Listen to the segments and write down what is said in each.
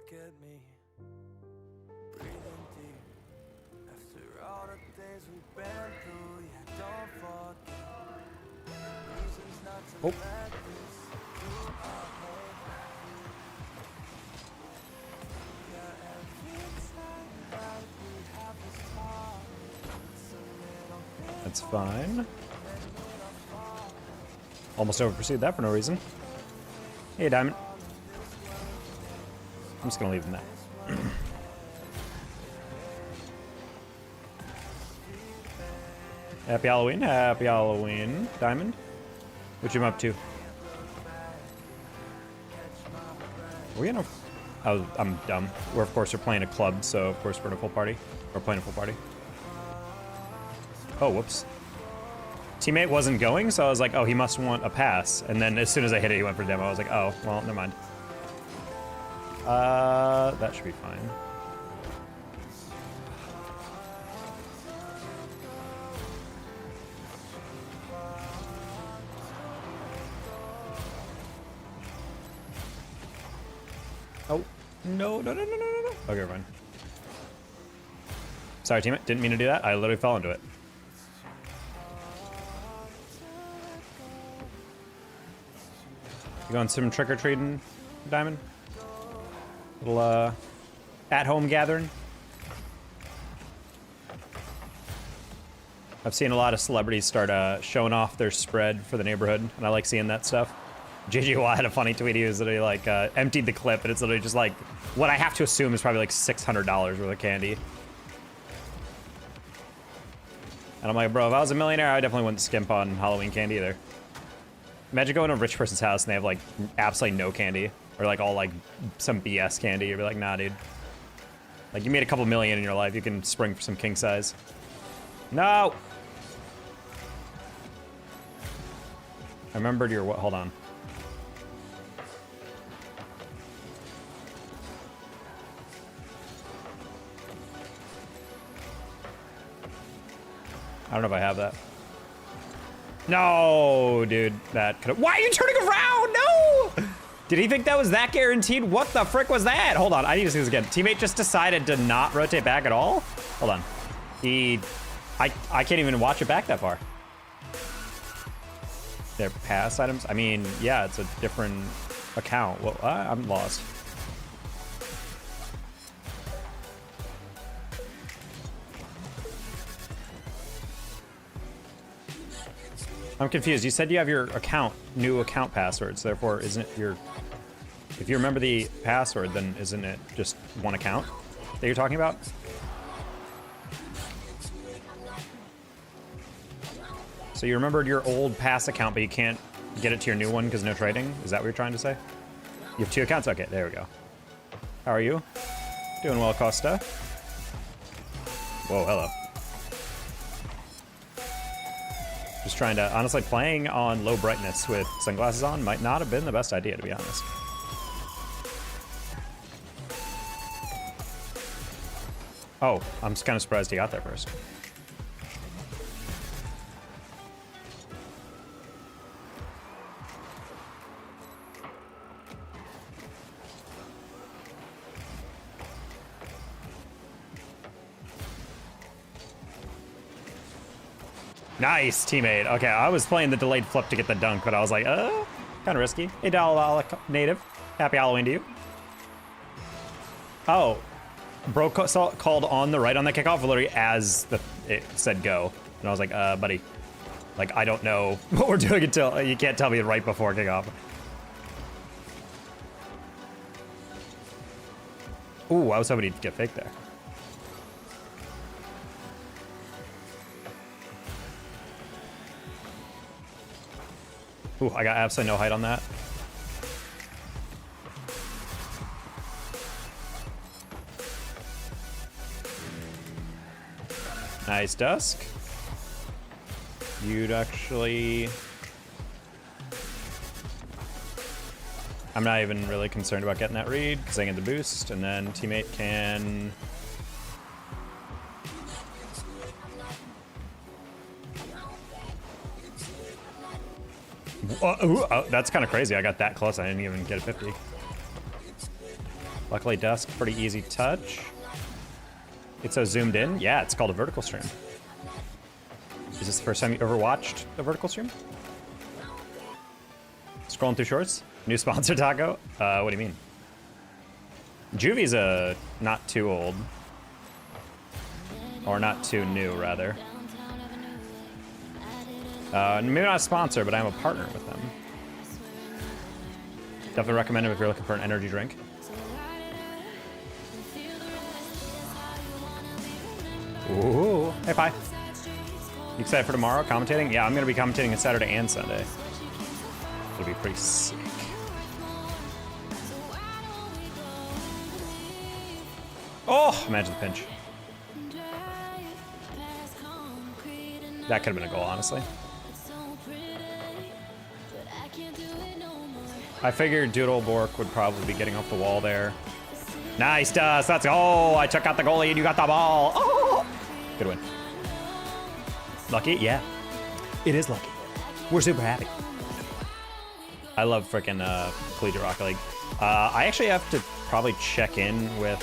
look at me, breathing deep. After all the things we've been through, yeah, don't forget. Reasons not to let this do our head. Yeah, every time that we have this talk, it's a little bit. That's fine. Almost overproceeded that for no reason. Hey, Diamond. I'm just gonna leave him that. Happy Halloween, happy Halloween, Diamond. What you up to? Are we in a... Oh, I'm dumb. We're, of course, we're playing a club, so of course we're in a full party. We're playing a full party. Oh, whoops. Teammate wasn't going, so I was like, oh, he must want a pass. And then as soon as I hit it, he went for demo. I was like, oh, well, never mind. That should be fine. Oh, no. Okay, fine. Sorry, teammate. Didn't mean to do that. I literally fell into it. You going some trick-or-treating, Diamond? Little, at-home gathering? I've seen a lot of celebrities start showing off their spread for the neighborhood, and I like seeing that stuff. JJY had a funny tweet. He was literally like, emptied the clip, and it's literally just like, what I have to assume is probably like $600 worth of candy. And I'm like, bro, if I was a millionaire, I definitely wouldn't skimp on Halloween candy either. Imagine going to a rich person's house and they have like absolutely no candy, or like all like some BS candy. You'd be like, nah, dude. Like you made a couple million in your life, you can spring for some king size. No. I remembered your what? Hold on. I don't know if I have that. No, dude, that could have. Why are you turning around? No! Did he think that was that guaranteed? What the frick was that? Hold on, I need to see this again. Teammate just decided to not rotate back at all? Hold on. I can't even watch it back that far. Their pass items? I mean, yeah, it's a different account. Well, I'm lost. I'm confused. You said you have your account, new account passwords. Therefore, isn't it your... If you remember the password, then isn't it just one account that you're talking about? So you remembered your old pass account, but you can't get it to your new one because no trading? Is that what you're trying to say? You have two accounts? Okay, there we go. How are you? Doing well, Costa. Whoa, hello. Just trying to, honestly, playing on low brightness with sunglasses on might not have been the best idea, to be honest. Oh, I'm just kind of surprised he got there first. Nice, teammate. Okay, I was playing the delayed flip to get the dunk, but I was like, kind of risky. Hey, native. Happy Halloween to you. Oh, bro called on the right on the kickoff literally as it said go. And I was like, buddy, like, I don't know what we're doing until you can't tell me right before kickoff. Ooh, I was hoping he'd get fake there. Ooh, I got absolutely no height on that. Nice, Dusk. You'd actually... I'm not even really concerned about getting that read because I get the boost, and then teammate can... Oh, that's kind of crazy. I got that close. I didn't even get a 50. Luckily, dusk, pretty easy touch. It's so zoomed in. Yeah, it's called a vertical stream. Is this the first time you ever watched a vertical stream? Scrolling through shorts. New sponsor, Taco. What do you mean? Juvee's not too old. Or not too new, rather. Maybe not a sponsor, but I'm a partner with them. Definitely recommend it if you're looking for an energy drink. Ooh, hey, Pi. You excited for tomorrow, commentating? Yeah, I'm going to be commentating on Saturday and Sunday. It'll be pretty sick. Oh, imagine the pinch. That could have been a goal, honestly. I figured Doodle Bork would probably be getting off the wall there. Nice, Dust. Let's go. I took out the goalie and you got the ball. Oh! Good win. Lucky? Yeah. It is lucky. We're super happy. I love freaking Collegiate Rocket League. I actually have to probably check in with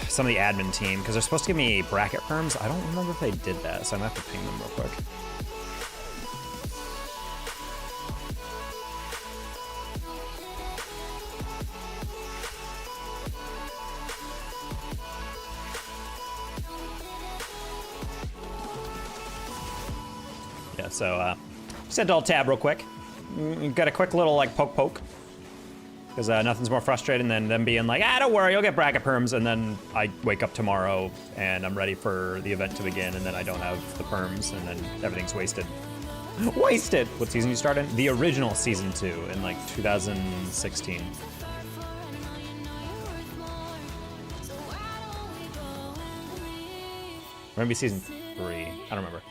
some of the admin team because they're supposed to give me bracket perms. I don't remember if they did that, so I'm gonna have to ping them real quick. Yeah, so just had to alt tab real quick. Got a quick little like poke. Because nothing's more frustrating than them being like, don't worry, you'll get bracket perms. And then I wake up tomorrow and I'm ready for the event to begin. And then I don't have the perms and then everything's wasted. Wasted! What season you start in? The original season 2 in like 2016. Maybe season 3. I don't remember.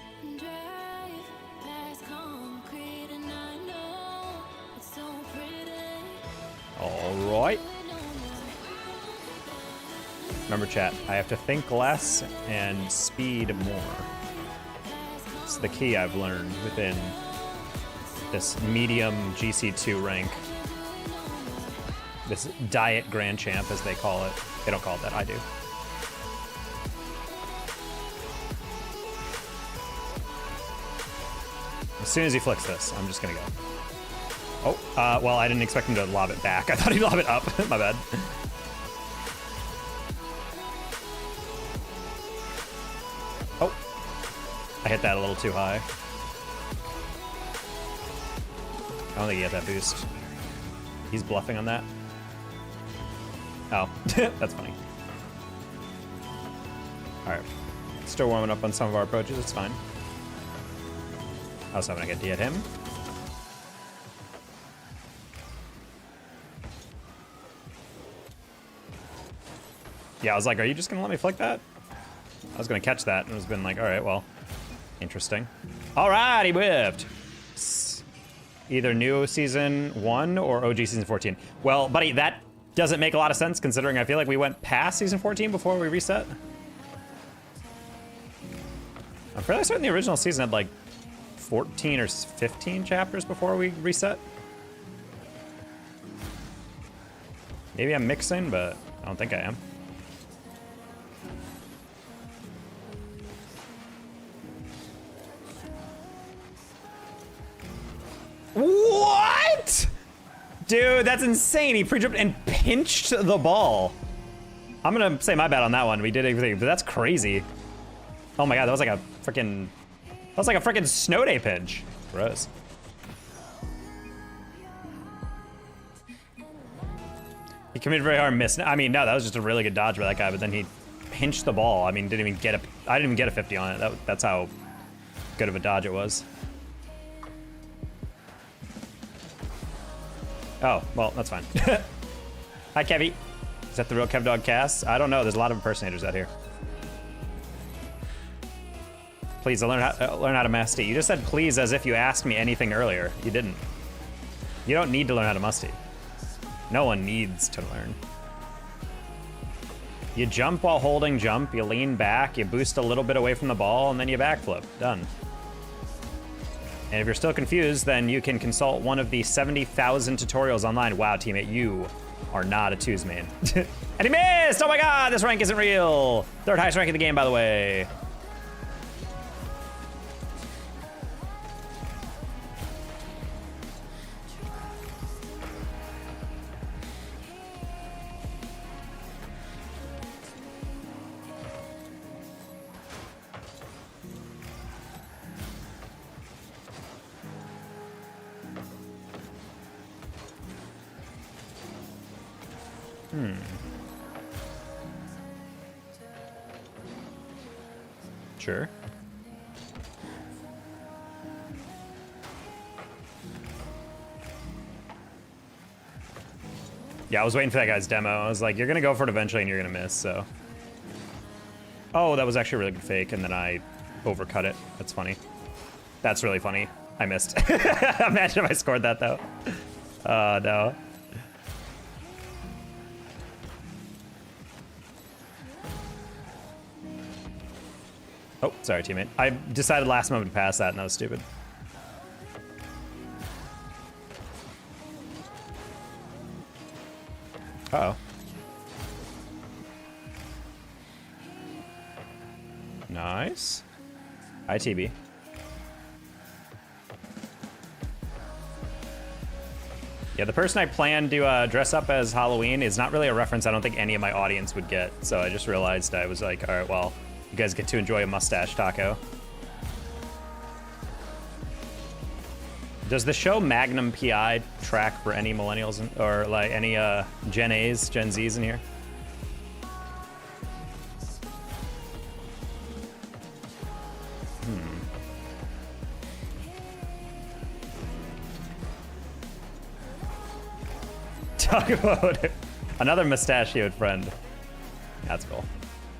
All right. Remember, chat, I have to think less and speed more. It's the key I've learned within this medium GC2 rank. This diet grand champ, as they call it. They don't call it that, I do. As soon as he flicks this, I'm just gonna go. Oh, well, I didn't expect him to lob it back. I thought he'd lob it up. My bad. Oh. I hit that a little too high. I don't think he had that boost. He's bluffing on that. Oh, that's funny. All right. Still warming up on some of our approaches. It's fine. I was having a good D at him. Yeah, I was like, are you just gonna let me flick that? I was gonna catch that and it was been like, all right, well, interesting. All right, he whipped. Either new season 1 or OG season 14. Well, buddy, that doesn't make a lot of sense considering I feel like we went past season 14 before we reset. I'm fairly certain the original season had like 14 or 15 chapters before we reset. Maybe I'm mixing, but I don't think I am. What? Dude, that's insane. He pre-dripped and pinched the ball. I'm gonna say my bad on that one. We did everything, but that's crazy. Oh my god, that was like a freaking snow day pinch. Gross. He committed very hard miss. I mean, no, that was just a really good dodge by that guy, but then he pinched the ball. I mean, I didn't even get a 50 on it. That's how good of a dodge it was. Oh, well, that's fine. Hi, Kevy. Is that the real Kev Dog cast? I don't know. There's a lot of impersonators out here. Please, learn how to musty. You just said please as if you asked me anything earlier. You didn't. You don't need to learn how to musty. No one needs to learn. You jump while holding jump, you lean back, you boost a little bit away from the ball, and then you backflip. Done. And if you're still confused, then you can consult one of the 70,000 tutorials online. Wow, teammate, you are not a twos main. And he missed! Oh my god, this rank isn't real! Third highest rank in the game, by the way. Sure. Yeah, I was waiting for that guy's demo. I was like, you're gonna go for it eventually and you're gonna miss, so. Oh, that was actually a really good fake, and then I overcut it. That's funny. That's really funny. I missed. Imagine if I scored that, though. Oh, no. Oh, sorry, teammate. I decided last moment to pass that, and that was stupid. Uh-oh. Nice. ITB. Yeah, the person I planned to dress up as Halloween is not really a reference I don't think any of my audience would get. So I just realized I was like, all right, well, you guys get to enjoy a mustache taco. Does the show Magnum PI track for any millennials or like any Gen A's, Gen Z's in here? Talk about it. Another mustachioed friend. That's cool.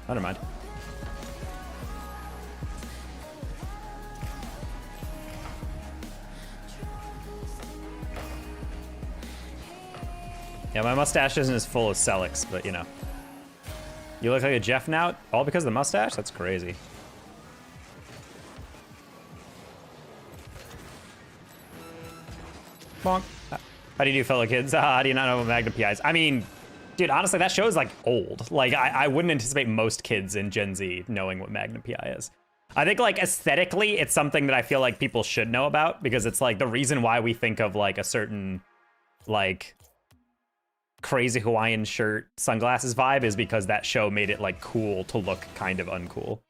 Never mind. Yeah, my mustache isn't as full as Celix, but you know. You look like a Jeff now, all because of the mustache? That's crazy. Bonk. How do you do, fellow kids? How do you not know what Magnum PI is? I mean, dude, honestly, that show is like old. Like, I wouldn't anticipate most kids in Gen Z knowing what Magnum PI is. I think, like, aesthetically, it's something that I feel like people should know about because it's like the reason why we think of like a certain, like, crazy Hawaiian shirt, sunglasses vibe is because that show made it like cool to look kind of uncool.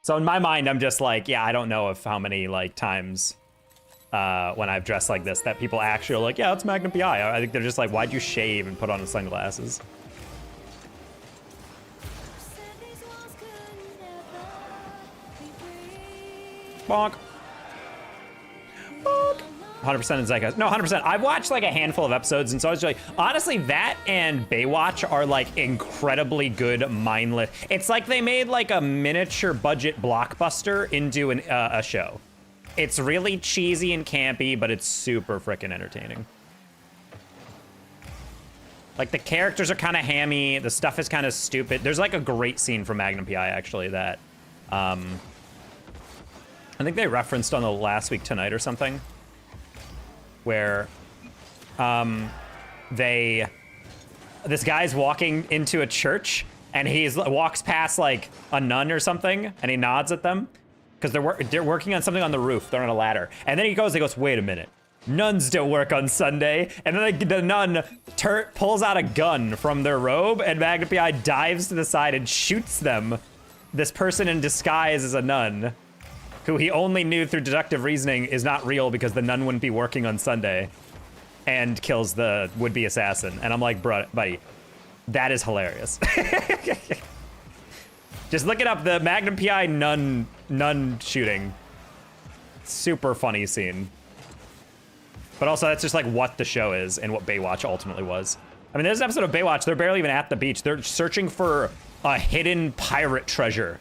So in my mind, I'm just like, yeah, I don't know if how many like times when I've dressed like this that people actually are like, yeah, it's Magnum PI. I think they're just like, why'd you shave and put on the sunglasses? Bonk. Bonk. 100% in Zeitgeist. No, 100%. I've watched like a handful of episodes, and so I was like, honestly, that and Baywatch are like incredibly good mindless. It's like they made like a miniature budget blockbuster into a show. It's really cheesy and campy, but it's super freaking entertaining. Like the characters are kind of hammy. The stuff is kind of stupid. There's like a great scene from Magnum PI actually that I think they referenced on the Last Week Tonight or something, where this guy's walking into a church and he walks past like a nun or something and he nods at them because they're working on something on the roof. They're on a ladder. And then he goes, wait a minute. Nuns don't work on Sunday. And then the nun pulls out a gun from their robe and Magnum PI dives to the side and shoots them. This person in disguise as a nun, who he only knew through deductive reasoning is not real because the nun wouldn't be working on Sunday, and kills the would-be assassin. And I'm like, bro, buddy, that is hilarious. Just look it up, the Magnum PI nun shooting. Super funny scene. But also that's just like what the show is and what Baywatch ultimately was. I mean, there's an episode of Baywatch, they're barely even at the beach. They're searching for a hidden pirate treasure.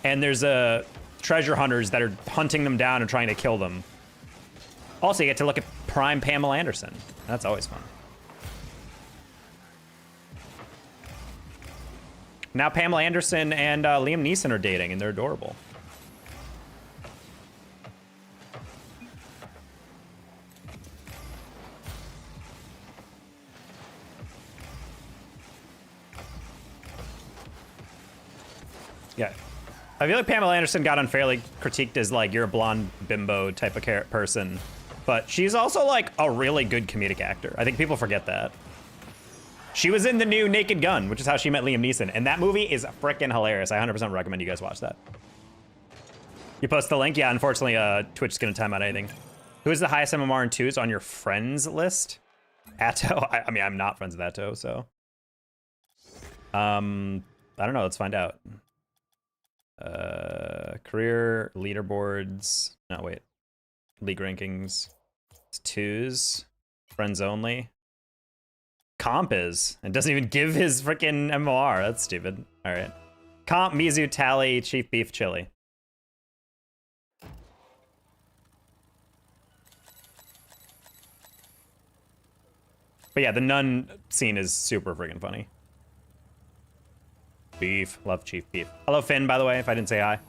And there's treasure hunters that are hunting them down and trying to kill them. Also, you get to look at prime Pamela Anderson. That's always fun. Now Pamela Anderson and Liam Neeson are dating, and they're adorable. Yeah. I feel like Pamela Anderson got unfairly critiqued as like you're a blonde bimbo type of person, but she's also like a really good comedic actor. I think people forget that. She was in the new Naked Gun, which is how she met Liam Neeson, and that movie is freaking hilarious. I 100% recommend you guys watch that. You post the link? Yeah, unfortunately, Twitch is gonna time out anything. Who is the highest MMR in 2s on your friends list? Atto. I mean, I'm not friends with Atto, so. I don't know. Let's find out. Career leaderboards. No, wait. League rankings. It's 2s. Friends only. Comp is. And doesn't even give his freaking MMR. That's stupid. All right. Comp, Mizu, Tally, Chief Beef, Chili. But yeah, the nun scene is super freaking funny. Beef. Love Chief Beef. Hello, Finn, by the way, if I didn't say hi.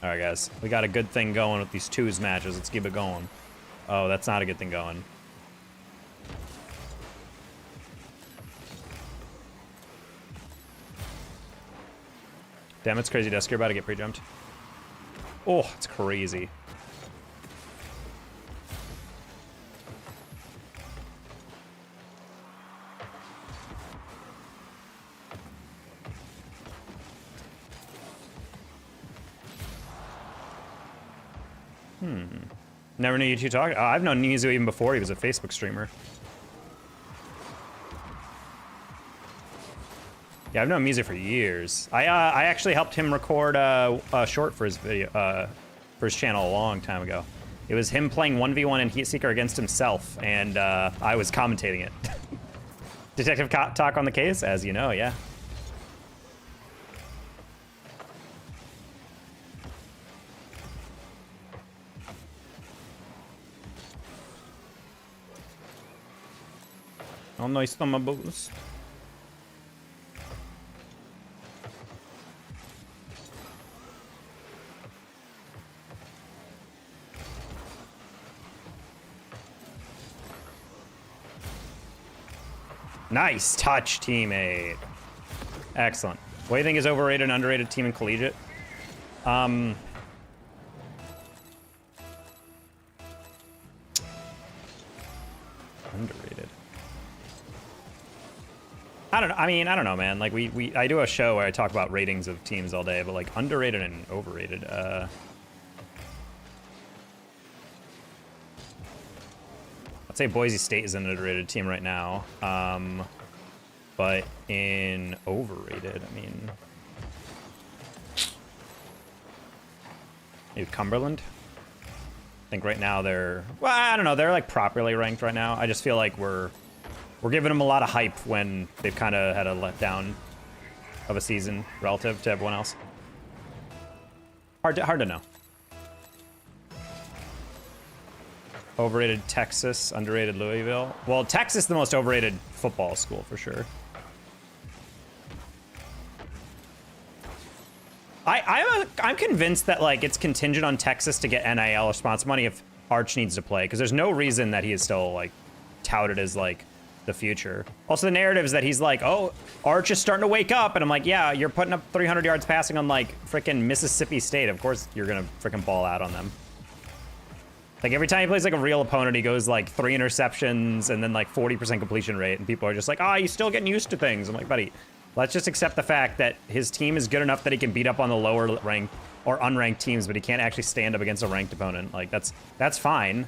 All right, guys. We got a good thing going with these 2s matches. Let's keep it going. Oh, that's not a good thing going. Damn, it's crazy, Desk. You're about to get pre-jumped. Oh, it's crazy. Never knew you two talk. I've known Nizu even before he was a Facebook streamer. Yeah, I've known Mizu for years. I actually helped him record a short for his video, for his channel a long time ago. It was him playing 1v1 in Heatseeker against himself, and I was commentating it. Detective Talk on the case, as you know, yeah. Oh, nice on my boost. Nice touch, teammate. Excellent. What do you think is overrated and underrated team in Collegiate? Underrated. I don't know. I mean, I don't know, man. Like I do a show where I talk about ratings of teams all day, but like underrated and overrated. I'd say Boise State is an underrated team right now. But in overrated, I mean, maybe Cumberland. I think right now they're, well, I don't know. They're like properly ranked right now. I just feel like we're giving them a lot of hype when they've kind of had a letdown of a season relative to everyone else. Hard to know. Overrated Texas, underrated Louisville. Well, Texas is the most overrated football school for sure. I'm convinced that like it's contingent on Texas to get NIL or sponsor money if Arch needs to play, because there's no reason that he is still like touted as like the future. Also, the narrative is that he's like, oh, Arch is starting to wake up, and I'm like, yeah, you're putting up 300 yards passing on like freaking Mississippi State. Of course, you're gonna freaking ball out on them. Like every time he plays like a real opponent, he goes like 3 interceptions and then like 40% completion rate, and people are just like, oh, he's still getting used to things. I'm like, buddy, let's just accept the fact that his team is good enough that he can beat up on the lower ranked or unranked teams, but he can't actually stand up against a ranked opponent. Like that's fine.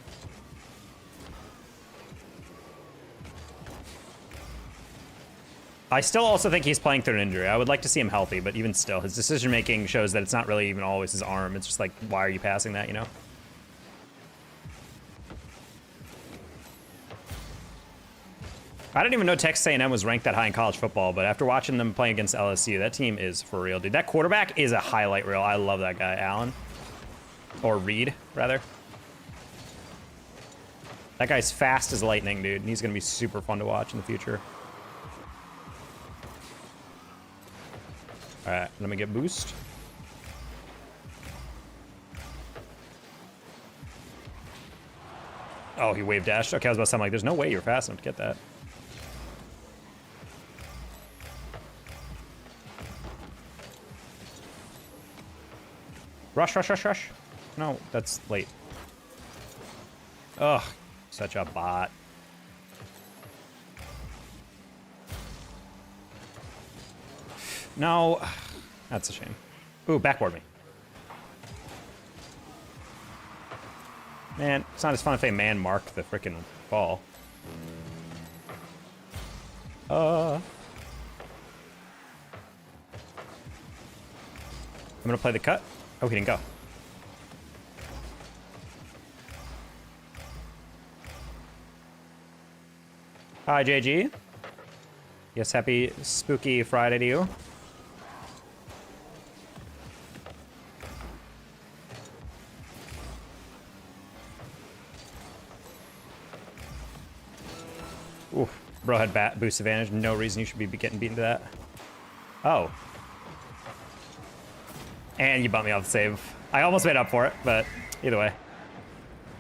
I still also think he's playing through an injury. I would like to see him healthy, but even still, his decision making shows that it's not really even always his arm. It's just like, why are you passing that, you know? I didn't even know Texas A&M was ranked that high in college football, but after watching them play against LSU, that team is for real, dude. That quarterback is a highlight reel. I love that guy, Allen. Or Reed, rather. That guy's fast as lightning, dude, and he's going to be super fun to watch in the future. All right, let me get boost. Oh, he wave dashed. Okay, I was about to say, I'm like, there's no way you're fast enough to get that. Rush, rush, rush, rush. No, that's late. Ugh, such a bot. No, that's a shame. Ooh, backboard me. Man, it's not as fun if a man mark the frickin' ball. I'm gonna play the cut. Oh, he didn't go. Hi, JG. Yes, happy spooky Friday to you. Ooh, bro had bat boost advantage. No reason you should be getting beaten to that. Oh. And you bumped me off the save. I almost made up for it, but either way.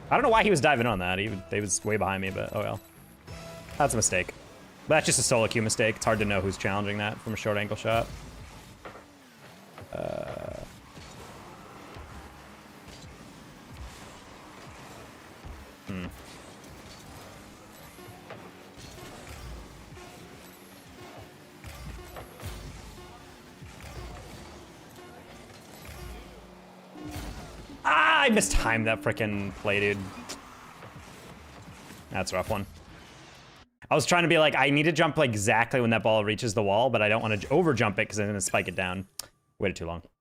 I don't know why he was diving on that. He was way behind me, but oh well. That's a mistake. But that's just a solo queue mistake. It's hard to know who's challenging that from a short angle shot. I mistimed that frickin' play, dude. That's a rough one. I was trying to be like, I need to jump like exactly when that ball reaches the wall, but I don't want to over jump it because I'm going to spike it down. Waited too long. What's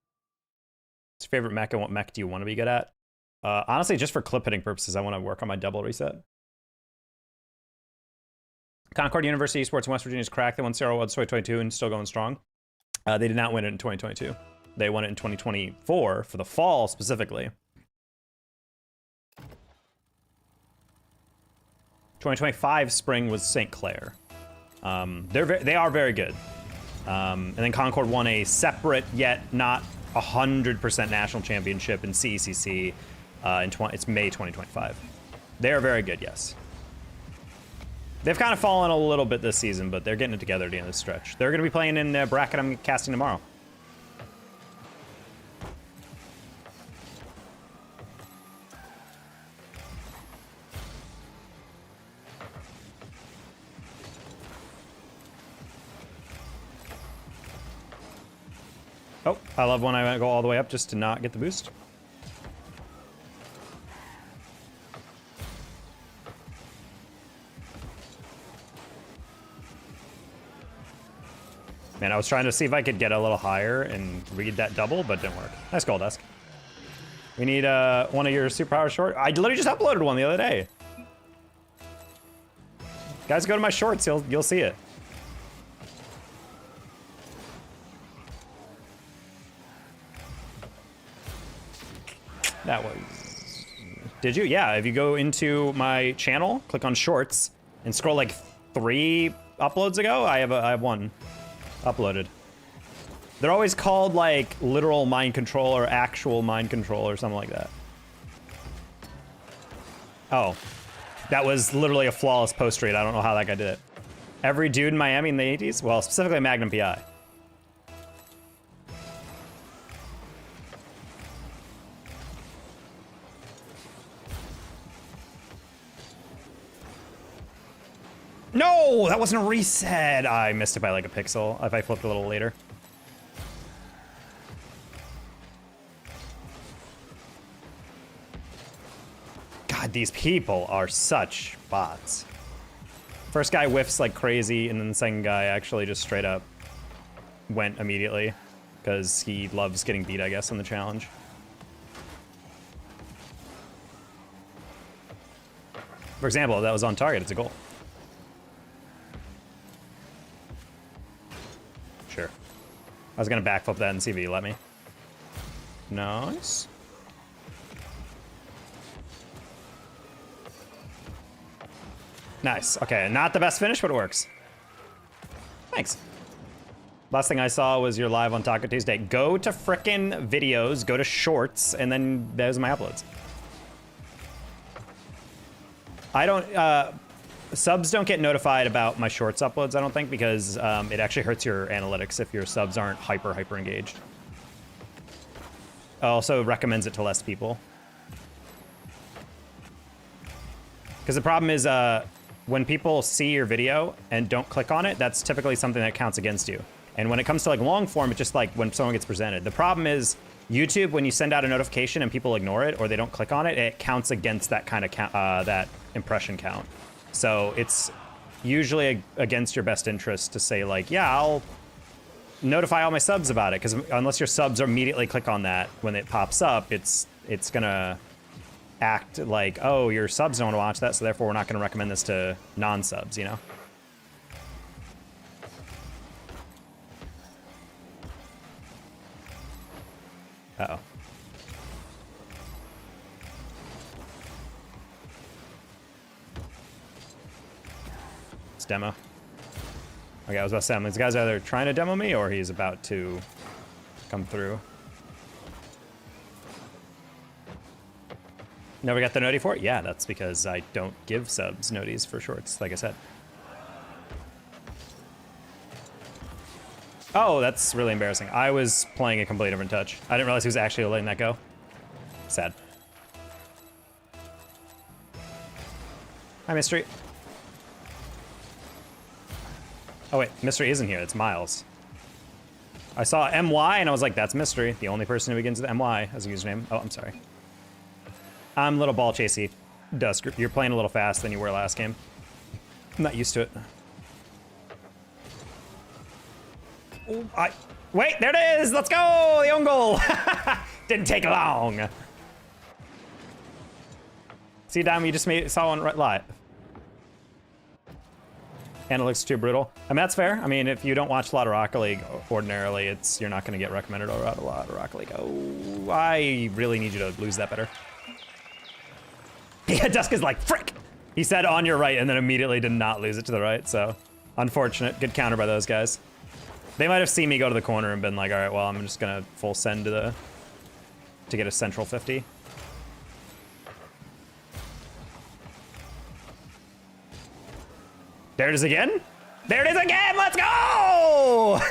your favorite mech and what mech do you want to be good at? Honestly, just for clip hitting purposes, I want to work on my double reset. Concord University Esports in West Virginia's cracked. They won 0-1 2022 and still going strong. They did not win it in 2022. They won it in 2024 for the fall specifically. 2025 spring was St. Clair. They are very good. And then Concord won a separate yet not 100% national championship in CECC. It's May 2025. They are very good, yes. They've kind of fallen a little bit this season, but they're getting it together at the end of the stretch. They're going to be playing in the bracket I'm casting tomorrow. Oh, I love when I go all the way up just to not get the boost. Man, I was trying to see if I could get a little higher and read that double, but it didn't work. Nice goal, Desk. We need one of your superpower short. I literally just uploaded one the other day. Guys, go to my shorts. You'll see it. That was... Did you? Yeah, if you go into my channel, click on shorts, and scroll like 3 uploads ago, I have one uploaded. They're always called like literal mind control or actual mind control or something like that. Oh, that was literally a flawless post read. I don't know how that guy did it. Every dude in Miami in the 80s? Well, specifically Magnum PI. No, that wasn't a reset. I missed it by like a pixel if I flipped a little later. God, these people are such bots. First guy whiffs like crazy, and then the second guy actually just straight up went immediately because he loves getting beat, I guess, on the challenge. For example, if that was on target, it's a goal. Sure. I was gonna backflip that and see if he let me. Nice. Nice. Okay, not the best finish, but it works. Thanks. Last thing I saw was your live on Taco Tuesday. Go to frickin' videos, go to shorts, and then there's my uploads. I don't, subs don't get notified about my shorts uploads, I don't think, because it actually hurts your analytics if your subs aren't hyper engaged. also recommends it to less people. Because the problem is when people see your video and don't click on it, that's typically something that counts against you. And when it comes to like long form, it's just like when someone gets presented. The problem is YouTube, when you send out a notification and people ignore it or they don't click on it, it counts against that kind of that impression count. So it's usually against your best interest to say like, yeah, I'll notify all my subs about it, because unless your subs immediately click on that when it pops up, it's gonna act like, oh, your subs don't want to watch that, so therefore we're not gonna recommend this to non-subs, you know? Uh-oh. It's demo. Okay, I was about to say, this guy's either trying to demo me or he's about to come through. Never got the noti for it? Yeah, that's because I don't give subs noties for shorts, like I said. Oh, that's really embarrassing. I was playing a completely different touch. I didn't realize he was actually letting that go. Sad. Hi, Mystery. Oh wait, Mystery isn't here, it's Miles. I saw MY and I was like, that's Mystery. The only person who begins with MY as a username. Oh, I'm sorry. I'm a little ball chasey. Dusk, you're playing a little fast than you were last game. I'm not used to it. Ooh, wait, there it is! Let's go! The own goal! Didn't take long. See, Dime, you just saw one right live. And it looks too brutal. I mean, that's fair. I mean, if you don't watch a lot of Rocket League ordinarily, you're not going to get recommended a lot of Rocket League. Oh, I really need you to lose that better. Yeah, Dusk is like, frick! He said on your right and then immediately did not lose it to the right, so unfortunate. Good counter by those guys. They might have seen me go to the corner and been like, all right, well, I'm just going to full send to get a central 50. There it is again. There it is again. Let's go.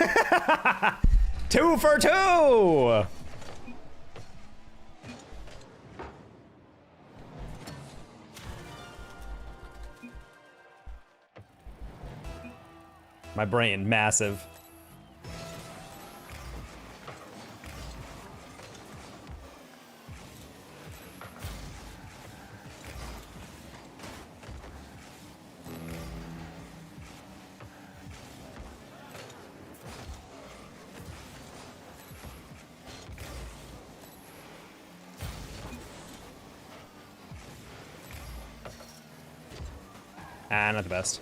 2 for 2. My brain, massive. Not the best.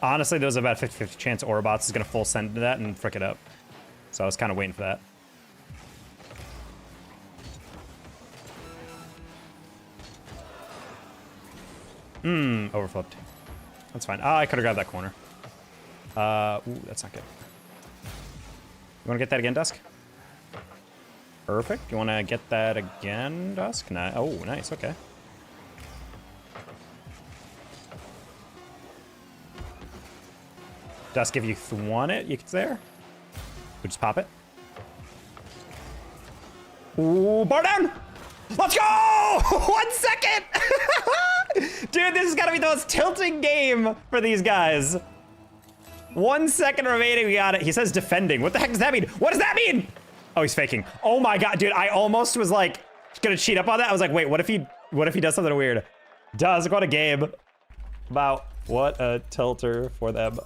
Honestly, there was about a 50-50 chance Orobots is going to full send into that and frick it up. So I was kind of waiting for that. Overflipped. That's fine. Oh, I could have grabbed that corner. Ooh, that's not good. You want to get that again, Dusk? Perfect. You want to get that again, Dusk? Oh, nice. Okay. Dusk, if you want it, you can there. We just pop it. Ooh, bar down! Let's go! 1 second! Dude, this has got to be the most tilting game for these guys. 1 second remaining, we got it. He says defending. What the heck does that mean? What does that mean? Oh, he's faking. Oh my god, dude, I almost was like gonna cheat up on that. I was like, wait, what if he does something weird? Does what a game. Wow, what a tilter for them.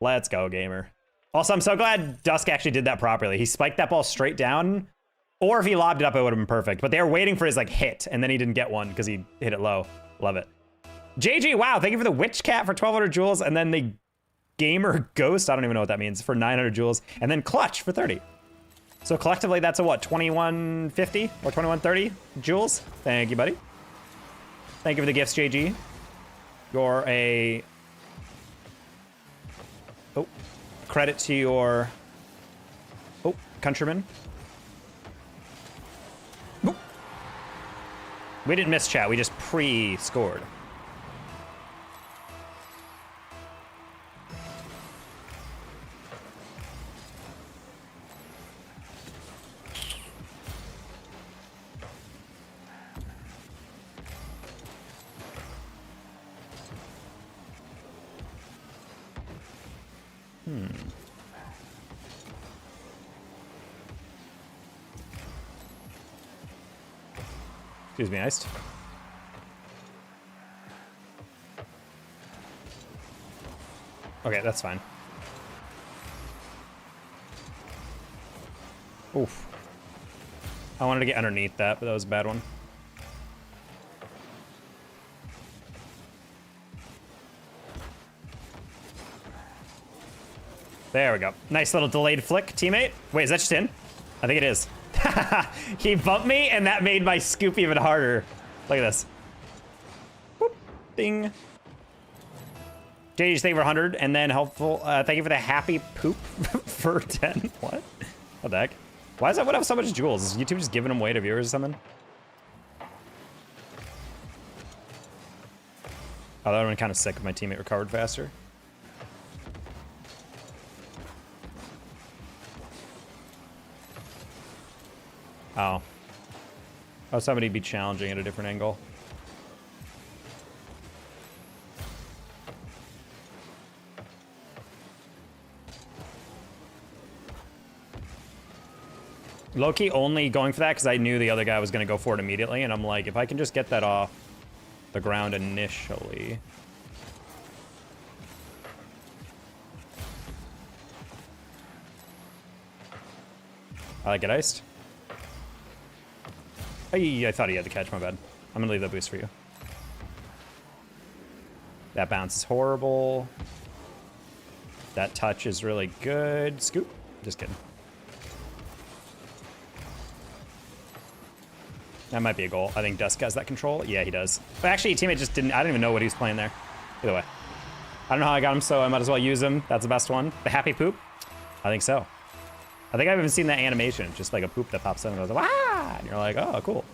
Let's go, gamer. Also, I'm so glad Dusk actually did that properly. He spiked that ball straight down, or if he lobbed it up, it would have been perfect. But they were waiting for his like hit, and then he didn't get one because he hit it low. Love it. JG, wow, thank you for the Witch Cat for 1,200 jewels, and then the Gamer Ghost, I don't even know what that means, for 900 jewels, and then Clutch for 30. So collectively, that's a what, 2150 or 2130 jewels? Thank you, buddy. Thank you for the gifts, JG. You're a... Oh, credit to your... Oh, countryman. Oh. We didn't miss chat, we just pre-scored. Excuse me, iced. Okay, that's fine. Oof. I wanted to get underneath that, but that was a bad one. There we go. Nice little delayed flick, teammate. Wait, is that just in? I think it is. He bumped me, and that made my scoop even harder. Look at this. Boop. Ding. JJ, thank you for 100, and then helpful. Thank you for the happy poop for 10. What? What the heck? Why does that one have so much jewels? Is YouTube just giving them away to viewers or something? Oh, that would have been kind of sick if my teammate recovered faster. Oh. Oh, somebody'd be challenging at a different angle. Low-key only going for that because I knew the other guy was going to go for it immediately, and I'm like, if I can just get that off the ground initially. I get iced. I thought he had to catch, my bad. I'm going to leave that boost for you. That bounce is horrible. That touch is really good. Scoop. Just kidding. That might be a goal. I think Dusk has that control. Yeah, he does. But actually, teammate just didn't. I didn't even know what he was playing there. Either way. I don't know how I got him, so I might as well use him. That's the best one. The happy poop? I think so. I think I've even seen that animation. Just like a poop that pops up and goes, wah! And you're like, oh, cool.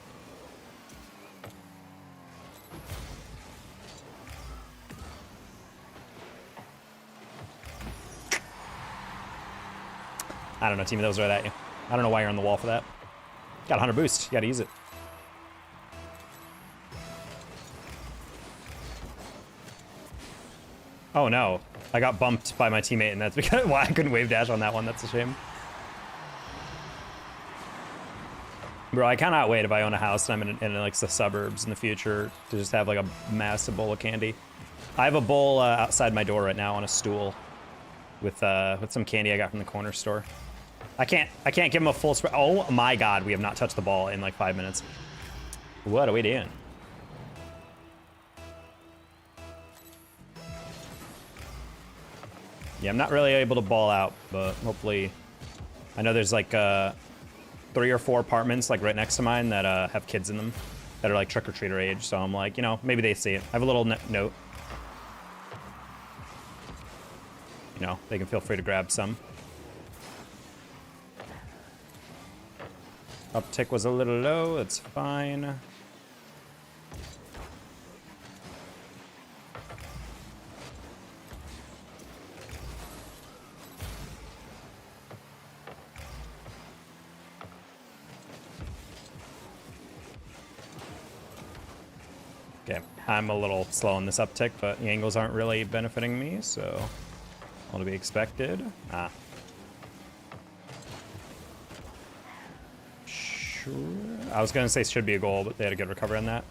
I don't know, teammate. That was right at you. I don't know why you're on the wall for that. Got 100 boost. You gotta use it. Oh no, I got bumped by my teammate, and that's because why I couldn't wave dash on that one. That's a shame. Bro, I cannot wait if I own a house and I'm in like the suburbs in the future to just have like a massive bowl of candy. I have a bowl outside my door right now on a stool with some candy I got from the corner store. I can't give him a full spread. Oh my god, we have not touched the ball in like 5 minutes. What are we doing? Yeah, I'm not really able to ball out, but hopefully... I know there's like 3 or 4 apartments like right next to mine that have kids in them that are like trick-or-treater age, so I'm like, you know, maybe they see it. I have a little note. You know, they can feel free to grab some. Uptick was a little low, that's fine. Okay, I'm a little slow on this uptick, but the angles aren't really benefiting me, so all to be expected. Ah. Sure. I was gonna say should be a goal, but they had a good recovery on that.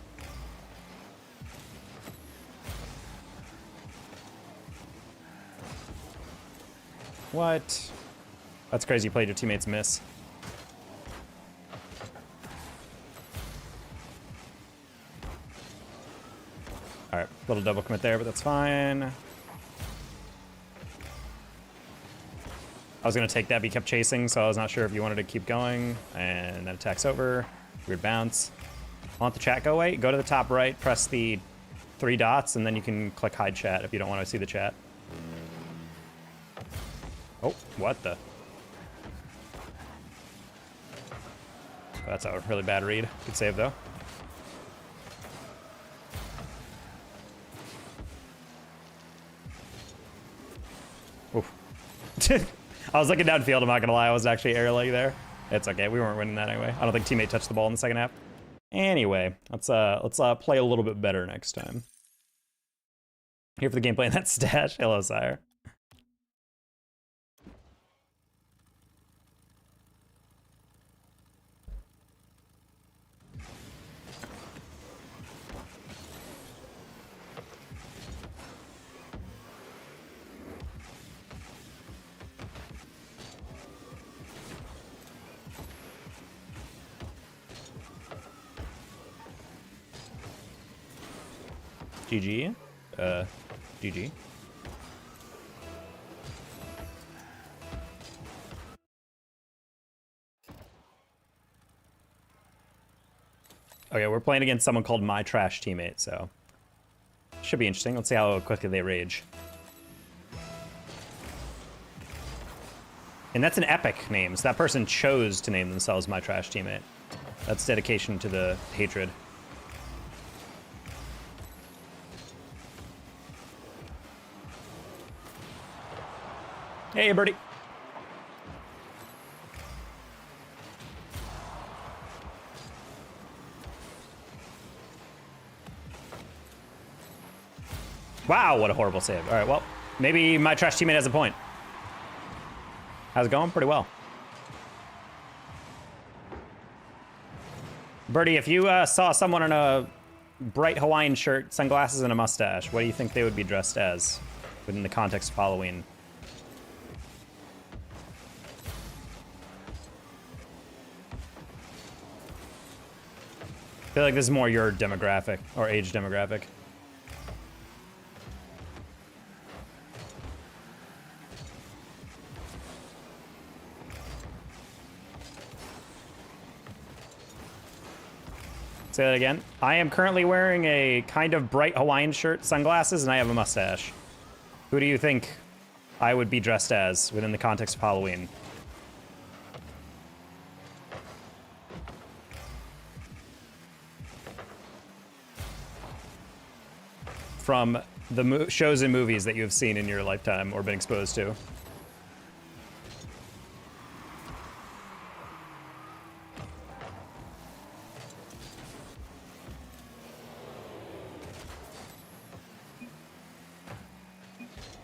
What? That's crazy, you played your teammates miss. Alright, little double commit there, but that's fine. I was gonna take that, but he kept chasing, so I was not sure if you wanted to keep going. And then attack's over. Weird bounce. I want the chat go away. Go to the top right, press the 3 dots, and then you can click hide chat if you don't want to see the chat. Oh, what the? That's a really bad read. Good save, though. Oof. I was looking downfield, I'm not gonna lie, I was actually air leg there. It's okay, we weren't winning that anyway. I don't think teammate touched the ball in the second half. Anyway, let's play a little bit better next time. Here for the gameplay and that stash. Hello, sire. GG. GG. Okay, we're playing against someone called My Trash Teammate, so should be interesting. Let's see how quickly they rage. And that's an epic name. So that person chose to name themselves My Trash Teammate. That's dedication to the hatred. Hey, birdie. Wow, what a horrible save. All right, well, maybe My Trash Teammate has a point. How's it going? Pretty well. Birdie, if you saw someone in a bright Hawaiian shirt, sunglasses, and a mustache, what do you think they would be dressed as within the context of Halloween? I feel like this is more your demographic or age demographic. Say that again. I am currently wearing a kind of bright Hawaiian shirt, sunglasses, and I have a mustache. Who do you think I would be dressed as within the context of Halloween? From the shows and movies that you have seen in your lifetime or been exposed to.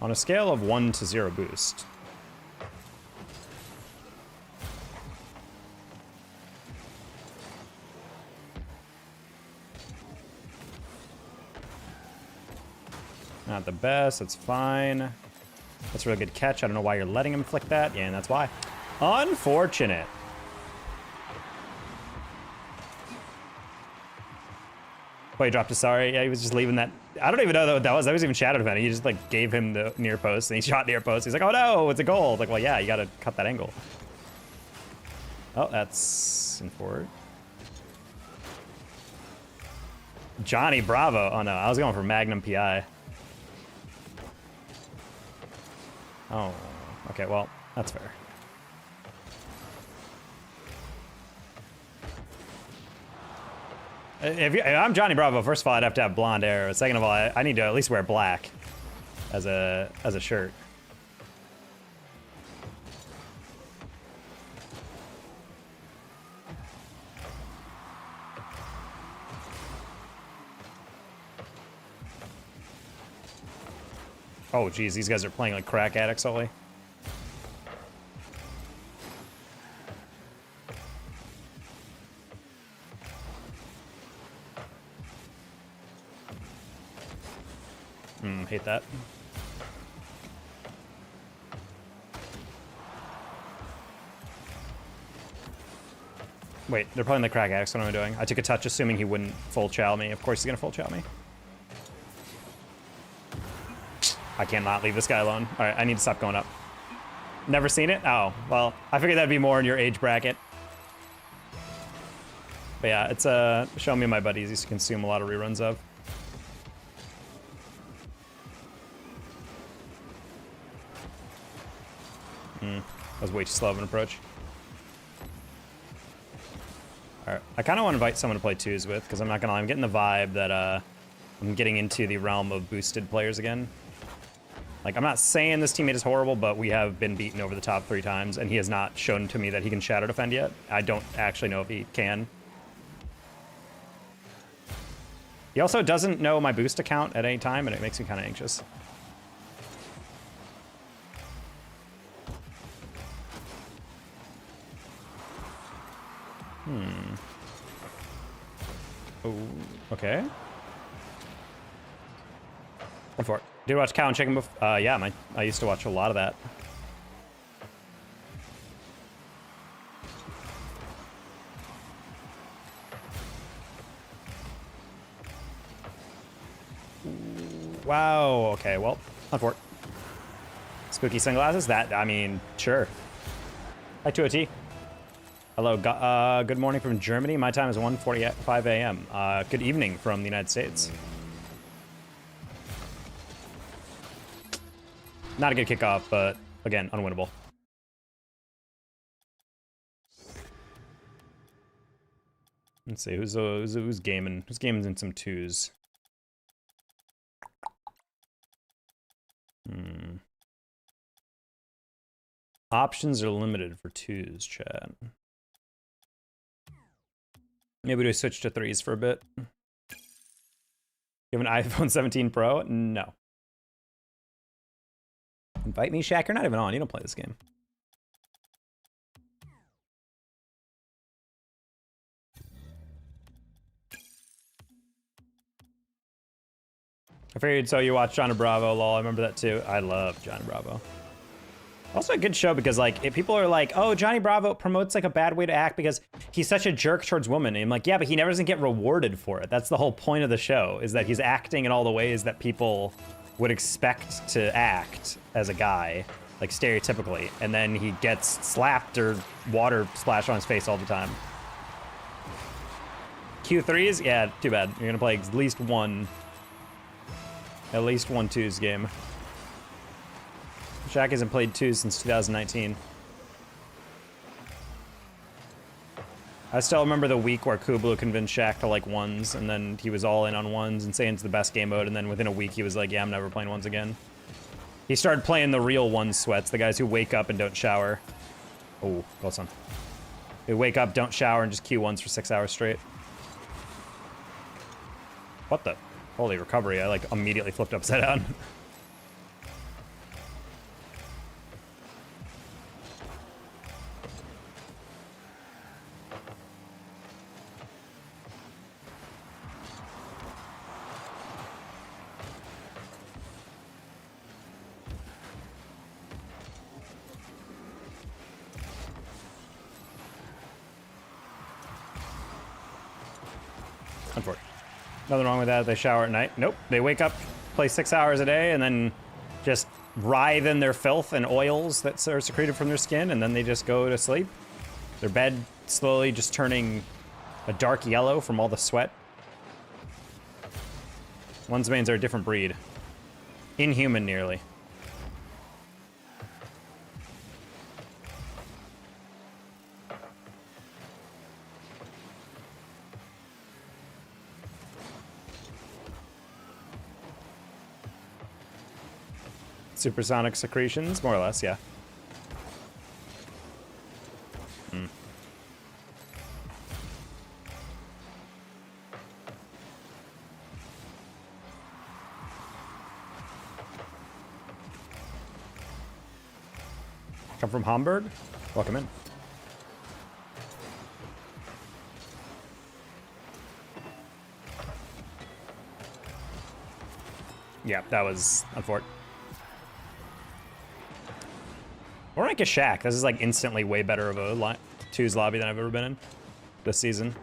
On a scale of 1 to 0 boost. Not the best, that's fine. That's a really good catch. I don't know why you're letting him flick that. Yeah, and that's why. Unfortunate. Oh, he dropped a sorry. Yeah, he was just leaving that. I don't even know what that was. That was even shadow defending. He just like gave him the near post and he shot near post. He's like, oh no, it's a goal. It's like, well, yeah, you gotta cut that angle. Oh, that's in forward. Johnny Bravo. Oh no, I was going for Magnum PI. Oh, okay, well, that's fair. If I'm Johnny Bravo, first of all, I'd have to have blonde hair. Second of all, I need to at least wear black as a shirt. Oh, geez, these guys are playing like crack addicts only. Hate that. Wait, they're playing the crack addicts. What am I doing? I took a touch assuming he wouldn't full chow me. Of course he's gonna full chow me. I cannot leave this guy alone. All right, I need to stop going up. Never seen it? Oh, well, I figured that'd be more in your age bracket. But yeah, it's a show me my buddies used to consume a lot of reruns of. That was way too slow of an approach. All right, I kind of want to invite someone to play twos with, because I'm not gonna lie, I'm getting the vibe that I'm getting into the realm of boosted players again. Like, I'm not saying this teammate is horrible, but we have been beaten over the top 3 times, and he has not shown to me that he can shadow defend yet. I don't actually know if he can. He also doesn't know my boost account at any time, and it makes me kind of anxious. Oh, okay. Go for it. Did you watch Cow and Chicken before? Yeah, I used to watch a lot of that. Ooh. Wow, okay, well, unfortunate. Spooky sunglasses? That, I mean, sure. Hi, 2OT. Hello, good morning from Germany. My time is 1:45 a.m. Good evening from the United States. Not a good kickoff, but again, unwinnable. Let's see, who's gaming? Who's gaming in some twos? Options are limited for twos, chat. Maybe we switch to threes for a bit. You have an iPhone 17 Pro? No. Invite me, Shaq. You're not even on. You don't play this game. I figured so you watch Johnny Bravo, lol. I remember that too. I love Johnny Bravo. Also a good show because like if people are like, oh, Johnny Bravo promotes like a bad way to act because he's such a jerk towards women. And I'm like, yeah, but he never doesn't get rewarded for it. That's the whole point of the show, is that he's acting in all the ways that people would expect to act as a guy, like stereotypically. And then he gets slapped or water splashed on his face all the time. Q3s? Yeah, too bad. You're gonna play at least one twos game. Shaq hasn't played twos since 2019. I still remember the week where Kublu convinced Shaq to like ones, and then he was all in on ones and saying it's the best game mode, and then within a week he was like, yeah, I'm never playing ones again. He started playing the real one sweats, the guys who wake up and don't shower. Oh, close on. They wake up, don't shower, and just Q1s for 6 hours straight. What the? Holy recovery, I like immediately flipped upside down. Unfortunate. Nothing wrong with that. They shower at night. Nope. They wake up, play 6 hours a day, and then just writhe in their filth and oils that are secreted from their skin, and then they just go to sleep. Their bed slowly just turning a dark yellow from all the sweat. One's mains are a different breed. Inhuman, nearly. Supersonic secretions, more or less, yeah. Come from Hamburg? Welcome in. Yeah, that was unfortunate. What rank is Shaq? This is like instantly way better of a twos lobby than I've ever been in this season.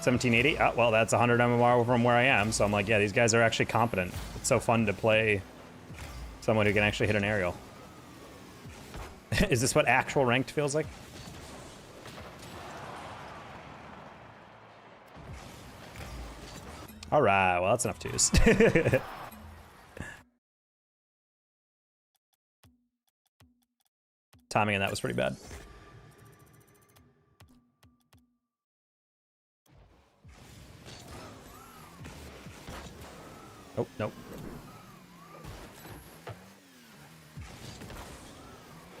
1780? Oh, well, that's 100 MMR from where I am, so I'm like, yeah, these guys are actually competent. It's so fun to play someone who can actually hit an aerial. Is this what actual ranked feels like? All right, well, that's enough twos. Timing on that was pretty bad. Oh, nope.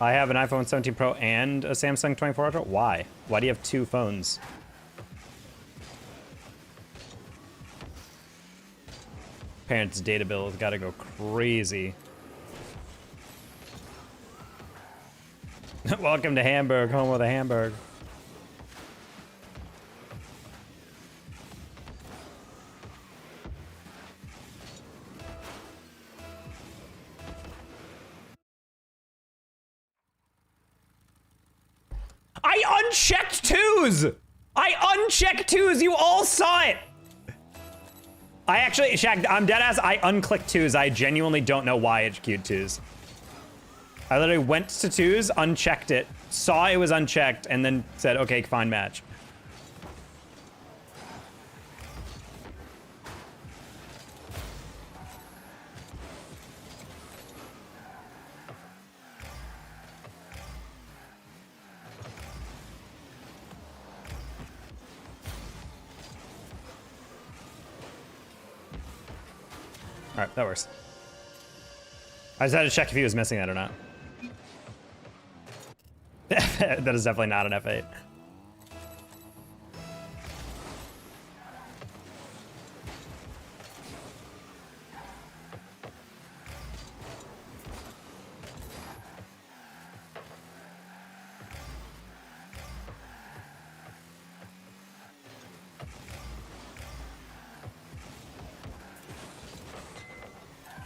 I have an iPhone 17 Pro and a Samsung 24 Ultra. Why? Why do you have two phones? Parents' data bill has got to go crazy. Welcome to Hamburg, home of the Hamburg. I unchecked twos! I unchecked twos. You all saw it. I actually, Shaq, I'm dead ass. I unclicked twos. I genuinely don't know why it queued twos. I literally went to twos, unchecked it, saw it was unchecked, and then said, okay, fine match. All right, that works. I just had to check if he was missing that or not. That is definitely not an F8.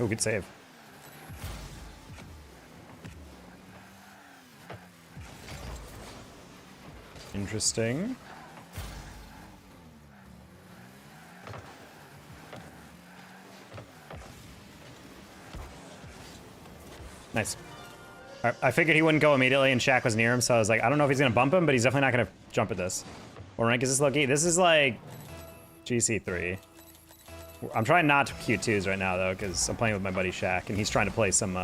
Oh, good save. Interesting. Nice. All right, I figured he wouldn't go immediately and Shaq was near him, so I was like, I don't know if he's gonna bump him, but he's definitely not gonna jump at this. What rank is this, Loki? This is like GC3. I'm trying not to Q2s right now, though, because I'm playing with my buddy Shaq, and he's trying to play some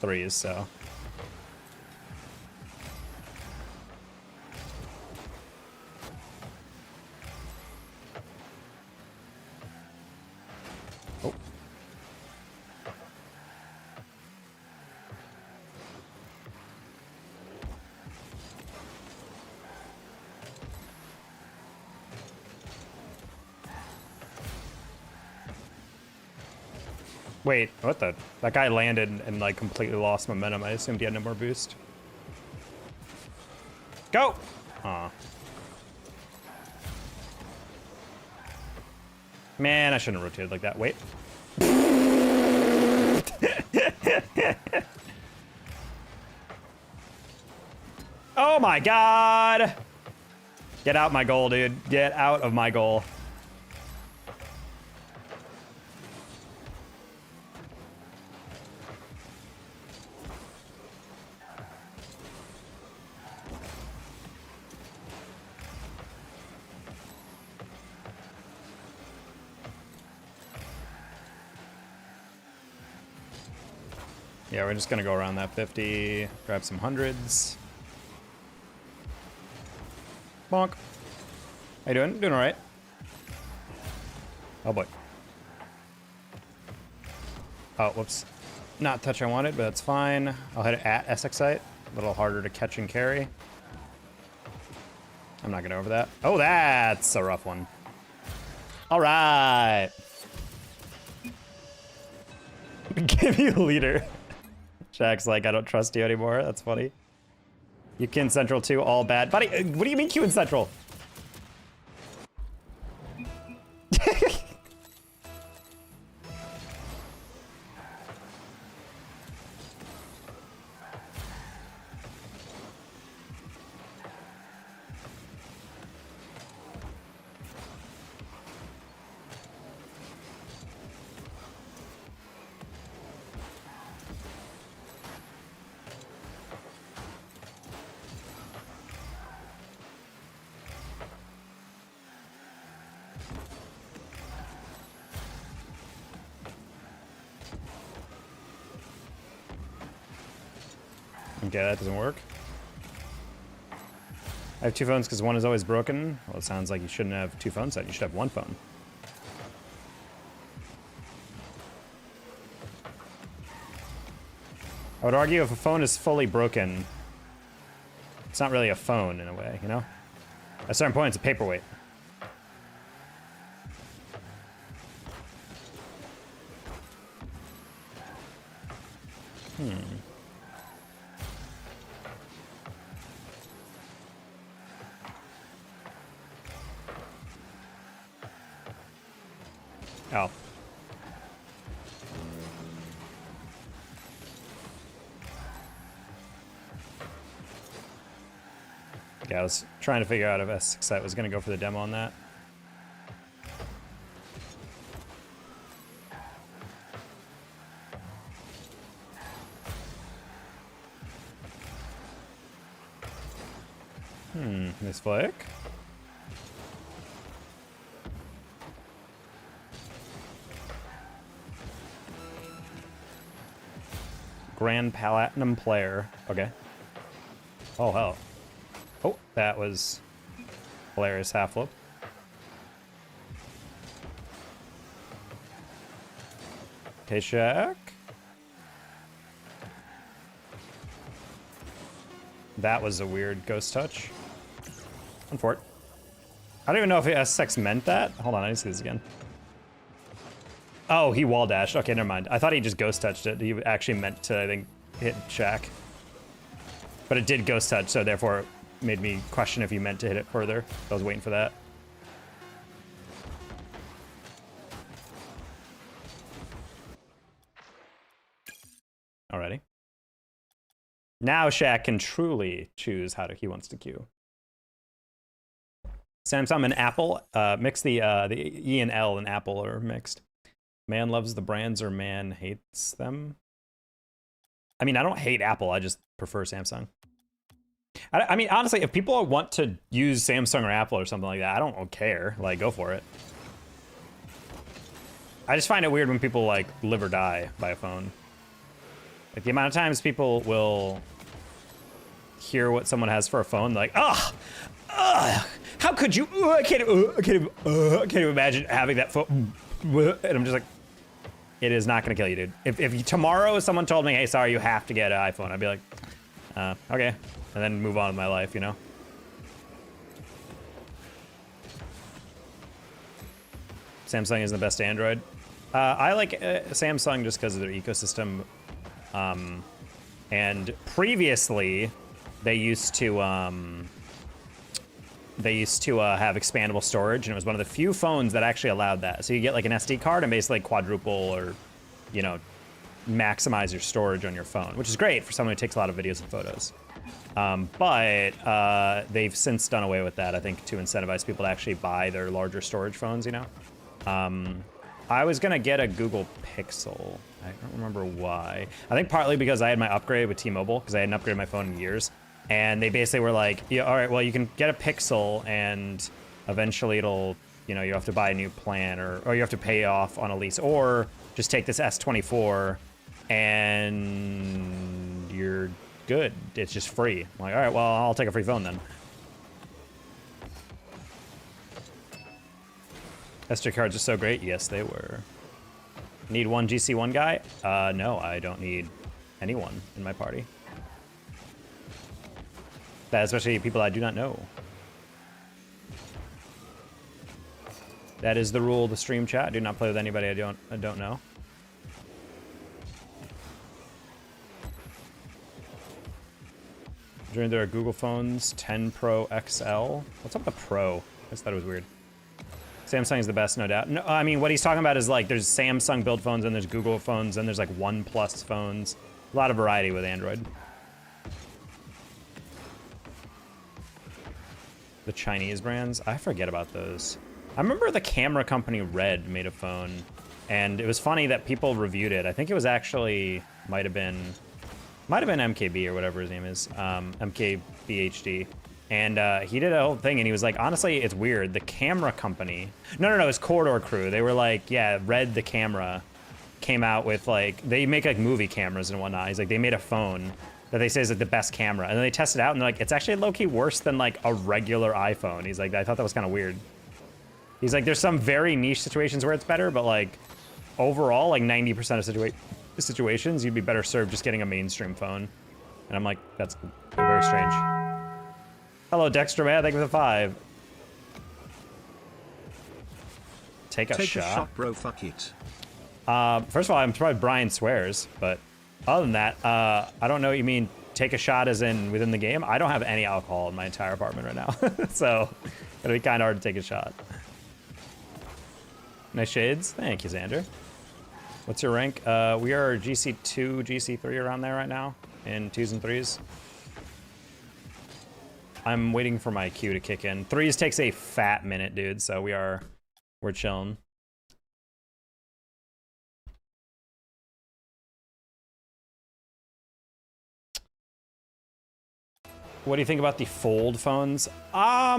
3s, so. Oh. Wait, what the? That guy landed and like completely lost momentum. I assumed he had no more boost. Go! Aw. Man, I shouldn't have rotated like that. Wait. Oh my god! Get out my goal, dude. Get out of my goal. Yeah, we're just gonna go around that 50, grab some hundreds. Bonk. How you doing? Doing all right. Oh boy. Oh, whoops. Not touch I wanted, but that's fine. I'll hit it at SX site. A little harder to catch and carry. I'm not gonna over that. Oh, that's a rough one. All right. Give you a leader. Shaq's like, I don't trust you anymore. That's funny. You Q in Central too, all bad. Buddy, what do you mean Q in Central? Okay, that doesn't work. I have two phones because one is always broken. Well, it sounds like you shouldn't have two phones set. You should have one phone. I would argue if a phone is fully broken, it's not really a phone in a way, you know? At a certain point, it's a paperweight. Oh. Yeah, I was trying to figure out if S6 was going to go for the demo on that. Nice flick. Grand Platinum player. Okay. Oh, hell. Oh, that was hilarious half flip. Okay, check. That was a weird ghost touch. One for it. I don't even know if S6 meant that. Hold on, I need to see this again. Oh, he wall dashed. Okay, never mind. I thought he just ghost touched it. He actually meant to, I think, hit Shaq. But it did ghost touch, so therefore it made me question if he meant to hit it further. I was waiting for that. Alrighty. Now Shaq can truly choose how he wants to queue. Samsung and Apple, mix the E and L and Apple are mixed. Man loves the brands or man hates them? I mean, I don't hate Apple, I just prefer Samsung. I mean, honestly, if people want to use Samsung or Apple or something like that, I don't care. Like, go for it. I just find it weird when people, like, live or die by a phone. Like, the amount of times people will hear what someone has for a phone, like, how could you? I can't even imagine having that phone. And I'm just like, it is not gonna kill you, dude. If tomorrow someone told me, hey, sorry, you have to get an iPhone, I'd be like, okay, and then move on with my life, you know. Samsung is the best Android. I like Samsung just because of their ecosystem. And previously, they used to have expandable storage, and it was one of the few phones that actually allowed that. So you get like an SD card and basically quadruple or, you know, maximize your storage on your phone, which is great for someone who takes a lot of videos and photos. But they've since done away with that, I think, to incentivize people to actually buy their larger storage phones, you know? I was gonna get a Google Pixel. I don't remember why. I think partly because I had my upgrade with T-Mobile, because I hadn't upgraded my phone in years. And they basically were like, yeah, all right, well, you can get a Pixel and eventually it'll, you know, you have to buy a new plan or you have to pay off on a lease, or just take this S24 and you're good. It's just free. I'm like, all right, well, I'll take a free phone then. SD cards are so great. Yes, they were. Need one GC1 guy? No, I don't need anyone in my party. That especially people I do not know. That is the rule of the stream chat. Do not play with anybody I don't know. During there are Google phones, 10 Pro XL. What's up with the Pro? I just thought it was weird. Samsung is the best, no doubt. No, I mean, what he's talking about is like there's Samsung built phones and there's Google phones and there's like OnePlus phones. A lot of variety with Android. The Chinese brands, I forget about those. I remember the camera company Red made a phone, and it was funny that people reviewed it. I think it was actually might have been MKB or whatever his name is, MKBHD. And he did a whole thing, and he was like, honestly, it's weird. The camera company, no, it's Corridor Crew. They were like, yeah, Red the camera came out with like, they make like movie cameras and whatnot. He's like, they made a phone that they say is like the best camera, and then they test it out, and they're like, it's actually low-key worse than like a regular iPhone. He's like, I thought that was kind of weird. He's like, there's some very niche situations where it's better, but like overall, like 90% of situations, you'd be better served just getting a mainstream phone. And I'm like, that's very strange. Hello, Dexter, man. Thank you for the 5. Take a shot, bro. Fuck it. First of all, I'm surprised Brian swears, but other than that, I don't know what you mean. Take a shot as in within the game. I don't have any alcohol in my entire apartment right now, so it'll be kind of hard to take a shot. Nice shades. Thank you, Xander. What's your rank? We are GC2, GC3 around there right now in 2s and 3s. I'm waiting for my queue to kick in. Threes takes a fat minute, dude, so we're chilling. What do you think about the fold phones? I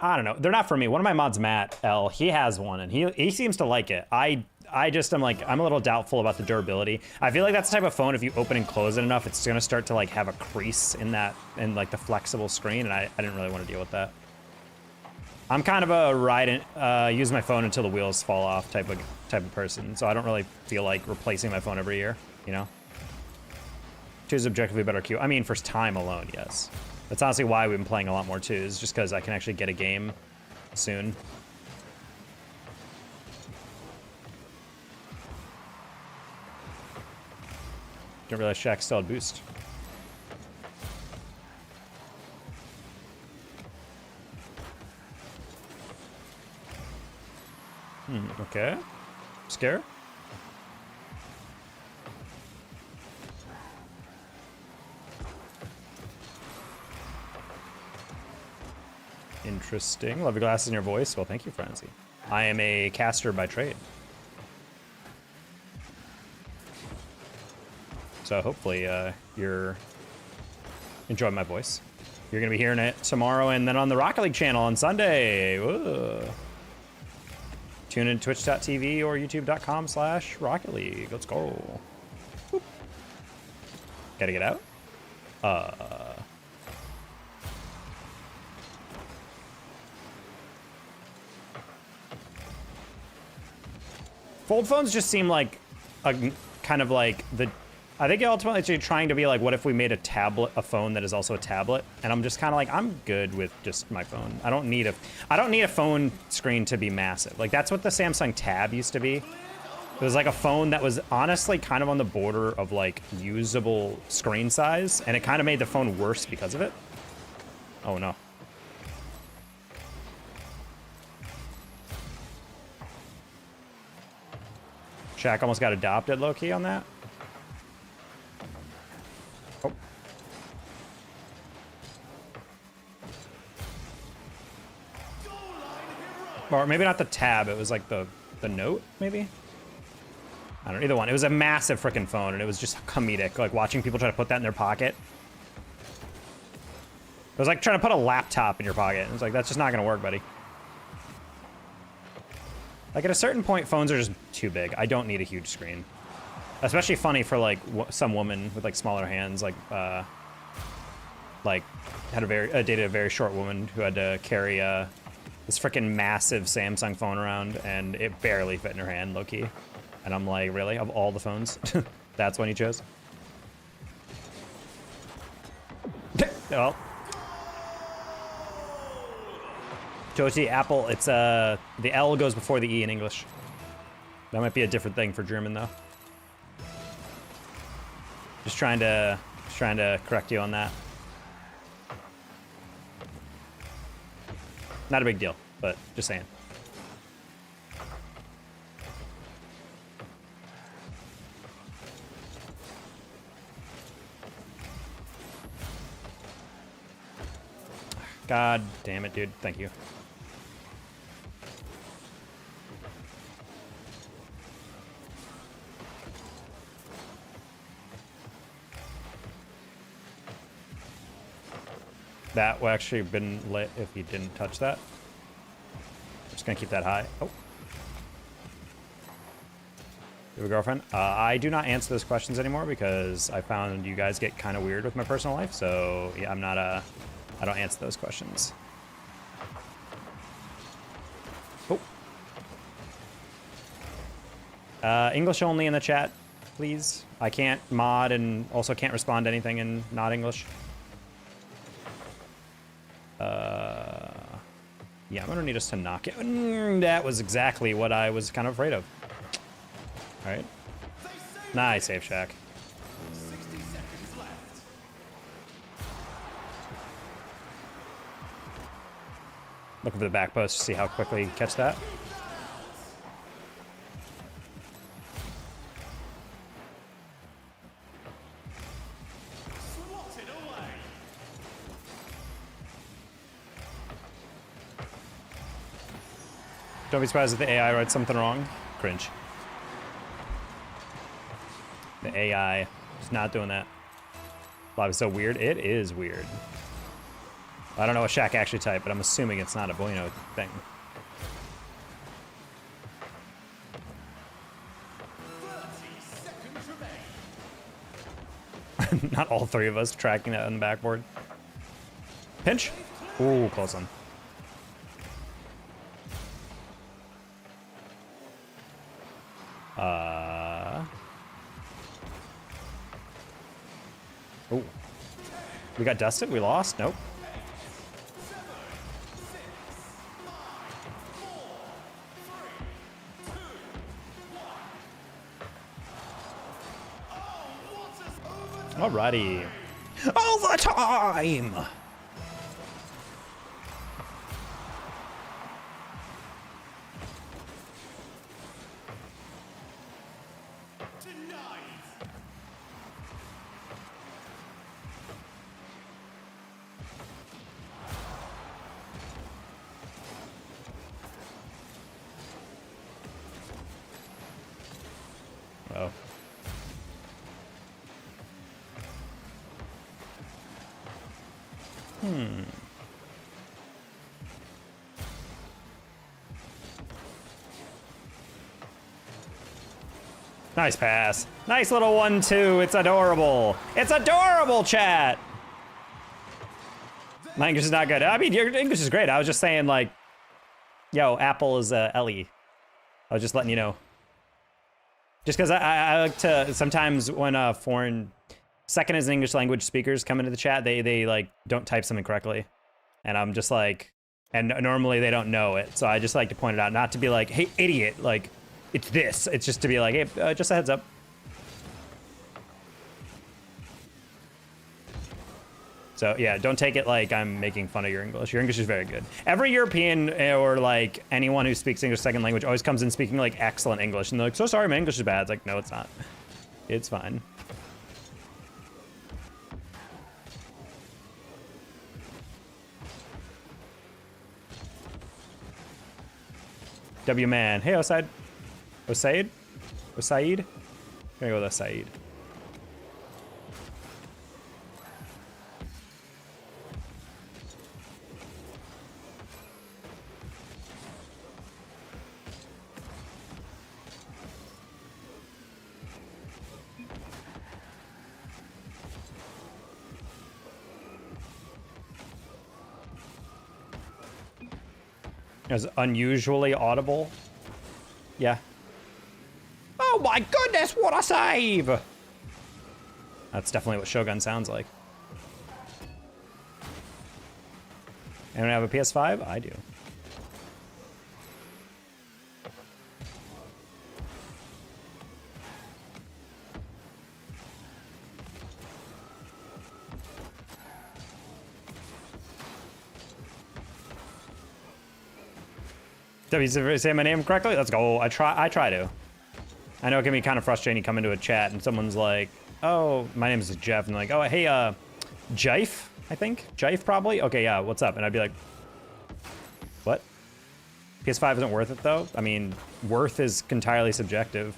don't know. They're not for me. One of my mods, Matt L, he has one and he seems to like it. I just am like, I'm a little doubtful about the durability. I feel like that's the type of phone, if you open and close it enough, it's gonna start to like have a crease in like the flexible screen, and I didn't really want to deal with that. I'm kind of a use my phone until the wheels fall off type of person, so I don't really feel like replacing my phone every year, you know? Two's objectively better queue. I mean, for time alone, yes. That's honestly why we've been playing a lot more twos, just because I can actually get a game soon. Didn't realize Shaq still had boost. Okay. Scare? Interesting. Love your glasses and your voice. Well, thank you, Francie. I am a caster by trade. So hopefully you're enjoying my voice. You're going to be hearing it tomorrow and then on the Rocket League channel on Sunday. Whoa. Tune in twitch.tv or youtube.com/Rocket League. Let's go. Boop. Gotta get out. Fold phones just seem like a kind of like I think ultimately you're trying to be like, what if we made a phone that is also a tablet? And I'm just kind of like, I'm good with just my phone. I don't need a phone screen to be massive. Like that's what the Samsung Tab used to be. It was like a phone that was honestly kind of on the border of like usable screen size, and it kind of made the phone worse because of it. Oh no. Shaq almost got adopted low-key on that. Oh. Or maybe not the Tab, it was like the Note, maybe? I don't know, either one. It was a massive freaking phone, and it was just comedic, like watching people try to put that in their pocket. It was like trying to put a laptop in your pocket. It was like, that's just not gonna work, buddy. Like at a certain point, phones are just too big. I don't need a huge screen. Especially funny for like some woman with like smaller hands, like dated a very short woman who had to carry this freaking massive Samsung phone around, and it barely fit in her hand, low key. And I'm like, really? Of all the phones, that's one you chose? Well. Josie, Apple, it's the L goes before the E in English. That might be a different thing for German though. Just trying to correct you on that. Not a big deal, but just saying. God damn it, dude. Thank you. That would actually have been lit if you didn't touch that. I'm just gonna keep that high. Oh. You have a girlfriend? I do not answer those questions anymore because I found you guys get kind of weird with my personal life. So yeah, I don't answer those questions. Oh. English only in the chat, please. I can't mod and also can't respond to anything in not English. Yeah, I'm gonna need us to knock it. That was exactly what I was kind of afraid of. All right. Nice save, Shaq. 60 seconds left. Looking for the back post to see how quickly you catch that. Don't be surprised if the AI writes something wrong. Cringe. The AI is not doing that. Live is so weird. It is weird. I don't know what Shaq actually typed, but I'm assuming it's not a bueno thing. Not all three of us tracking that on the backboard. Pinch. Ooh, close one. Ooh. We got dusted? We lost? Nope. Alrighty. Overtime! Oh. Nice pass. Nice little 1-2. It's adorable. It's adorable, chat. My English is not good. I mean, your English is great. I was just saying, like, yo, Apple is Ellie. I was just letting you know. Just because I like to, sometimes when foreign second as English language speakers come into the chat, they like don't type something correctly. And I'm just like, and normally they don't know it. So I just like to point it out, not to be like, hey, idiot, like, it's this. It's just to be like, hey, just a heads up. So yeah, don't take it like I'm making fun of your English. Your English is very good. Every European or like anyone who speaks English second language always comes in speaking like excellent English. And they're like, so sorry, my English is bad. It's like, no, it's not. It's fine. W man. Hey, Osaid. Osaid? Osaid? I'm gonna go with Osaid. Is unusually audible. Yeah. Oh my goodness, what a save! That's definitely what Shogun sounds like. Anyone have a PS5? I do. Say my name correctly? Let's go. I try to. I know it can be kind of frustrating. You come into a chat and someone's like, oh, my name is Jeff. And they're like, oh, hey, Jife, I think? Jife, probably? Okay, yeah, what's up? And I'd be like, what? PS5 isn't worth it, though? I mean, worth is entirely subjective.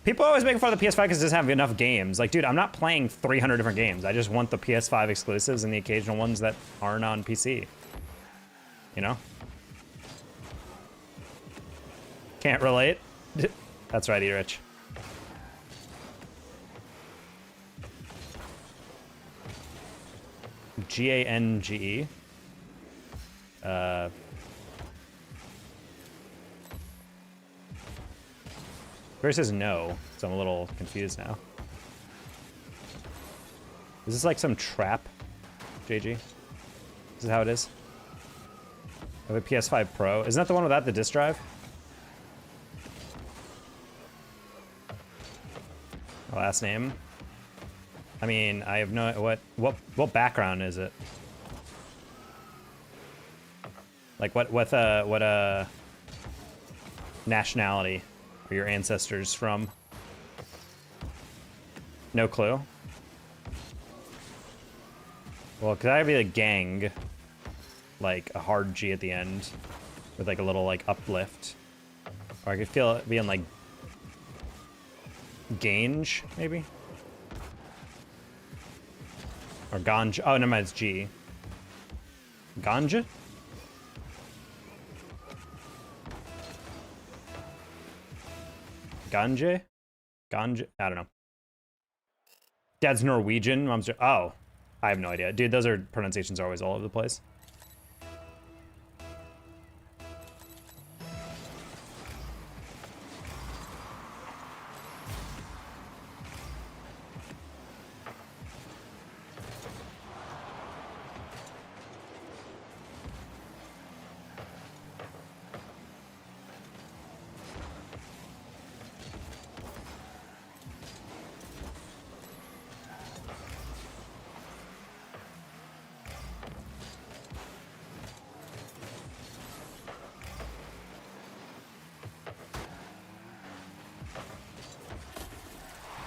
People always make fun of the PS5 because it doesn't have enough games. Like, dude, I'm not playing 300 different games. I just want the PS5 exclusives and the occasional ones that aren't on PC. You know? Can't relate. That's right, E-Rich. G-A-N-G-E. Barry says no, so I'm a little confused now. Is this like some trap, JG? This is how it is? I have a PS5 Pro. Isn't that the one without the disk drive? Last name? I mean, I have no what background is it? Like what nationality are your ancestors from? No clue. Well, could I be a gang? Like a hard G at the end. with like a little like uplift. Or I could feel it being like Gange, maybe? Or Ganja. Oh, never mind, it's G. Ganja? Ganje? Ganja? I don't know. Dad's Norwegian. Mom's... Oh. I have no idea. Dude, those are pronunciations are always all over the place.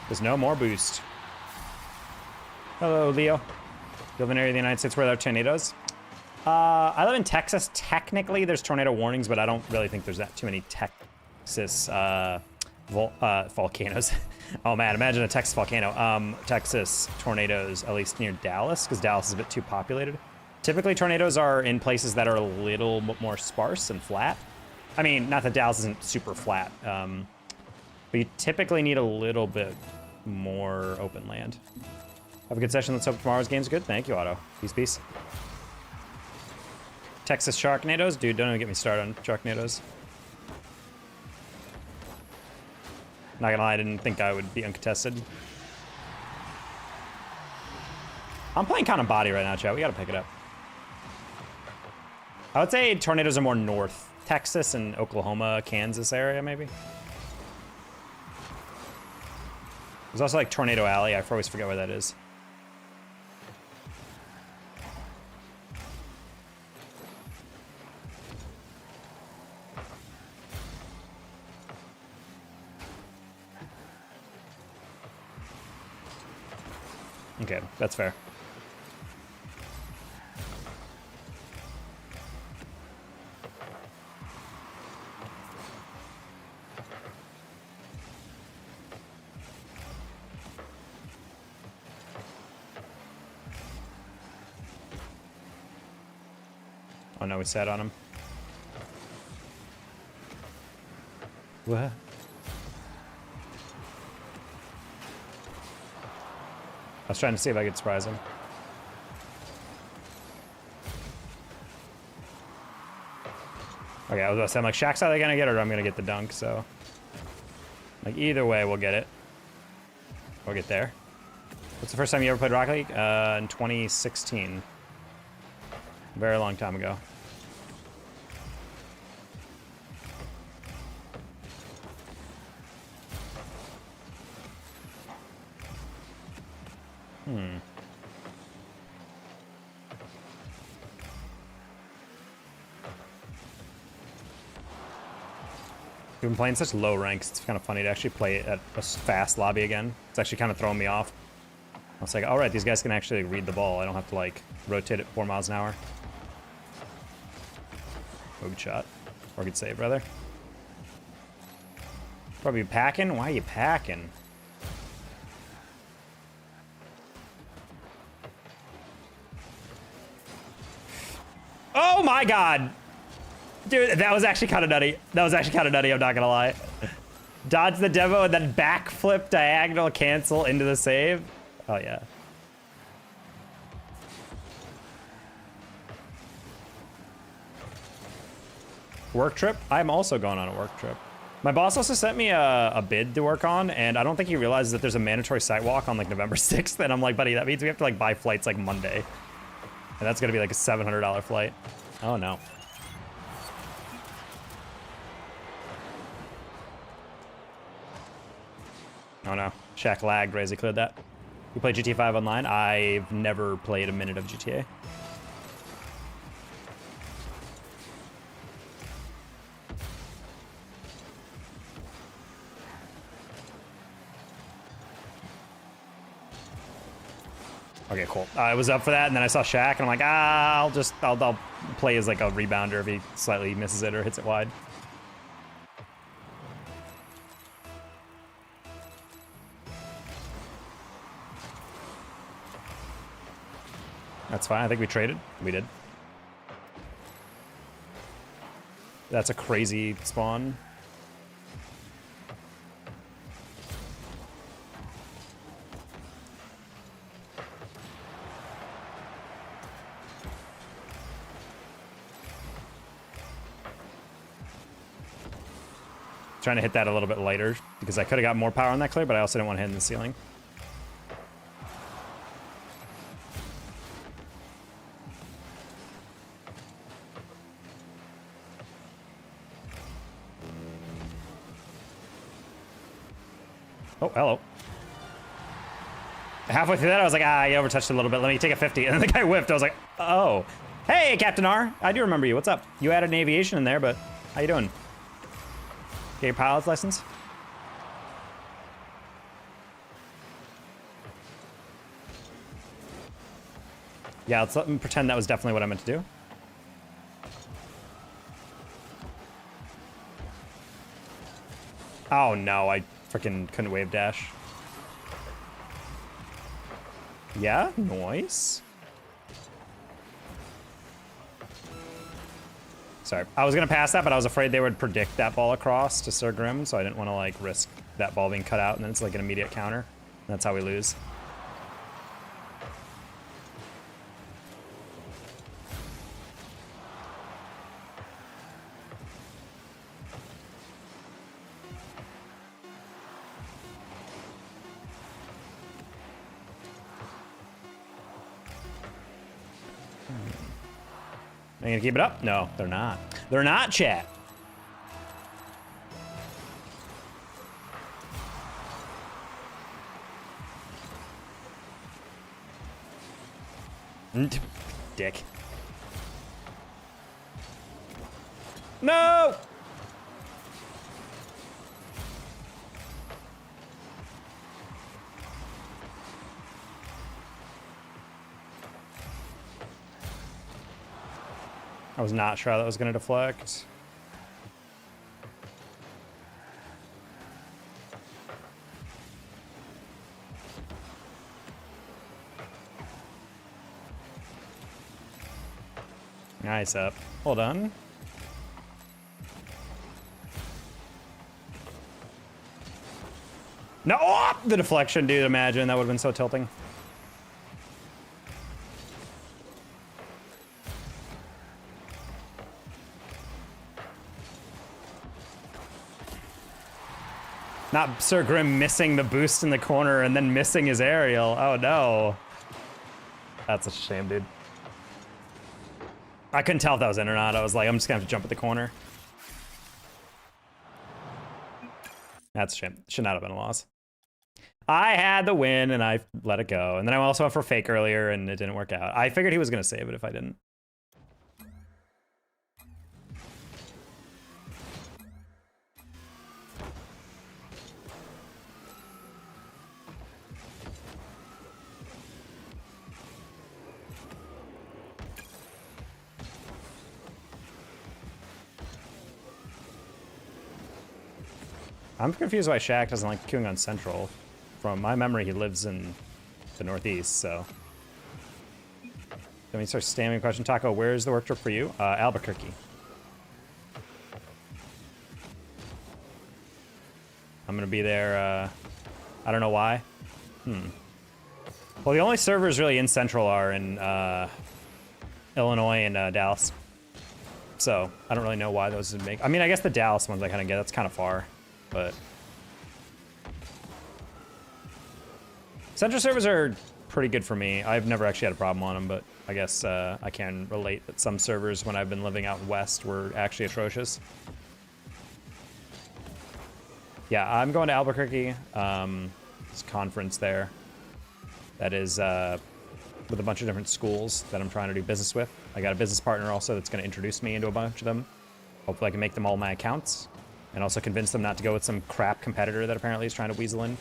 There's no more boost. Hello, Leo. You live in an area of the United States where there are tornadoes? I live in Texas. Technically, there's tornado warnings, but I don't really think there's that too many Texas volcanoes. Oh man, imagine a Texas volcano. Texas tornadoes, at least near Dallas, because Dallas is a bit too populated. Typically, tornadoes are in places that are a little more sparse and flat. I mean, not that Dallas isn't super flat, but you typically need a little bit more open land. Have a good session. Let's hope tomorrow's game's good. Thank you, Otto. Peace, peace. Texas Sharknadoes? Dude, don't even get me started on Sharknadoes. Not gonna lie, I didn't think I would be uncontested. I'm playing kind of body right now, chat. We gotta pick it up. I would say tornadoes are more north. Texas and Oklahoma, Kansas area, maybe. There's also like Tornado Alley. I always forget where that is. Okay, that's fair. Oh no, we sat on him. What? I was trying to see if I could surprise him. Okay, I was about to say, I'm like, Shaq's either gonna get it or I'm gonna get the dunk, so. Like, either way, we'll get it. We'll get there. What's the first time you ever played Rocket League? In 2016. Very long time ago. We've been playing such low ranks, it's kind of funny to actually play it at a fast lobby again. It's actually kind of throwing me off. I was like, all right, these guys can actually read the ball. I don't have to like rotate it 4 miles an hour. Oh, good shot. Or good save, brother. Probably packing? Why are you packing? Oh my god! Dude, that was actually kind of nutty. That was actually kind of nutty, I'm not gonna lie. Dodge the Devo and then backflip diagonal cancel into the save. Oh yeah. Work trip? I'm also going on a work trip. My boss also sent me a bid to work on, and I don't think he realizes that there's a mandatory site walk on like November 6th, and I'm like, buddy, that means we have to like buy flights like Monday. And that's gonna be like a $700 flight. Oh no. Oh no, Shaq lagged, Razy cleared that. You play GTA 5 online? I've never played a minute of GTA. Okay, cool. I was up for that, and then I saw Shaq, and I'm like, I'll play as like a rebounder if he slightly misses it or hits it wide. That's fine. I think we traded. We did. That's a crazy spawn. Trying to hit that a little bit lighter because I could have got more power on that clear, but I also didn't want to hit in the ceiling. Oh, hello. Halfway through that, I was like, you overtouched it a little bit. Let me take a 50. And then the guy whiffed. I was like, oh. Hey, Captain R. I do remember you. What's up? You added an aviation in there, but how you doing? Get your pilot's license? Yeah, let's let me pretend that was definitely what I meant to do. Oh no, I freaking couldn't wave dash. Yeah, nice. Sorry, I was gonna pass that, but I was afraid they would predict that ball across to Sir Grim, so I didn't want to like risk that ball being cut out, and then it's like an immediate counter. That's how we lose. Are you gonna keep it up? No, they're not. They're not, chat. Dick. No! I was not sure how that was going to deflect. Nice up. Hold on. No! Oh, the deflection, dude. Imagine. That would have been so tilting. Not Sir Grim missing the boost in the corner and then missing his aerial. Oh no. That's a shame, dude. I couldn't tell if that was in or not. I was like, I'm just gonna have to jump at the corner. That's a shame. Should not have been a loss. I had the win and I let it go. And then I also went for fake earlier and it didn't work out. I figured he was gonna save it if I didn't. I'm confused why Shaq doesn't like queuing on Central. From my memory, he lives in the Northeast, so. Let me start spamming question. Taco, where's the work trip for you? Albuquerque. I'm gonna be there, I don't know why. Well, the only servers really in Central are in Illinois and Dallas. So, I don't really know why those would make... I mean, I guess the Dallas ones I kind of get. That's kind of far. But Central servers are pretty good for me. I've never actually had a problem on them, but I guess I can relate that some servers when I've been living out west were actually atrocious. Yeah, I'm going to Albuquerque. This conference there that is with a bunch of different schools that I'm trying to do business with. I got a business partner also that's going to introduce me into a bunch of them. Hopefully I can make them all my accounts. And also convince them not to go with some crap competitor that apparently is trying to weasel in.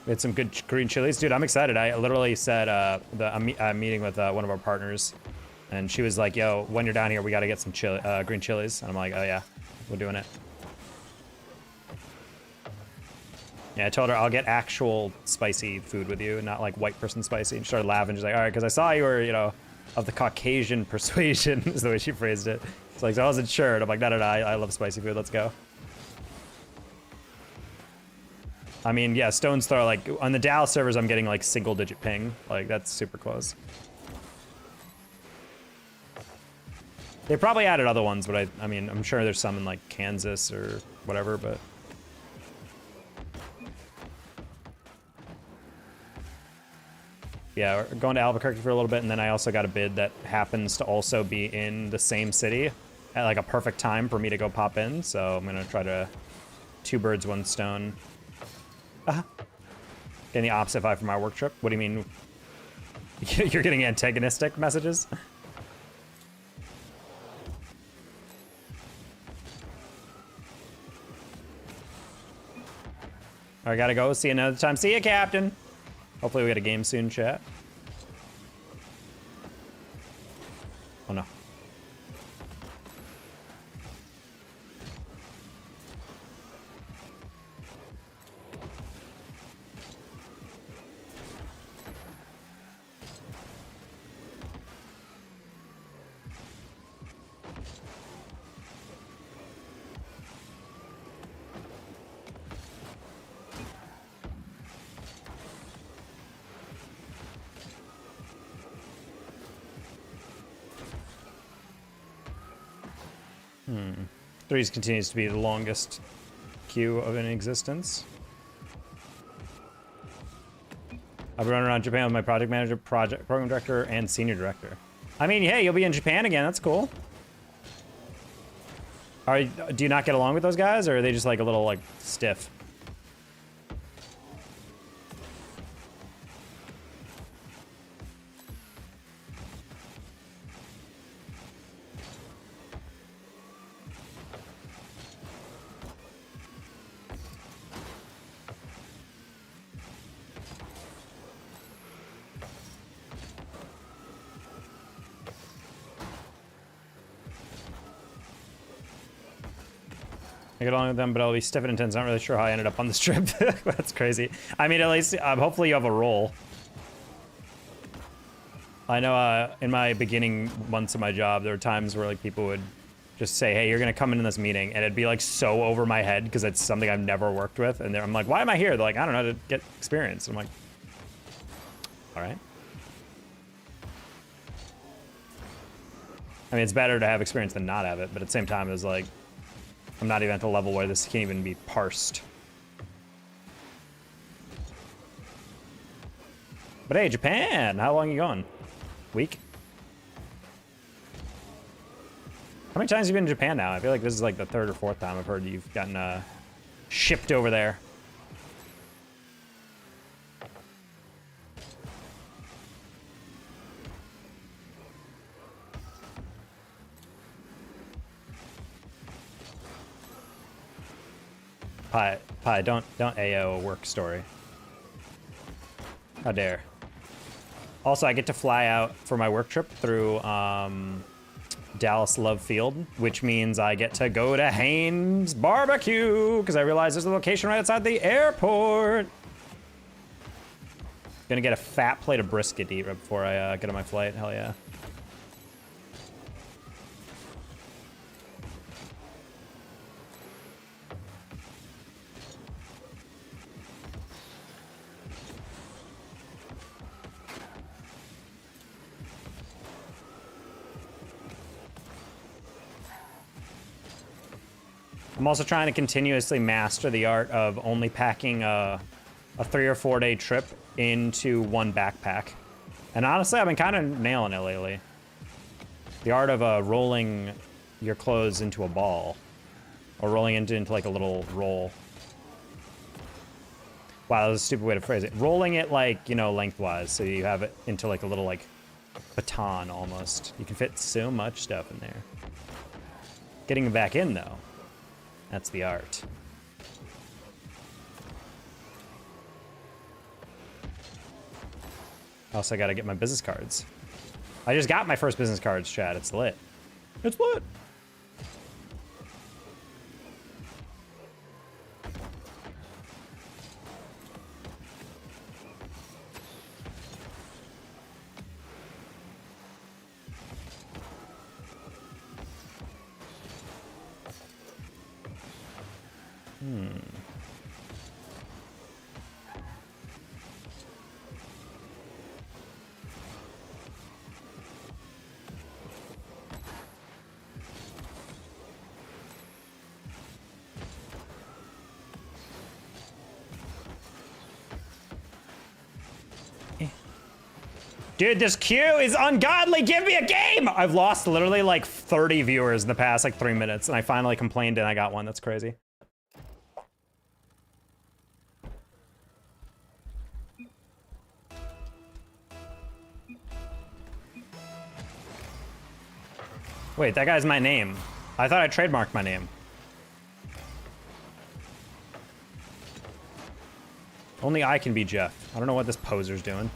We had some good green chilies. Dude, I'm excited. I literally said I'm meeting with one of our partners, and she was like, yo, when you're down here, we got to get some green chilies. And I'm like, oh, yeah, we're doing it. Yeah, I told her I'll get actual spicy food with you, not like white person spicy. And she started laughing. She's like, all right, because I saw you were, you know, of the Caucasian persuasion is the way she phrased it. It's like, so I wasn't sure. And I'm like, no, I love spicy food. Let's go. I mean, yeah, stone's throw, like, on the Dallas servers, I'm getting, like, single-digit ping. Like, that's super close. They probably added other ones, but I mean, I'm sure there's some in, like, Kansas or whatever, but... Yeah, we're going to Albuquerque for a little bit, and then I also got a bid that happens to also be in the same city at, like, a perfect time for me to go pop in, so I'm gonna try to... 2 birds, 1 stone. Getting the opposite vibe from my work trip? What do you mean? You're getting antagonistic messages? I gotta go. See you another time. See you, Captain. Hopefully we get a game soon, chat. Oh no. Threes continues to be the longest queue of any existence. I'll be running around Japan with my project manager, program director, and senior director. I mean, hey, you'll be in Japan again. That's cool. Do you not get along with those guys, or are they just like a little like stiff? I get along with them, but I'll be stiff and intense. Not really sure how I ended up on this trip. That's crazy. I mean, at least, hopefully you have a role. I know in my beginning months of my job, there were times where like people would just say, hey, you're going to come into this meeting. And it'd be like so over my head because it's something I've never worked with. And I'm like, why am I here? They're like, I don't know, to get experience. I'm like, all right. I mean, it's better to have experience than not have it. But at the same time, it was like, I'm not even at the level where this can't even be parsed. But hey, Japan! How long are you going? Week? How many times have you been in Japan now? I feel like this is like the 3rd or 4th time I've heard you've gotten shipped over there. Pi, don't AO a work story. How dare. Also, I get to fly out for my work trip through Dallas Love Field, which means I get to go to Haynes Barbecue, because I realize there's a location right outside the airport. Gonna get a fat plate of brisket to eat right before I get on my flight. Hell yeah. I'm also trying to continuously master the art of only packing a 3 or 4 day trip into one backpack. And honestly, I've been kind of nailing it lately. The art of rolling your clothes into a ball. Or rolling into like a little roll. Wow, that was a stupid way to phrase it. Rolling it like, you know, lengthwise. So you have it into like a little like baton almost. You can fit so much stuff in there. Getting it back in though. That's the art. Also, I gotta get my business cards. I just got my first business cards, Chad. It's lit. It's lit. Dude, this queue is ungodly. Give me a game. I've lost literally like 30 viewers in the past like 3 minutes, and I finally complained and I got one. That's crazy. Wait, that guy's my name. I thought I trademarked my name. Only I can be Jeff. I don't know what this poser's doing.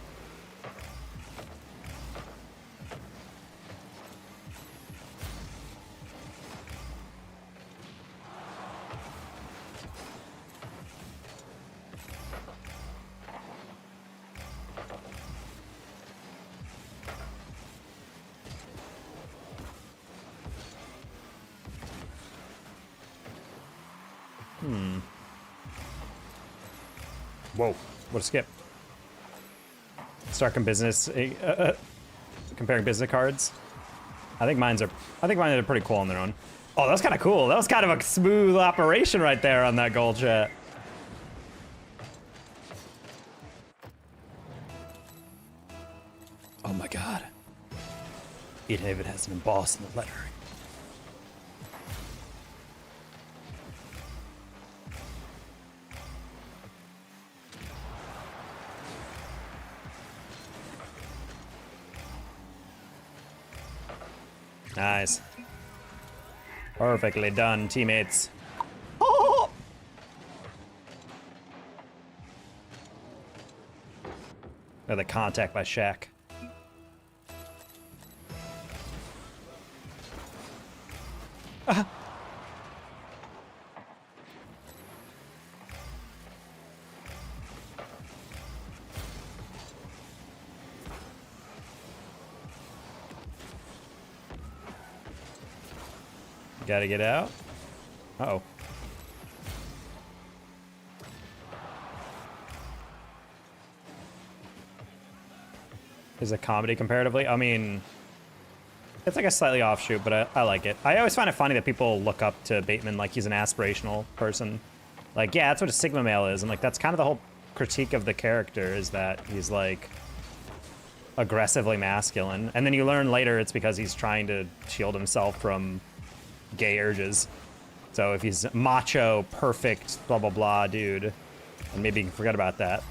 Whoa, what a skip. Start business, comparing business cards. I think mine are pretty cool on their own. Oh, that was kind of cool. That was kind of a smooth operation right there on that gold chat. Oh my god. Even if it has an embossed in the lettering. Nice. Perfectly done, teammates. Oh! Oh, the contact by Shaq. Gotta get out. Uh-oh. Is it comedy comparatively? I mean, it's like a slightly offshoot, but I like it. I always find it funny that people look up to Bateman like he's an aspirational person. Like, yeah, that's what a Sigma male is. And like, that's kind of the whole critique of the character, is that he's like aggressively masculine. And then you learn later it's because he's trying to shield himself from gay urges. So if he's macho, perfect, blah, blah, blah, dude, and maybe you can forget about that.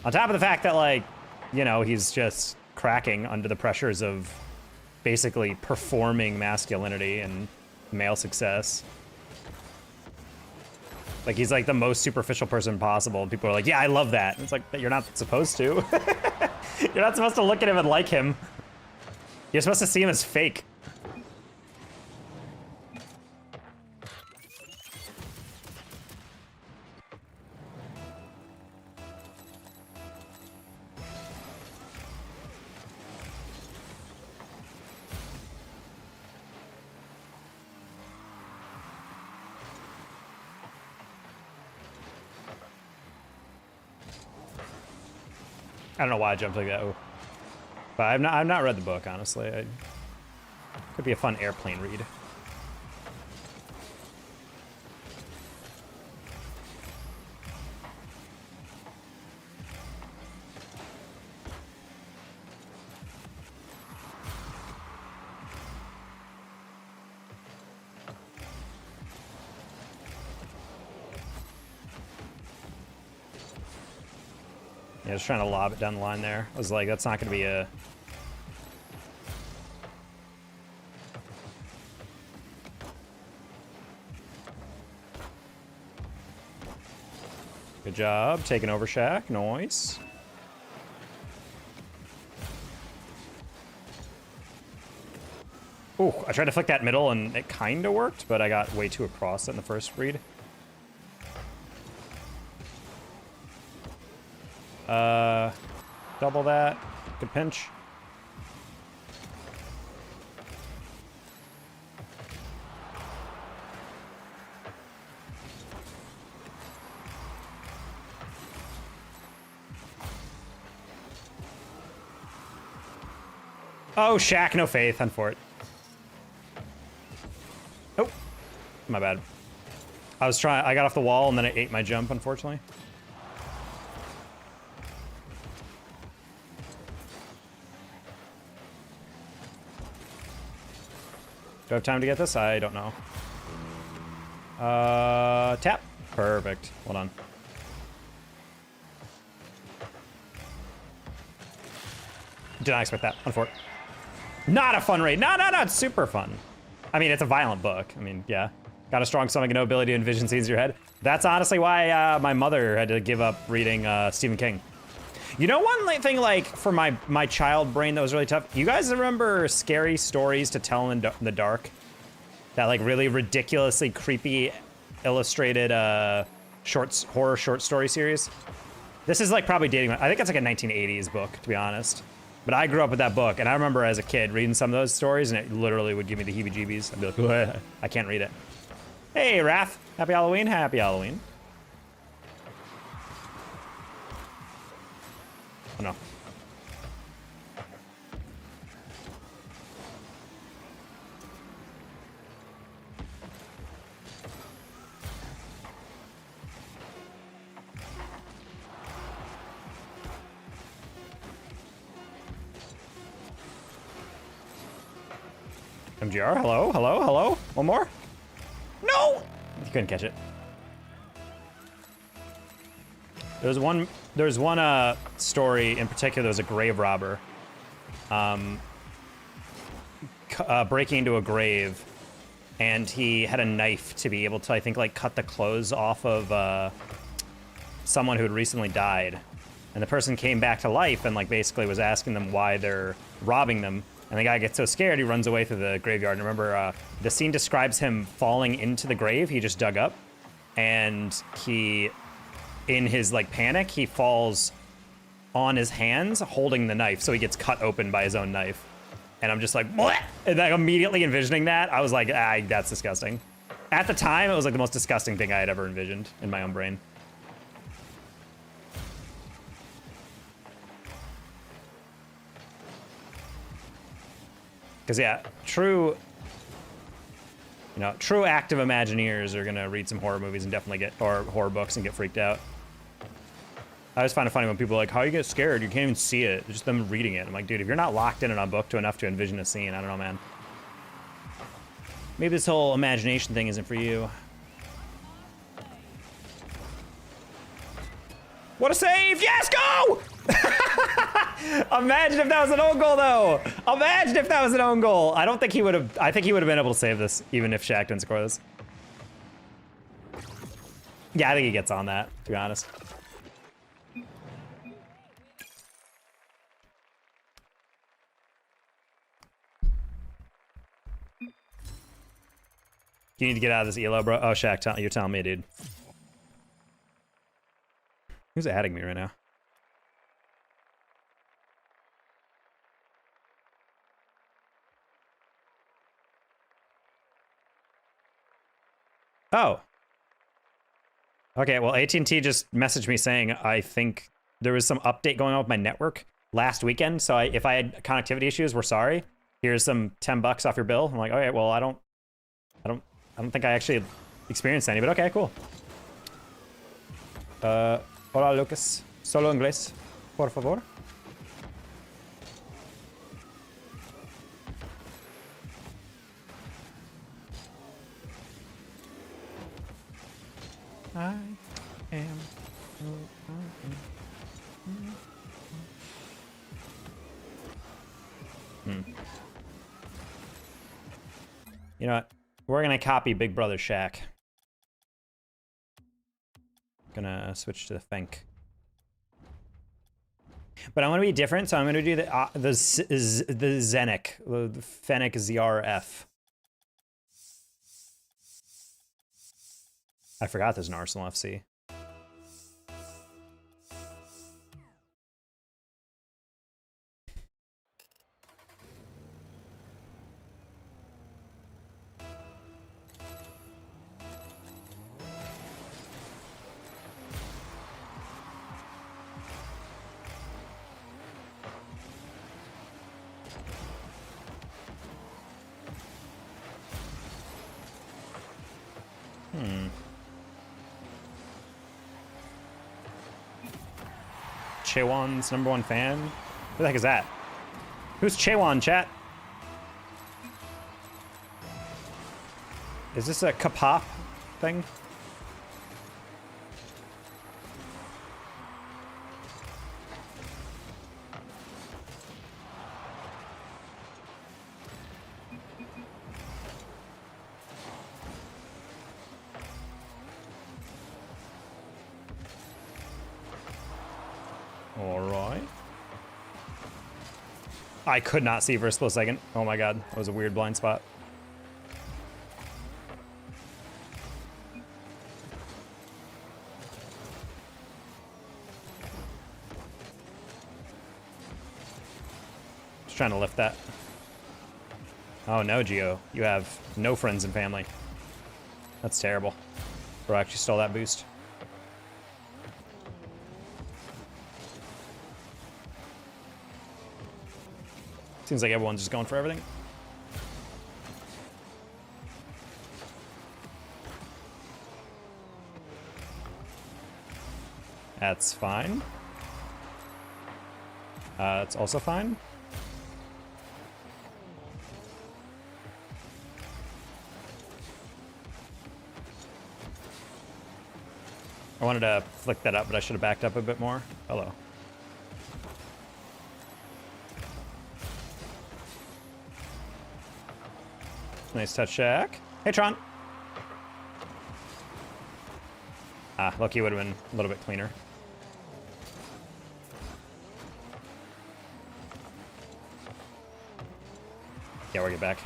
On top of the fact that, like, you know, he's just cracking under the pressures of basically performing masculinity and male success. Like, he's like the most superficial person possible, and people are like, yeah, I love that. And it's like, you're not supposed to. You're not supposed to look at him and like him. You're supposed to see him as fake. I don't know why I jumped like that. Oh. But I've not read the book, honestly. Could be a fun airplane read. Yeah, I was trying to lob it down the line there. I was like, that's not going to be a... Good job, taking over Shaq. Nice. Ooh, I tried to flick that middle and it kind of worked, but I got way too across it in the first read. Double that. Good pinch. Oh, Shaq, no faith. Unfort. Oh, my bad. I got off the wall and then it ate my jump, unfortunately. Do I have time to get this? I don't know. Tap. Perfect. Hold on. Did not expect that. Unfort. Not a fun raid. No, it's super fun. I mean, it's a violent book. I mean, yeah. Got a strong stomach and no ability to envision scenes in your head. That's honestly why my mother had to give up reading Stephen King. You know one thing, like, for my child brain that was really tough? You guys remember Scary Stories to Tell in the Dark? That, like, really ridiculously creepy illustrated horror short story series? This is, like, probably dating... I think it's like a 1980s book, to be honest. But I grew up with that book, and I remember as a kid reading some of those stories, and it literally would give me the heebie-jeebies. I'd be like, "Bleh, I can't read it." Hey, Wrath. Happy Halloween. Happy Halloween. Oh, no. MGR, hello, hello, hello. One more? No! You couldn't catch it. There's one story in particular. There was a grave robber breaking into a grave, and he had a knife to be able to, I think, like, cut the clothes off of someone who had recently died. And the person came back to life and, like, basically was asking them why they're robbing them. And the guy gets so scared, he runs away through the graveyard. And remember, the scene describes him falling into the grave he just dug up. And he, in his, like, panic, he falls on his hands holding the knife. So he gets cut open by his own knife. And I'm just like, what? And like, immediately envisioning that, I was like, that's disgusting. At the time, it was like the most disgusting thing I had ever envisioned in my own brain. Because, yeah, true active Imagineers are going to read some horror movies and definitely or horror books and get freaked out. I always find it funny when people are like, how you get scared? You can't even see it. It's just them reading it. I'm like, dude, if you're not locked in on a book to enough to envision a scene, I don't know, man. Maybe this whole imagination thing isn't for you. What a save! Yes, go! Imagine if that was an own goal, though. Imagine if that was an own goal. I don't think he would have. I think he would have been able to save this, even if Shaq didn't score this. Yeah, I think he gets on that, to be honest. You need to get out of this ELO, bro. Oh, Shaq, you're telling me, dude. Who's adding me right now? Oh. Okay, well, AT&T just messaged me saying I think there was some update going on with my network last weekend. So if I had connectivity issues, we're sorry. Here's some $10 off your bill. I'm like, okay, well, I don't think I actually experienced any, but okay, cool. Hola, Lucas. Solo inglés, por favor. I am. You know what? We're gonna copy Big Brother Shaq. Gonna switch to the Fenk. But I want to be different, so I'm going to do the Zenic, the Fennec ZRF. I forgot there's an Arsenal FC. Chewan's #1 fan? Who the heck is that? Who's Chewan, chat? Is this a K-pop thing? Alright. I could not see for a split second. Oh my god, that was a weird blind spot. Just trying to lift that. Oh no, Geo. You have no friends and family. That's terrible. Bro actually stole that boost. Seems like everyone's just going for everything. That's fine. It's also fine. I wanted to flick that up, but I should have backed up a bit more. Hello. Nice touch, Shaq. Hey, Tron. Ah, lucky would have been a little bit cleaner. Yeah, we'll get back.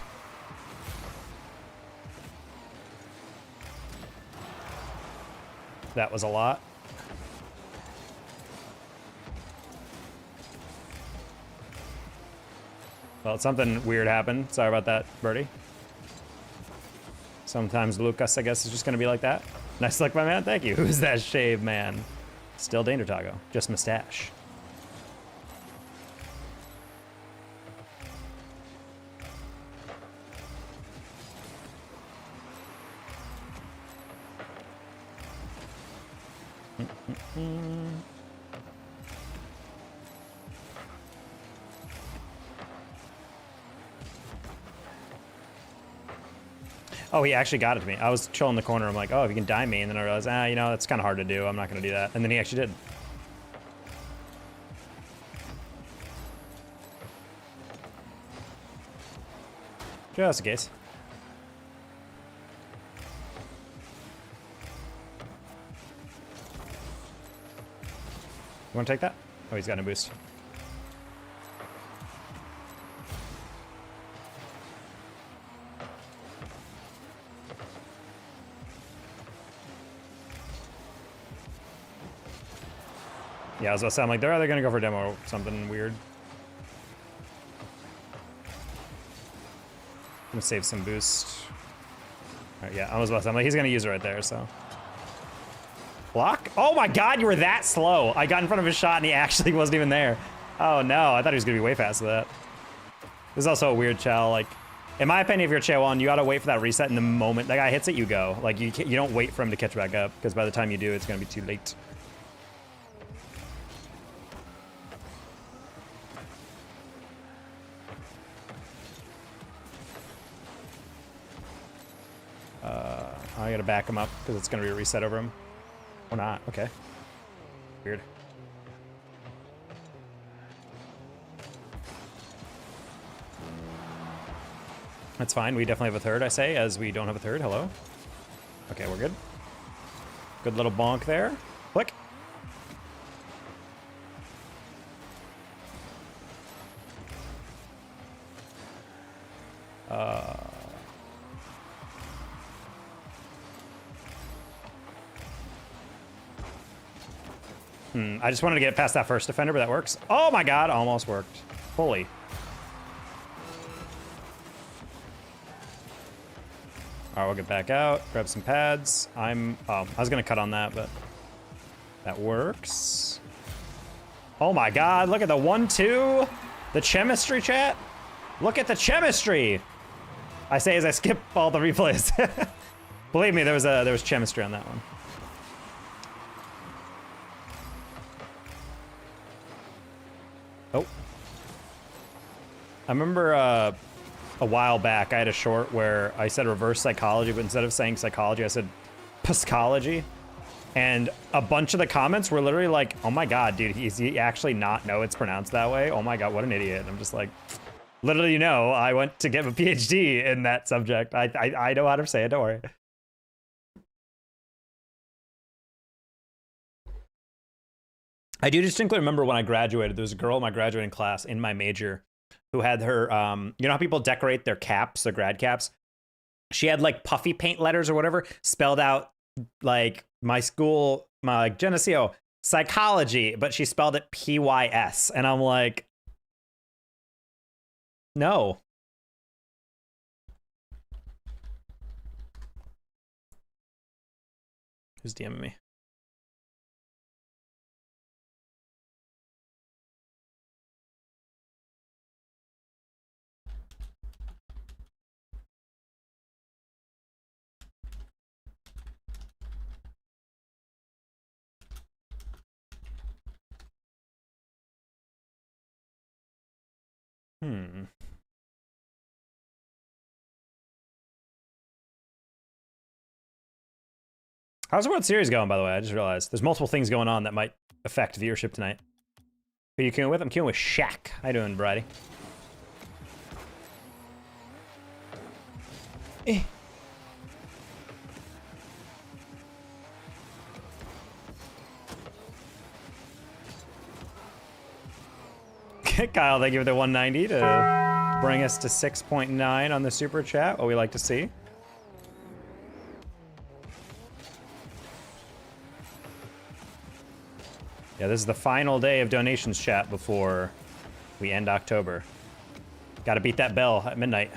That was a lot. Well, something weird happened. Sorry about that, birdie. Sometimes Lucas, I guess, is just going to be like that. Nice luck, my man. Thank you. Who's that shave man? Still Danger Taco. Just mustache. Oh, he actually got it to me. I was chilling in the corner. I'm like, oh, if you can dime me. And then I realized, you know, that's kind of hard to do. I'm not going to do that. And then he actually did. Just in case. You want to take that? Oh, he's got a boost. Yeah, I was about to say, I'm like, they're either gonna go for demo or something weird. I'm gonna save some boost. All right, yeah, I was about to say, I'm like, he's gonna use it right there, so. Block? Oh my god, you were that slow. I got in front of his shot and he actually wasn't even there. Oh no, I thought he was gonna be way faster than that. This is also a weird chow, like, in my opinion, if you're Chaewon, you gotta wait for that reset, and the moment that guy hits it, you go. Like, you don't wait for him to catch back up, because by the time you do, it's gonna be too late. I gotta back him up because it's gonna be a reset over him. Or not, okay. Weird. That's fine, we definitely have a third, I say, as we don't have a third. Hello. Okay, we're good. Good little bonk there. Click. I just wanted to get past that first defender, but that works. Oh my god, almost worked. Fully. All right, we'll get back out, grab some pads. I was gonna cut on that, but that works. Oh my god, look at the 1-2. The chemistry, chat. Look at the chemistry. I say as I skip all the replays. Believe me, there was chemistry on that one. Oh. I remember a while back, I had a short where I said reverse psychology, but instead of saying psychology, I said psychology. And a bunch of the comments were literally like, oh my god, dude, does he actually not know it's pronounced that way? Oh my god, what an idiot. And I'm just like, literally, no, I went to get a PhD in that subject. I know how to say it, don't worry. I do distinctly remember when I graduated, there was a girl in my graduating class in my major who had her, you know how people decorate their caps, their grad caps? She had like puffy paint letters or whatever spelled out like my school, my like Geneseo, psychology, but she spelled it PYS. And I'm like, no. Who's DMing me? How's the World Series going, by the way? I just realized there's multiple things going on that might affect viewership tonight. Who are you queuing with? I'm queuing with Shaq. How you doing, Brady? Kyle, thank you for the 190 to bring us to 6.9 on the super chat. What we like to see. Yeah, this is the final day of donations, chat, before we end October. Gotta beat that bell at midnight.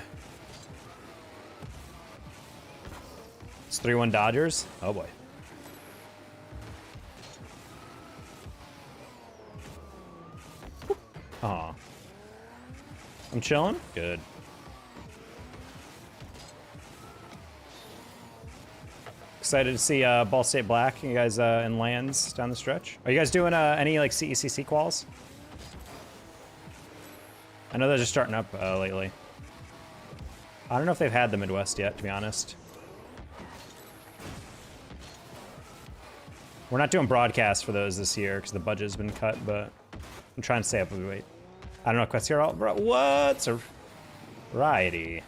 It's 3-1 Dodgers. Oh boy. Aw. I'm chilling? Good. Excited to see Ball State Black, you guys in lands down the stretch. Are you guys doing any like CECC quals? I know they're just starting up lately. I don't know if they've had the Midwest yet, to be honest. We're not doing broadcasts for those this year because the budget's been cut, but I'm trying to stay up with weight. I don't know, Quest here. What's a variety?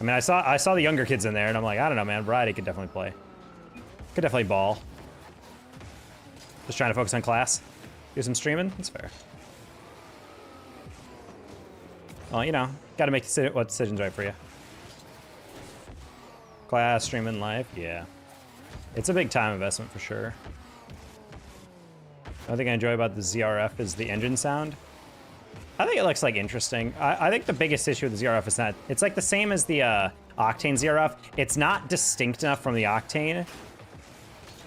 I mean, I saw the younger kids in there, and I'm like, I don't know, man. Variety could definitely play. Could definitely ball. Just trying to focus on class. Do some streaming. That's fair. Well, you know, got to make what decision's right for you. Class, streaming, life, yeah. It's a big time investment for sure. The only thing I enjoy about the ZRF is the engine sound. I think it looks like interesting. I think the biggest issue with the ZRF is that it's like the same as the Octane ZRF. It's not distinct enough from the Octane.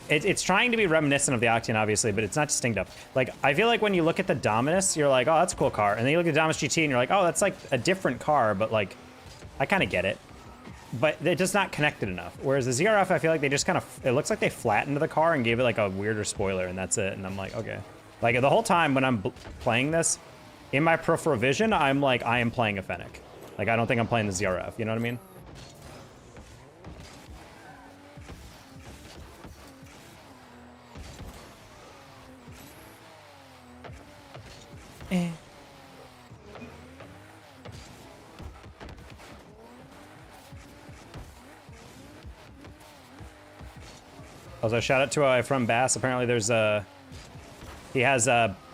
It's trying to be reminiscent of the Octane, obviously, but it's not distinct enough. Like, I feel like when you look at the Dominus, you're like, oh, that's a cool car. And then you look at the Dominus GT and you're like, oh, that's like a different car, but like, I kind of get it. But it does not connect it enough. Whereas the ZRF, I feel like they just kind of, it looks like they flattened the car and gave it like a weirder spoiler, and that's it. And I'm like, okay. Like, the whole time when I'm playing this, in my peripheral vision, I'm like, I am playing a Fennec. Like, I don't think I'm playing the ZRF, you know what I mean? Also, shout out to from Bass. Apparently there's he has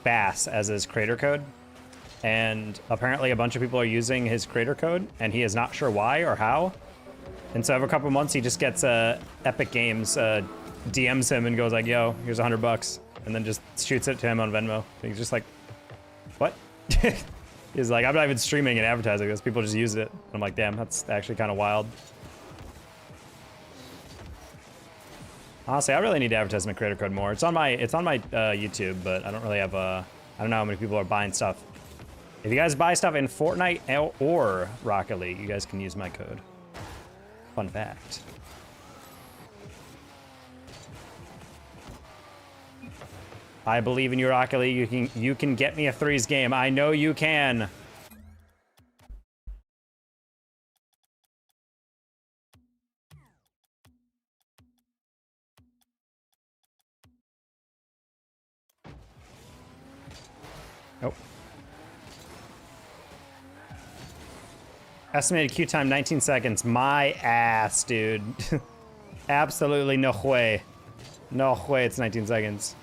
Bass as his creator code. and apparently a bunch of people are using his creator code, and he is not sure why or how. And so every couple of months, he just gets Epic Games DMs him and goes like, "Yo, here's $100," and then just shoots it to him on Venmo. And he's just like, "What?" He's like, "I'm not even streaming and advertising this. People just use it." I'm like, "Damn, that's actually kind of wild." Honestly, I really need to advertise my creator code more. It's on my YouTube, but I don't really have I don't know how many people are buying stuff. If you guys buy stuff in Fortnite or Rocket League, you guys can use my code. Fun fact. I believe in you, Rocket League. You can get me a threes game. I know you can. Oh. Estimated queue time 19 seconds. My ass, dude. Absolutely no way. No way it's 19 seconds.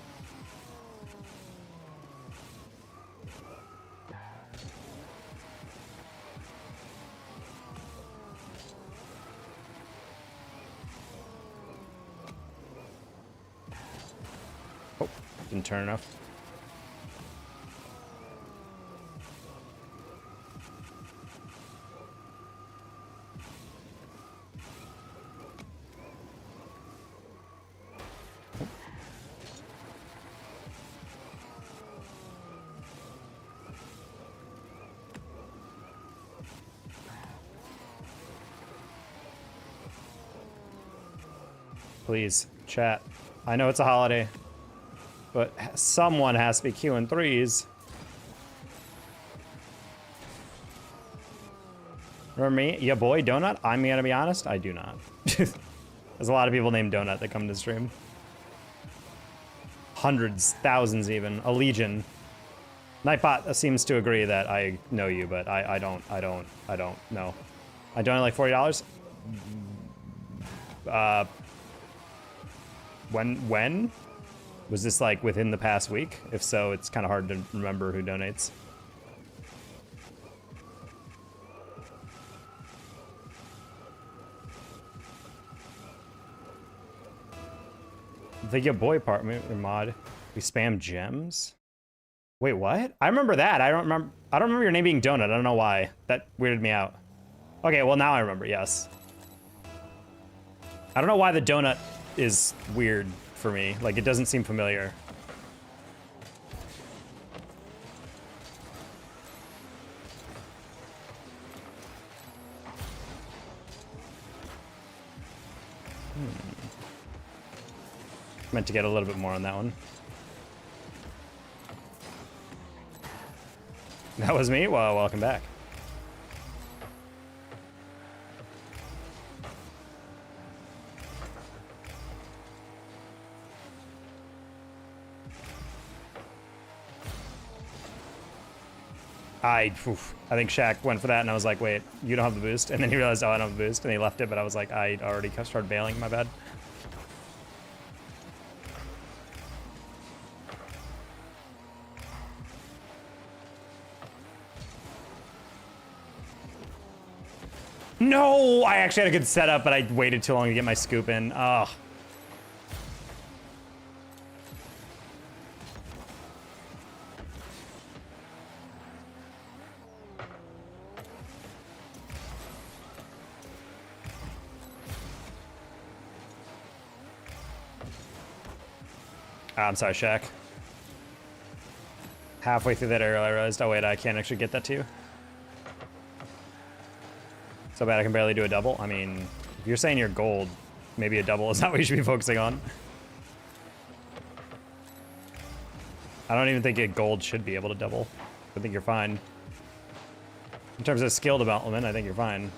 Oh, didn't turn enough. Please, chat. I know it's a holiday, but someone has to be queuing threes. Remember me? Yeah, boy, Donut? I'm gonna be honest, I do not. There's a lot of people named Donut that come to stream. Hundreds, thousands even, a legion. Nightbot seems to agree that I know you, but I don't know. I donated like $40? When? Was this like within the past week? If so, it's kind of hard to remember who donates. The your boy part mod. We spam gems? Wait, what? I remember that. I don't remember your name being Donut. I don't know why. That weirded me out. Okay, well now I remember, yes. I don't know why the donut is weird for me. Like, it doesn't seem familiar. Meant to get a little bit more on that one. That was me? Well, welcome back. I think Shaq went for that, and I was like, wait, you don't have the boost? And then he realized, oh, I don't have the boost, and he left it, but I was like, I already started bailing, my bad. No! I actually had a good setup, but I waited too long to get my scoop in. Ugh. I'm sorry, Shaq. Halfway through that arrow, I realized, oh wait, I can't actually get that to you. So bad I can barely do a double. I mean, if you're saying you're gold, maybe a double is not what you should be focusing on. I don't even think a gold should be able to double. I think you're fine. In terms of skill development, I think you're fine.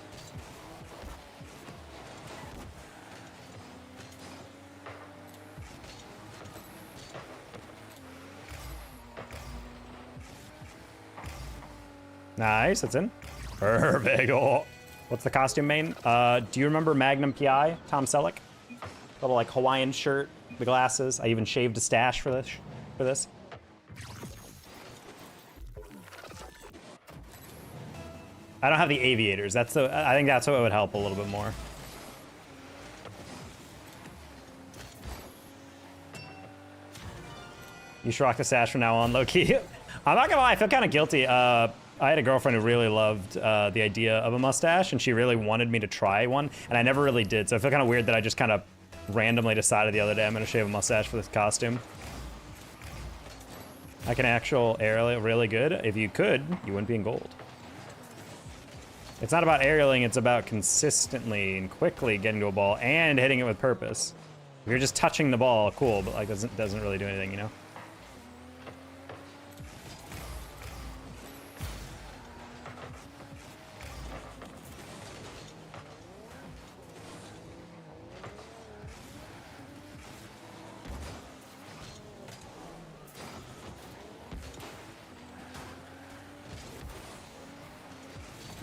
Nice, that's in. Perfect. Oh. What's the costume main? Do you remember Magnum PI, Tom Selleck? Little like Hawaiian shirt, the glasses. I even shaved a stash for this. I don't have the aviators. I think that's what would help a little bit more. You should rock the sash from now on, low-key. I'm not gonna lie, I feel kind of guilty. I had a girlfriend who really loved the idea of a mustache, and she really wanted me to try one, and I never really did, so I feel kind of weird that I just kind of randomly decided the other day I'm gonna shave a mustache for this costume. I can actual aerial really good. If you could, you wouldn't be in gold. It's not about aerialing, it's about consistently and quickly getting to a ball and hitting it with purpose. If you're just touching the ball, cool, but like doesn't really do anything, you know?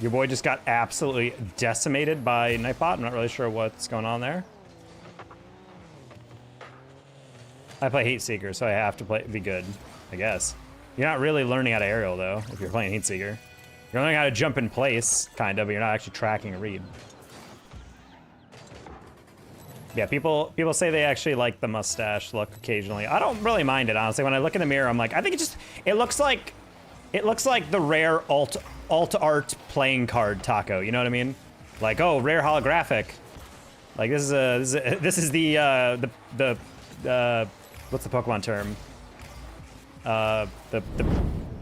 Your boy just got absolutely decimated by Nightbot. I'm not really sure what's going on there. I play Heat Seeker, so I have to be good, I guess. You're not really learning how to aerial, though, if you're playing Heat Seeker. You're learning how to jump in place, kind of, but you're not actually tracking a read. Yeah, people say they actually like the mustache look occasionally. I don't really mind it, honestly. When I look in the mirror, I'm like, I think it looks like the rare alt art playing card taco. You know what I mean? Like, oh, rare holographic. Like this is the what's the Pokemon term? The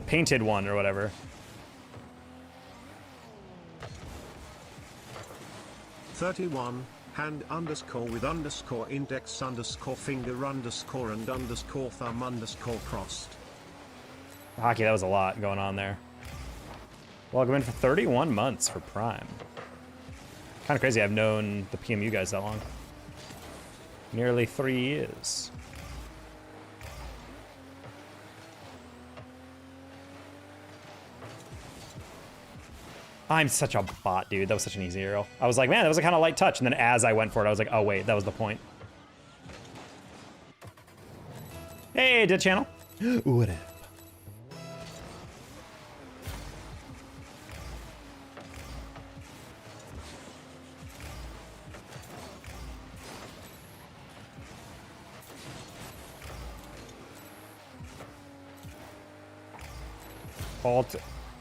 painted one or whatever. 31, hand underscore with underscore index underscore finger underscore and underscore thumb underscore crossed. Hockey, that was a lot going on there. Welcome in for 31 months for Prime. Kind of crazy I've known the PMU guys that long. Nearly 3 years. I'm such a bot, dude. That was such an easy aerial. I was like, man, that was a kind of light touch. And then as I went for it, I was like, oh, wait, that was the point. Hey, dead channel. What up?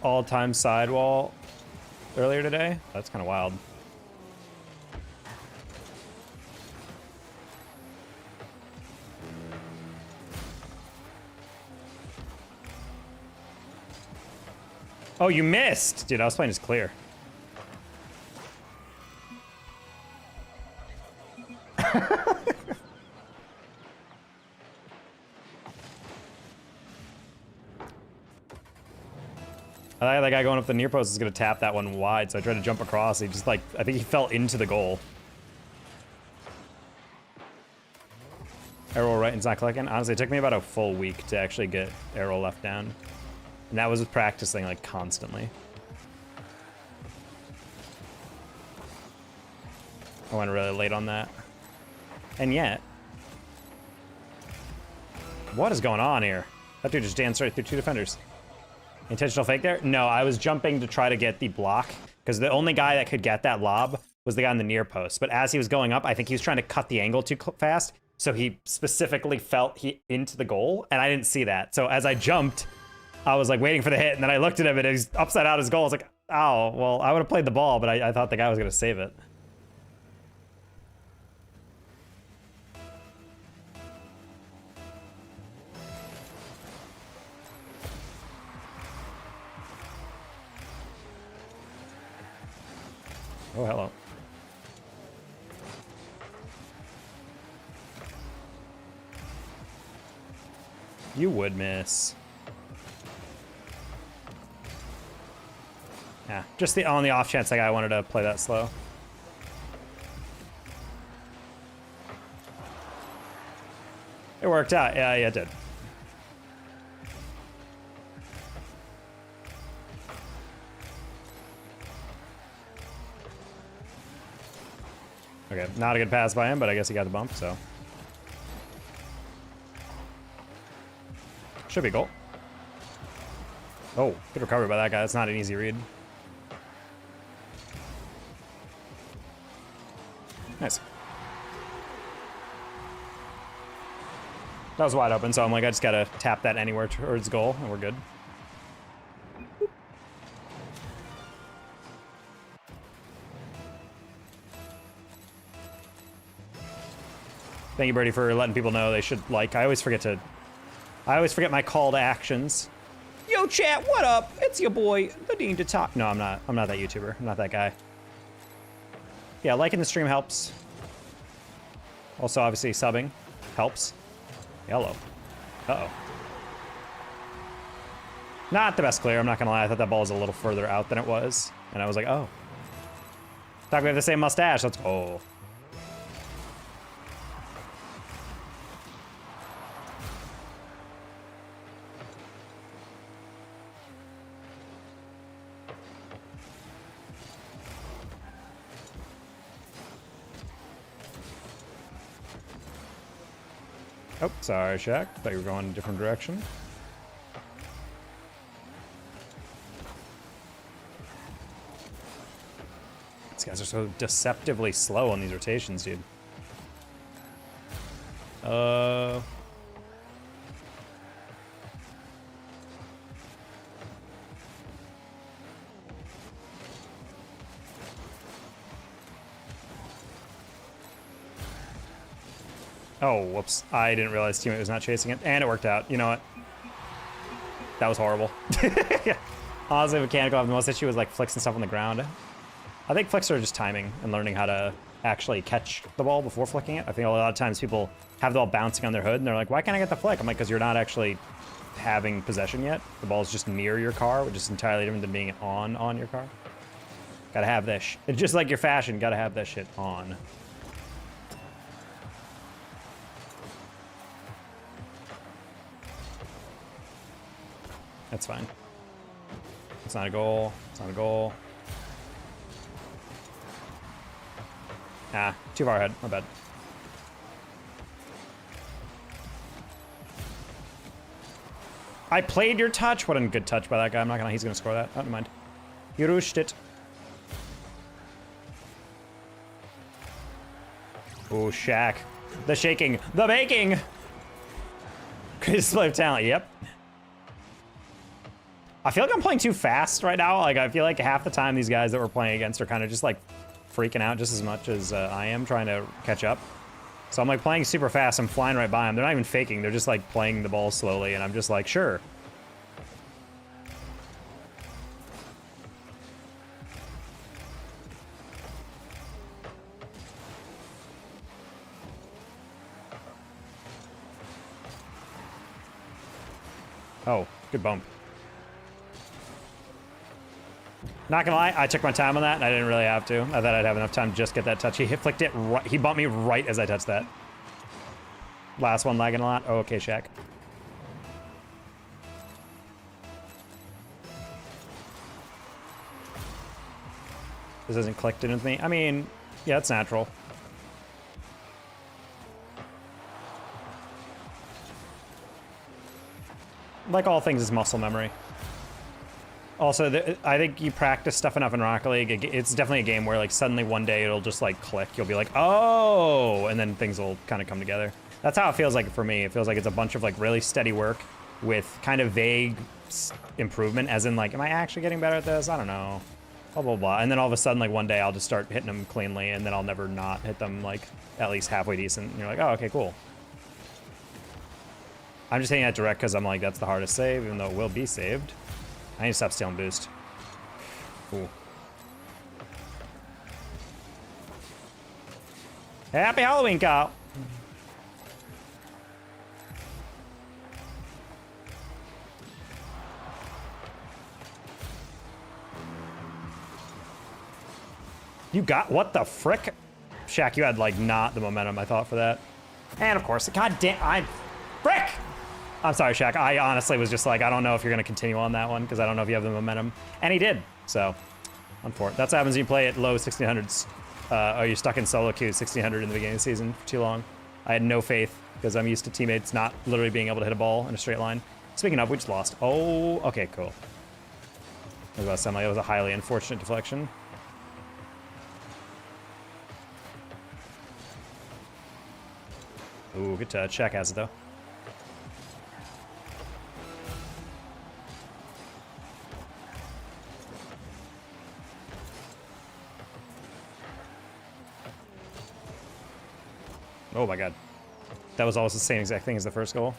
All-time sidewall earlier today. That's kind of wild. Oh, you missed! Dude, I was playing as clear. I thought that guy going up the near post is gonna tap that one wide, so I tried to jump across. He just like, I think he fell into the goal. Arrow right and's not clicking. Honestly, it took me about a full week to actually get arrow left down. And that was with practicing like constantly. I went really late on that. And yet, what is going on here? That dude just danced right through two defenders. Intentional fake there? No, I was jumping to try to get the block because the only guy that could get that lob was the guy on the near post. But as he was going up, I think he was trying to cut the angle too fast. So he specifically felt into the goal, and I didn't see that. So as I jumped, I was like waiting for the hit, and then I looked at him, and he's upside out his goal. I was like, oh, well, I would have played the ball, but I thought the guy was going to save it. Oh, hello. You would miss. Yeah, just on the off chance that guy wanted to play that slow. It worked out. Yeah, it did. Okay, not a good pass by him, but I guess he got the bump, so. Should be goal. Oh, good recovery by that guy. That's not an easy read. Nice. That was wide open, so I'm like, I just gotta tap that anywhere towards goal, and we're good. Thank you, Birdie, for letting people know they should like. I always forget my call to actions. Yo, chat, what up? It's your boy, the Dean to talk. No, I'm not. I'm not that YouTuber. I'm not that guy. Yeah, liking the stream helps. Also, obviously, subbing helps. Hello. Uh-oh. Not the best clear, I'm not gonna lie. I thought that ball was a little further out than it was. And I was like, oh. Thought we have the same mustache. Let's go. Oh, sorry, Shaq. Thought you were going in a different direction. These guys are so deceptively slow on these rotations, dude. Oh, whoops. I didn't realize teammate was not chasing it, and it worked out. You know what? That was horrible. Yeah. Honestly, mechanical, the most issue was like flicks and stuff on the ground. I think flicks are just timing and learning how to actually catch the ball before flicking it. I think a lot of times people have the ball bouncing on their hood, and they're like, why can't I get the flick? I'm like, because you're not actually having possession yet. The ball's just near your car, which is entirely different than being on your car. Gotta have that it's just like your fashion, gotta have that shit on. That's fine. It's not a goal. It's not a goal. Ah, too far ahead. My bad. I played your touch. What a good touch by that guy. I'm not gonna. He's gonna score that. Oh, never mind. He rushed it. Oh, Shaq. The shaking. The baking. Greatest display of talent. Yep. I feel like I'm playing too fast right now. Like, I feel like half the time these guys that we're playing against are kind of just like freaking out just as much as I am trying to catch up. So I'm like playing super fast. I'm flying right by them. They're not even faking. They're just like playing the ball slowly. And I'm just like, sure. Oh, good bump. Not gonna lie, I took my time on that, and I didn't really have to. I thought I'd have enough time to just get that touch. He flicked it right. He bumped me right as I touched that. Last one lagging a lot. Oh, okay, Shaq. This isn't clicked in with me. I mean, yeah, it's natural. Like all things, is muscle memory. Also, I think you practice stuff enough in Rocket League. It's definitely a game where, like, suddenly one day it'll just, like, click. You'll be like, oh, and then things will kind of come together. That's how it feels like for me. It feels like it's a bunch of, like, really steady work with kind of vague improvement, as in, like, am I actually getting better at this? I don't know. Blah, blah, blah. And then all of a sudden, like, one day I'll just start hitting them cleanly, and then I'll never not hit them, like, at least halfway decent. And you're like, oh, okay, cool. I'm just hitting that direct because I'm like, that's the hardest save, even though it will be saved. I need to stop stealing boost. Ooh. Happy Halloween, Kyle. You got, what the frick? Shaq, you had like not the momentum I thought for that. And of course, frick! I'm sorry, Shaq. I honestly was just like, I don't know if you're going to continue on that one because I don't know if you have the momentum. And he did. So, unfortunate. That's what happens when you play at low 1600s. Or you're stuck in solo queue 1600 in the beginning of the season for too long. I had no faith because I'm used to teammates not literally being able to hit a ball in a straight line. Speaking of, we just lost. Oh, okay, cool. I was about to sound like it was a highly unfortunate deflection. Ooh, good touch. Shaq has it though. Oh my god. That was almost the same exact thing as the first goal.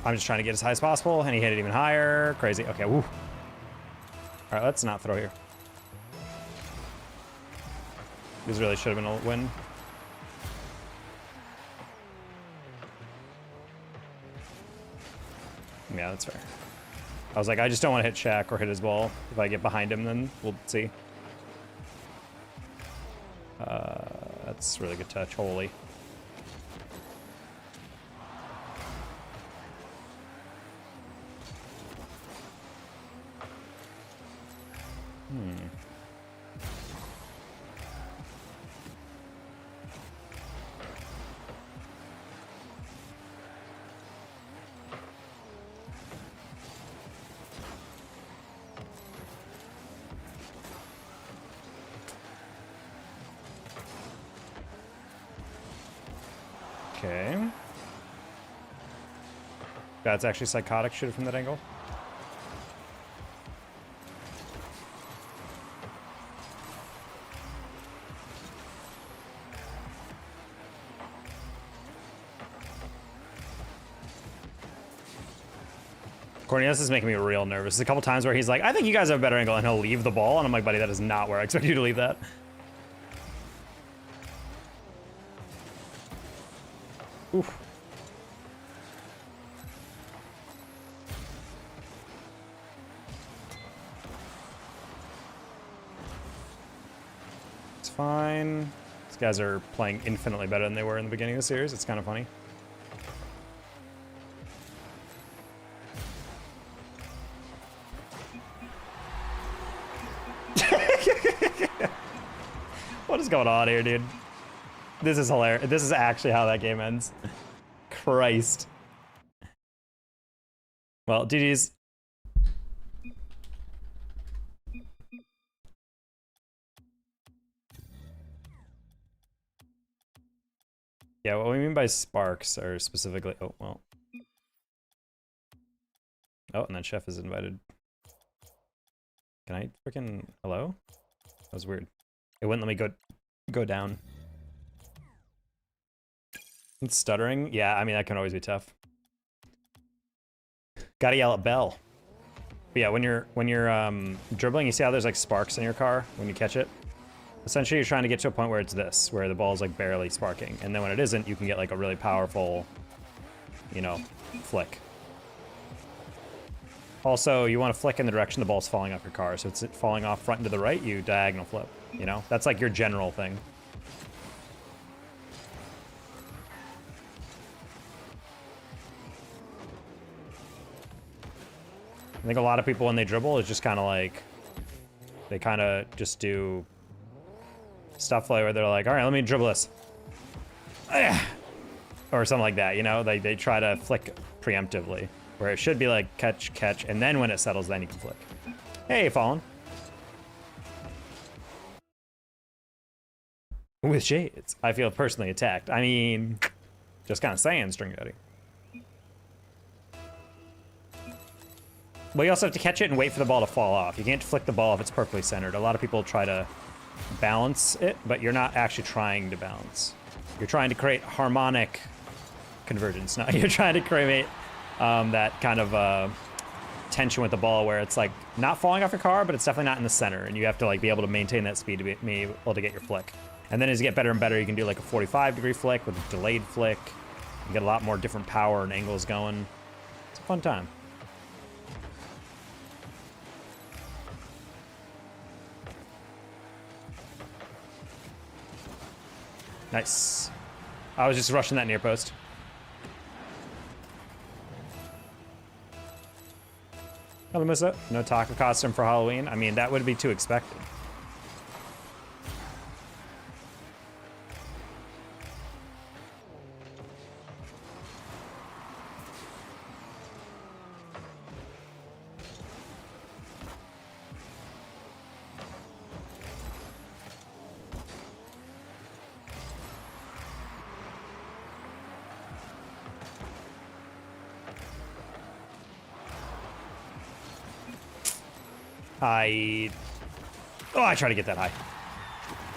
I'm just trying to get as high as possible, and he hit it even higher. Crazy. Okay, woo. All right, let's not throw here. This really should have been a win. Yeah, that's fair. I was like, I just don't want to hit Shaq or hit his ball. If I get behind him, then we'll see. That's really good touch. Holy. Okay. That's actually psychotic. Shoot it from that angle. Cornelius is making me real nervous. There's a couple times where he's like, I think you guys have a better angle, and he'll leave the ball. And I'm like, buddy, that is not where I expect you to leave that. Oof. It's fine. These guys are playing infinitely better than they were in the beginning of the series. It's kind of funny. What is going on here, dude? This is hilarious. This is actually how that game ends. Christ. Well, GG's. Yeah, what we mean by sparks are specifically... Oh, well. Oh, and then Chef is invited. Can I freaking... Hello? That was weird. It wouldn't let me go down. It's stuttering? Yeah, I mean, that can always be tough. Gotta yell at Bell. But yeah, when you're dribbling, you see how there's like sparks in your car when you catch it? Essentially, you're trying to get to a point where it's this, where the ball's like barely sparking. And then when it isn't, you can get like a really powerful, you know, flick. Also, you want to flick in the direction the ball's falling off your car. So it's falling off front and to the right, you diagonal flip, you know? That's like your general thing. I think a lot of people when they dribble is just kind of like, they kind of just do stuff like where they're like, all right, let me dribble this. Or something like that, you know? They try to flick preemptively, where it should be like catch, catch, and then when it settles, then you can flick. Hey, Fallen. With shades. I feel personally attacked. I mean, just kind of saying, String Daddy. Well, you also have to catch it and wait for the ball to fall off. You can't flick the ball if it's perfectly centered. A lot of people try to balance it, but you're not actually trying to balance. You're trying to create harmonic convergence. No, you're trying to create that kind of tension with the ball where it's like not falling off your car, but it's definitely not in the center, and you have to like be able to maintain that speed to be able to get your flick. And then as you get better and better, you can do like a 45-degree flick with a delayed flick. You get a lot more different power and angles going. It's a fun time. Nice. I was just rushing that near post. Hello, Musa. No taco costume for Halloween. I mean, that would be too expected. I try to get that high.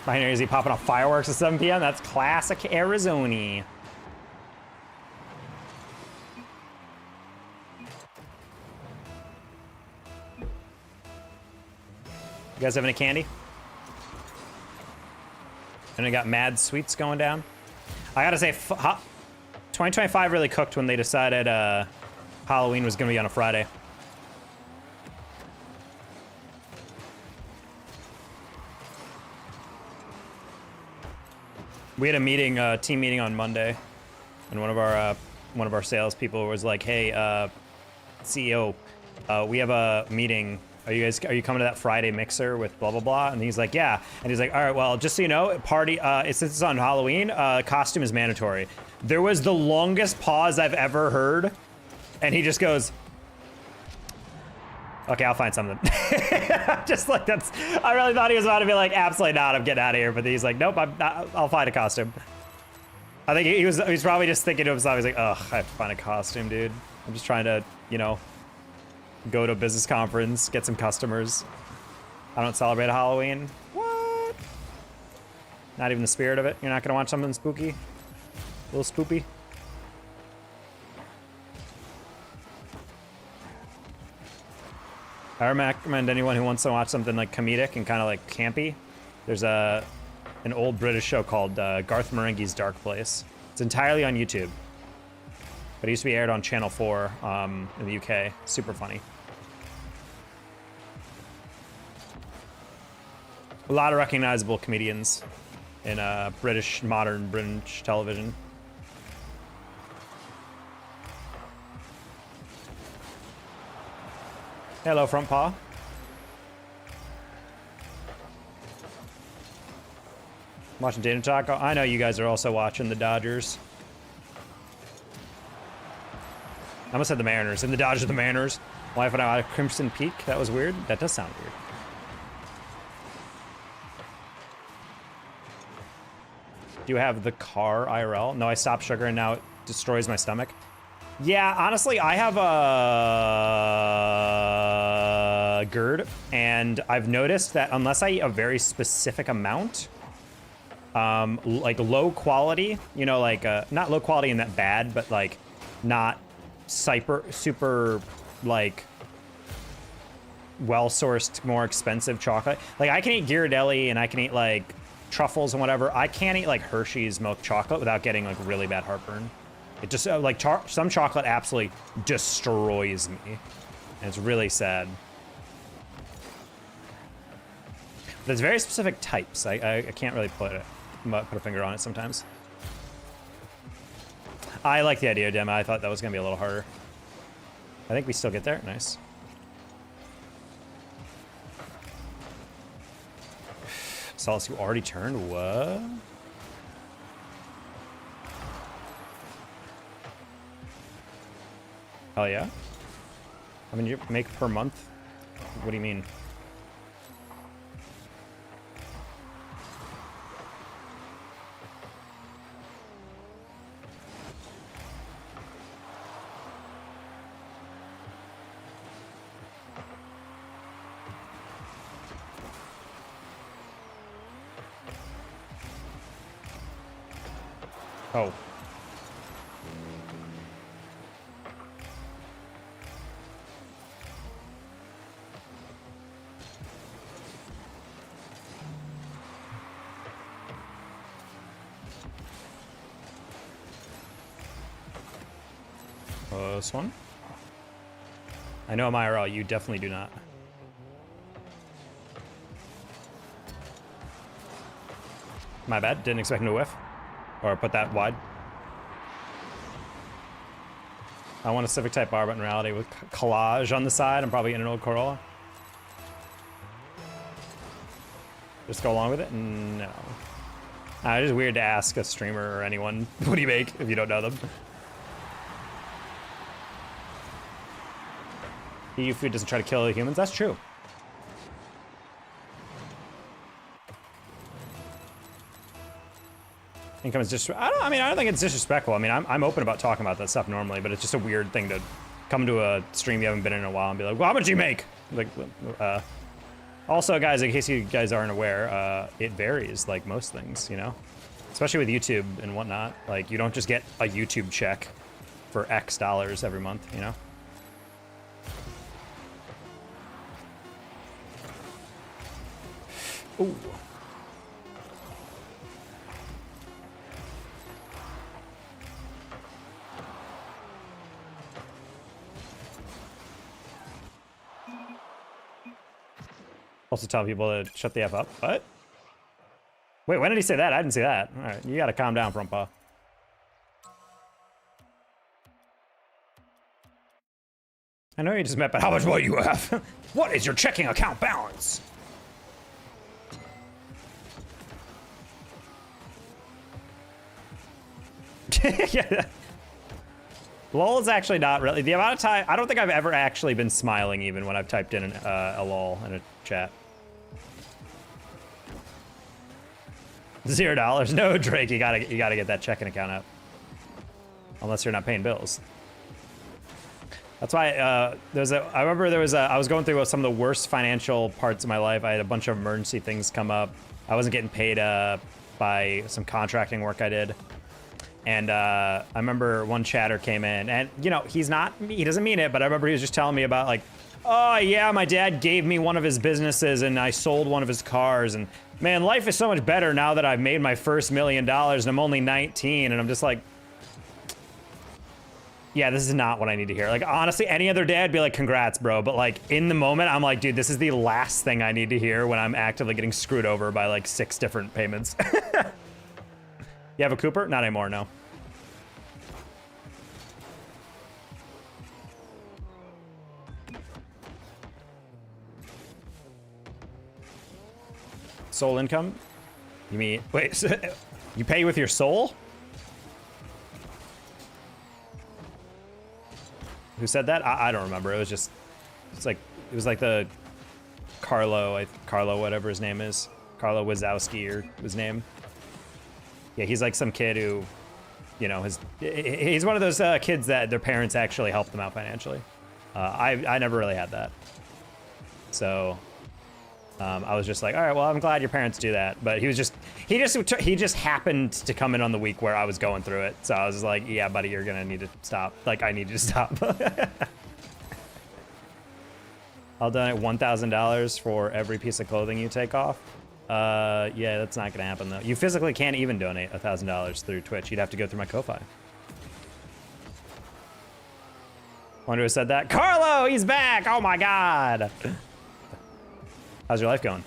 Binary, is he popping off fireworks at 7 p.m.? That's classic Arizona. You guys have any candy? And I got mad sweets going down. I gotta say, 2025 really cooked when they decided Halloween was gonna be on a Friday. We had a meeting, team meeting on Monday, and one of our salespeople was like, "Hey, CEO, we have a meeting. Are you coming to that Friday mixer with blah blah blah?" And he's like, "Yeah." And he's like, "All right, well, just so you know, party. Since it's on Halloween, costume is mandatory." There was the longest pause I've ever heard, and he just goes, "Okay, I'll find something." Just like that's. I really thought he was about to be like, "Absolutely not, I'm getting out of here." But he's like, "Nope, I'll find a costume." I think he was probably just thinking to himself, he's like, "Ugh, I have to find a costume, dude. I'm just trying to, you know, go to a business conference, get some customers. I don't celebrate Halloween." What? Not even the spirit of it? You're not gonna watch something spooky? A little spoopy? I recommend anyone who wants to watch something like comedic and kind of like campy. There's an old British show called Garth Marenghi's Dark Place. It's entirely on YouTube, but it used to be aired on Channel 4 in the UK. Super funny. A lot of recognizable comedians in modern British television. Hello, front paw. Watching Data Talk. I know you guys are also watching the Dodgers. I almost said the Mariners. And the Dodgers, the Mariners. Wife and I at Crimson Peak. That was weird. That does sound weird. Do you have the car IRL? No, I stopped sugar and now it destroys my stomach. Yeah, honestly, I have a GERD, and I've noticed that unless I eat a very specific amount, like low quality, you know, like not low quality in that bad, but like not super like well-sourced, more expensive chocolate. Like I can eat Ghirardelli and I can eat like truffles and whatever. I can't eat like Hershey's milk chocolate without getting like really bad heartburn. It just like some chocolate absolutely destroys me, and it's really sad. There's very specific types. I can't really put a finger on it sometimes. I like the idea, Dema. I thought that was gonna be a little harder. I think we still get there. Nice. Solace, you already turned? What? Hell yeah. I mean, you make per month? What do you mean? Oh. This one? I know I'm IRL, you definitely do not. My bad, didn't expect him to whiff. Or put that wide. I want a Civic Type R, but in reality with collage on the side, I'm probably in an old Corolla. Just go along with it? No. It's just weird to ask a streamer or anyone, what do you make, if you don't know them. EU food doesn't try to kill the humans, that's true. Income is just, I don't think it's disrespectful. I mean, I'm open about talking about that stuff normally, but it's just a weird thing to come to a stream you haven't been in a while and be like, well, how much do you make? Like, Also, guys, in case you guys aren't aware, it varies like most things, you know? Especially with YouTube and whatnot. Like, you don't just get a YouTube check for X dollars every month, you know? Ooh. Also tell people to shut the F up. What? Wait, when did he say that? I didn't see that. All right, you gotta calm down, front paw. I know you just met, but how much will you have? What is your checking account balance? Yeah. LOL is actually not really the amount of time. I don't think I've ever actually been smiling even when I've typed in a LOL in a chat. $0. No, Drake, you gotta get that checking account up. Unless you're not paying bills. That's why I remember I was going through some of the worst financial parts of my life. I had a bunch of emergency things come up. I wasn't getting paid by some contracting work I did. And I remember one chatter came in, and you know, he doesn't mean it, but I remember he was just telling me about like, oh yeah, my dad gave me one of his businesses and I sold one of his cars, and man, life is so much better now that I've made my first $1 million and I'm only 19, and I'm just like, yeah, this is not what I need to hear. Like, honestly, any other day I'd be like, congrats, bro, but like, in the moment, I'm like, dude, this is the last thing I need to hear when I'm actively getting screwed over by like 6 different payments. You have a Cooper? Not anymore, no. Soul income? You mean, wait, so you pay with your soul? Who said that? I don't remember. It was like the Carlo, whatever his name is. Carlo Wazowski or his name. Yeah, he's like some kid who, you know, he's one of those kids that their parents actually helped them out financially. I never really had that. So I was just like, all right, well, I'm glad your parents do that. But he just happened to come in on the week where I was going through it. So I was like, yeah, buddy, you're gonna need to stop. Like, I need you to stop. I'll donate $1,000 for every piece of clothing you take off. Yeah, that's not gonna happen though. You physically can't even donate $1,000 through Twitch. You'd have to go through my Ko-Fi. Wonder who said that? Carlo, he's back! Oh my God! How's your life going?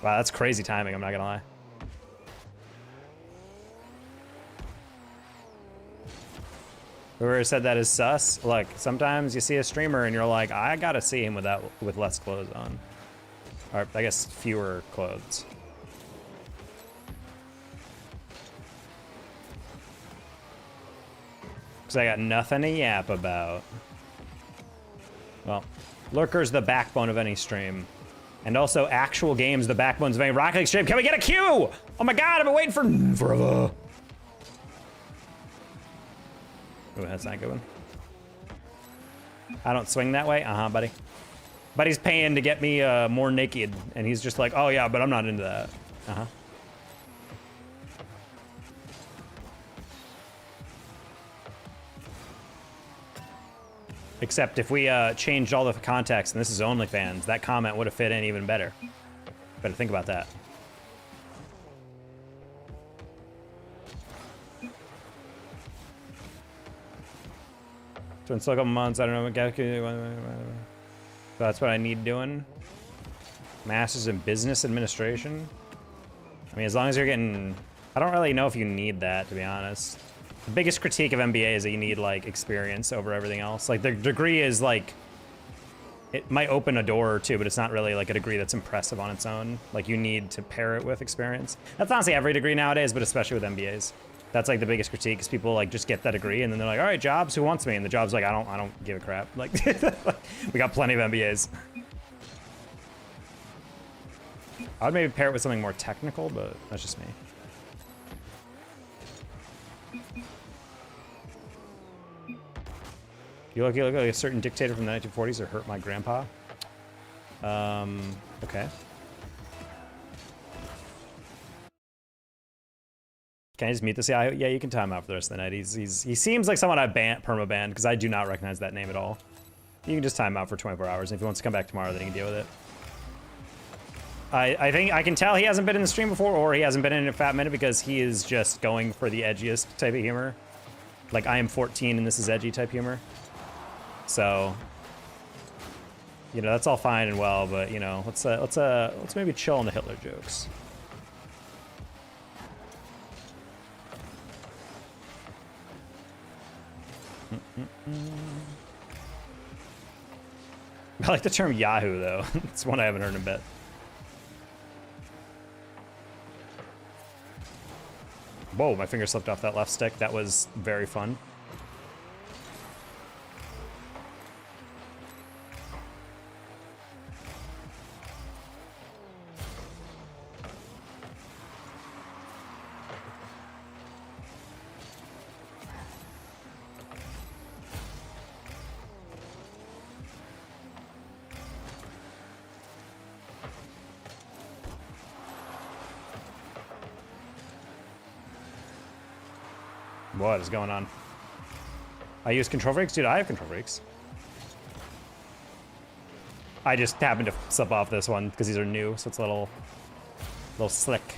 Wow, that's crazy timing, I'm not gonna lie. Whoever said that is sus. Look, sometimes you see a streamer and you're like, I gotta see him with less clothes on. Or I guess fewer clothes. Because I got nothing to yap about. Well, Lurker's the backbone of any stream. And also, actual games, the backbones of any Rocket League stream. Can we get a queue? Oh my God, I've been waiting for forever. Oh, that's not a good one. I don't swing that way? Uh-huh, buddy. Buddy's paying to get me more naked. And he's just like, oh yeah, but I'm not into that. Uh-huh. Except if we changed all the context and this is OnlyFans, that comment would have fit in even better. Better think about that. So in still a couple months, I don't know what. So that's what I need doing. Masters in Business Administration. I mean, as long as you're getting, I don't really know if you need that, to be honest. The biggest critique of MBA is that you need like experience over everything else. Like the degree is like, it might open a door or two, but it's not really like a degree that's impressive on its own. Like you need to pair it with experience. That's honestly every degree nowadays, but especially with MBAs. That's like the biggest critique is people like just get that degree and then they're like, all right, jobs, who wants me? And the job's like, I don't give a crap. Like we got plenty of MBAs. I would maybe pair it with something more technical, but that's just me. You look like a certain dictator from the 1940s or hurt my grandpa. Okay. Can I just mute this guy? Yeah, you can time out for the rest of the night. He seems like someone I perma-banned because I do not recognize that name at all. You can just time out for 24 hours. And if he wants to come back tomorrow, then he can deal with it. I think I can tell he hasn't been in the stream before, or he hasn't been in a fat minute because he is just going for the edgiest type of humor. Like, I am 14 and this is edgy type humor. So, you know, that's all fine and well, but you know, let's maybe chill on the Hitler jokes. I like the term Yahoo though. It's one I haven't heard in a bit. Whoa, my finger slipped off that left stick. That was very fun. What is going on? I use control freaks? Dude, I have control freaks. I just happened to slip off this one because these are new, so it's a little slick.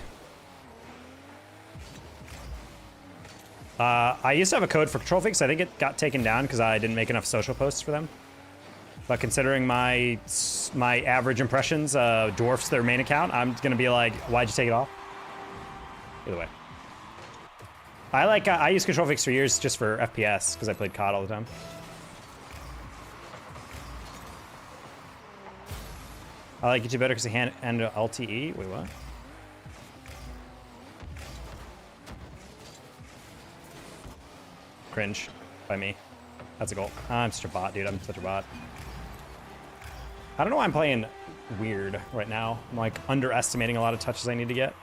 I used to have a code for control freaks. I think it got taken down because I didn't make enough social posts for them. But considering my average impressions dwarfs their main account, I'm gonna be like, why'd you take it off? Either way. I used control freaks for years just for FPS because I played COD all the time. I like YouTube better because they handle LTE. Wait, what? Cringe by me. That's a goal. I'm such a bot, dude. I'm such a bot. I don't know why I'm playing weird right now. I'm like underestimating a lot of touches I need to get.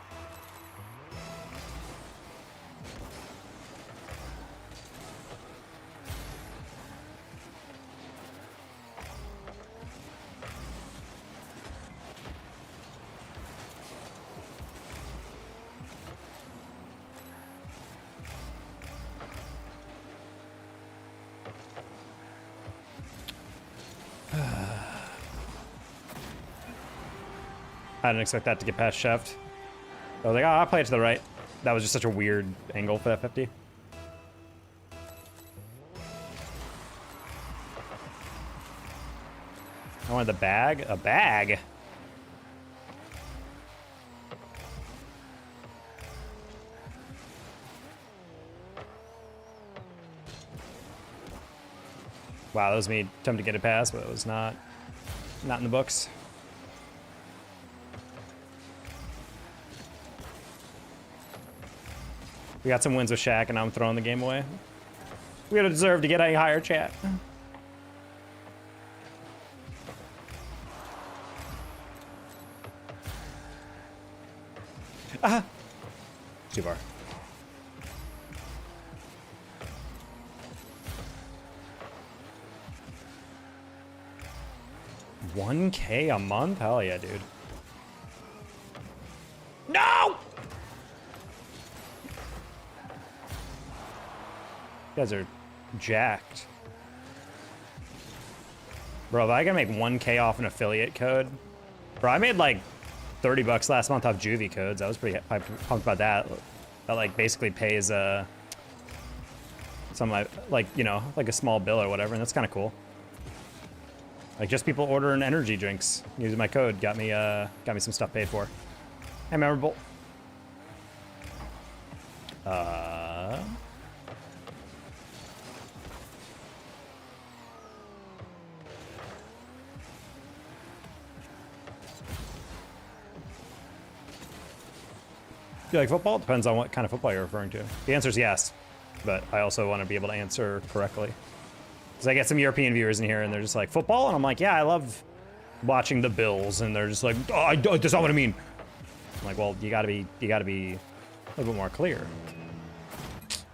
I didn't expect that to get past Chef. I was like, oh, I'll play it to the right. That was just such a weird angle for that 50. I wanted the bag? A bag? Wow, that was me attempting to get it past, but it was not in the books. We got some wins with Shaq, and I'm throwing the game away. We would deserve to get a higher chat. Ah! Too far. $1K a month? Hell yeah, dude. No! You guys are jacked. Bro, if I can make 1K off an affiliate code. Bro, I made like 30 bucks last month off juvee codes. I was pretty pumped about that. That like basically pays some of my, like, you know, like a small bill or whatever, and that's kind of cool. Like just people ordering energy drinks using my code got me some stuff paid for. Hey, memorable. Do you like football? Depends on what kind of football you're referring to. The answer is yes, but I also want to be able to answer correctly. Because I get some European viewers in here and they're just like, football? And I'm like, yeah, I love watching the Bills. And they're just like, oh, that's not what I mean. I'm like, well, you gotta be a little bit more clear.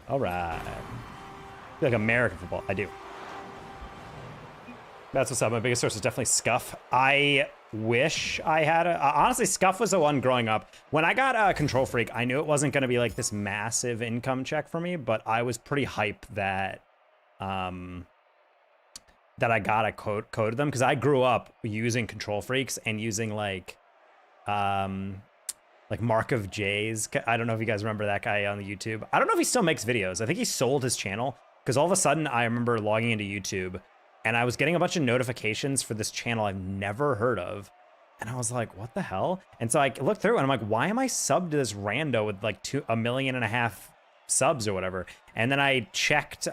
All right. You like American football? I do. That's what's up. My biggest source is definitely Scuff. I wish I had honestly, Scuff was the one growing up. When I got Control Freak, I knew it wasn't going to be like this massive income check for me, but I was pretty hyped that that I got a code them, because I grew up using Control Freaks and using like Mark of J's. I don't know if you guys remember that guy on the YouTube. I don't know if he still makes videos. I think he sold his channel, because all of a sudden I remember logging into YouTube and I was getting a bunch of notifications for this channel I've never heard of. And I was like, what the hell? And so I looked through and I'm like, why am I subbed to this rando with like 1.5 million subs or whatever? And then I checked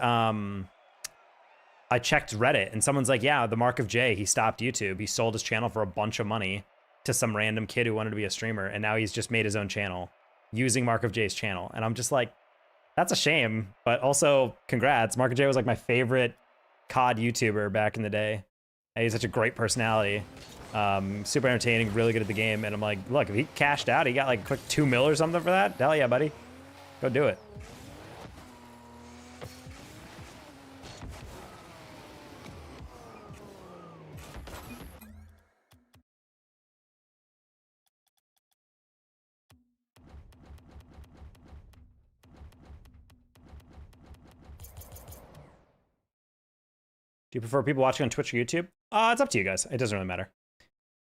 Reddit, and someone's like, yeah, the Mark of J, he stopped YouTube. He sold his channel for a bunch of money to some random kid who wanted to be a streamer. And now he's just made his own channel using Mark of J's channel. And I'm just like, that's a shame, but also congrats. Mark of J was like my favorite COD YouTuber back in the day. And he's such a great personality. Super entertaining, really good at the game. And I'm like, look, if he cashed out, he got like a quick 2 mil or something for that. Hell yeah, buddy. Go do it. Do you prefer people watching on Twitch or YouTube? It's up to you guys. It doesn't really matter.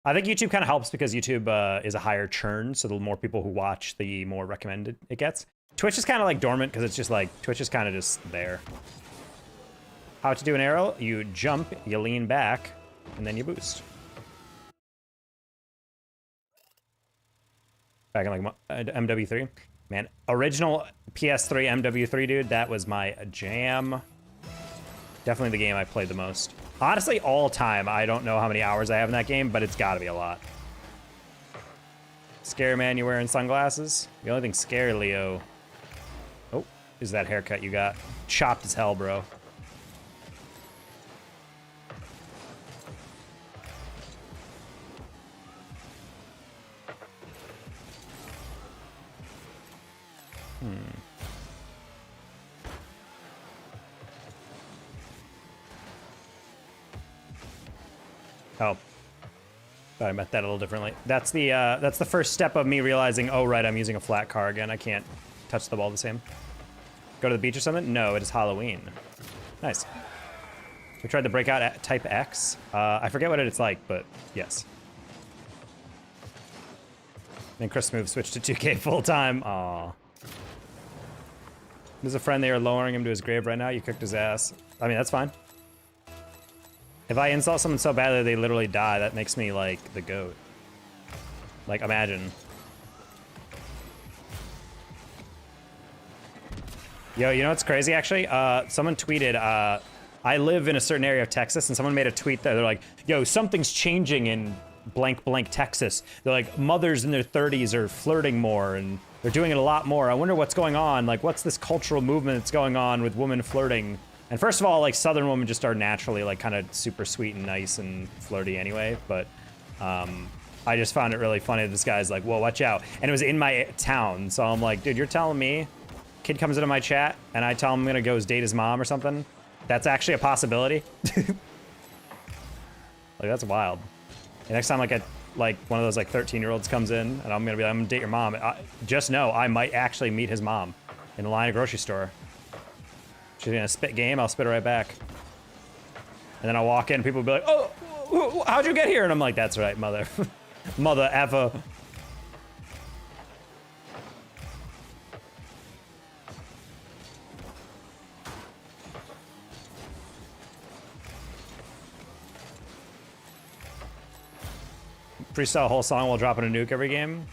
I think YouTube kind of helps because YouTube is a higher churn, so the more people who watch, the more recommended it gets. Twitch is kind of like dormant because it's just like, Twitch is kind of just there. How to do an arrow? You jump, you lean back, and then you boost. Back in like MW3. Man, original PS3 MW3, dude, that was my jam. Definitely the game I played the most. Honestly, all time, I don't know how many hours I have in that game, but it's gotta be a lot. Scary man, you wearing sunglasses? The only thing scary, Leo. Oh, is that haircut you got. Chopped as hell, bro. Oh, thought I meant that a little differently. That's the first step of me realizing, oh right, I'm using a flat car again. I can't touch the ball the same. Go to the beach or something? No, it is Halloween. Nice. We tried the breakout at Type X. I forget what it's like, but yes. Then Chris Smooth switched to 2K full time. Aw. There's a friend, they are lowering him to his grave right now. You cooked his ass. I mean, that's fine. If I insult someone so badly they literally die, that makes me like the GOAT. Like, imagine. Yo, you know what's crazy actually? Someone tweeted, I live in a certain area of Texas, and someone made a tweet that they're like, yo, something's changing in blank blank Texas. They're like, mothers in their 30s are flirting more and they're doing it a lot more. I wonder what's going on. Like, what's this cultural movement that's going on with women flirting? And first of all, like, Southern women just are naturally, like, kind of super sweet and nice and flirty anyway. But I just found it really funny that this guy's like, whoa, watch out. And it was in my town. So I'm like, dude, you're telling me kid comes into my chat and I tell him I'm going to go date his mom or something? That's actually a possibility? Like, that's wild. And next time, like one of those, like, 13-year-olds comes in and I'm going to be like, I'm going to date your mom. Just know I might actually meet his mom in the line of grocery store. She's gonna spit game, I'll spit her right back. And then I'll walk in and people will be like, oh, how'd you get here? And I'm like, that's right, mother. Mother effer. Freestyle a whole song while dropping a nuke every game.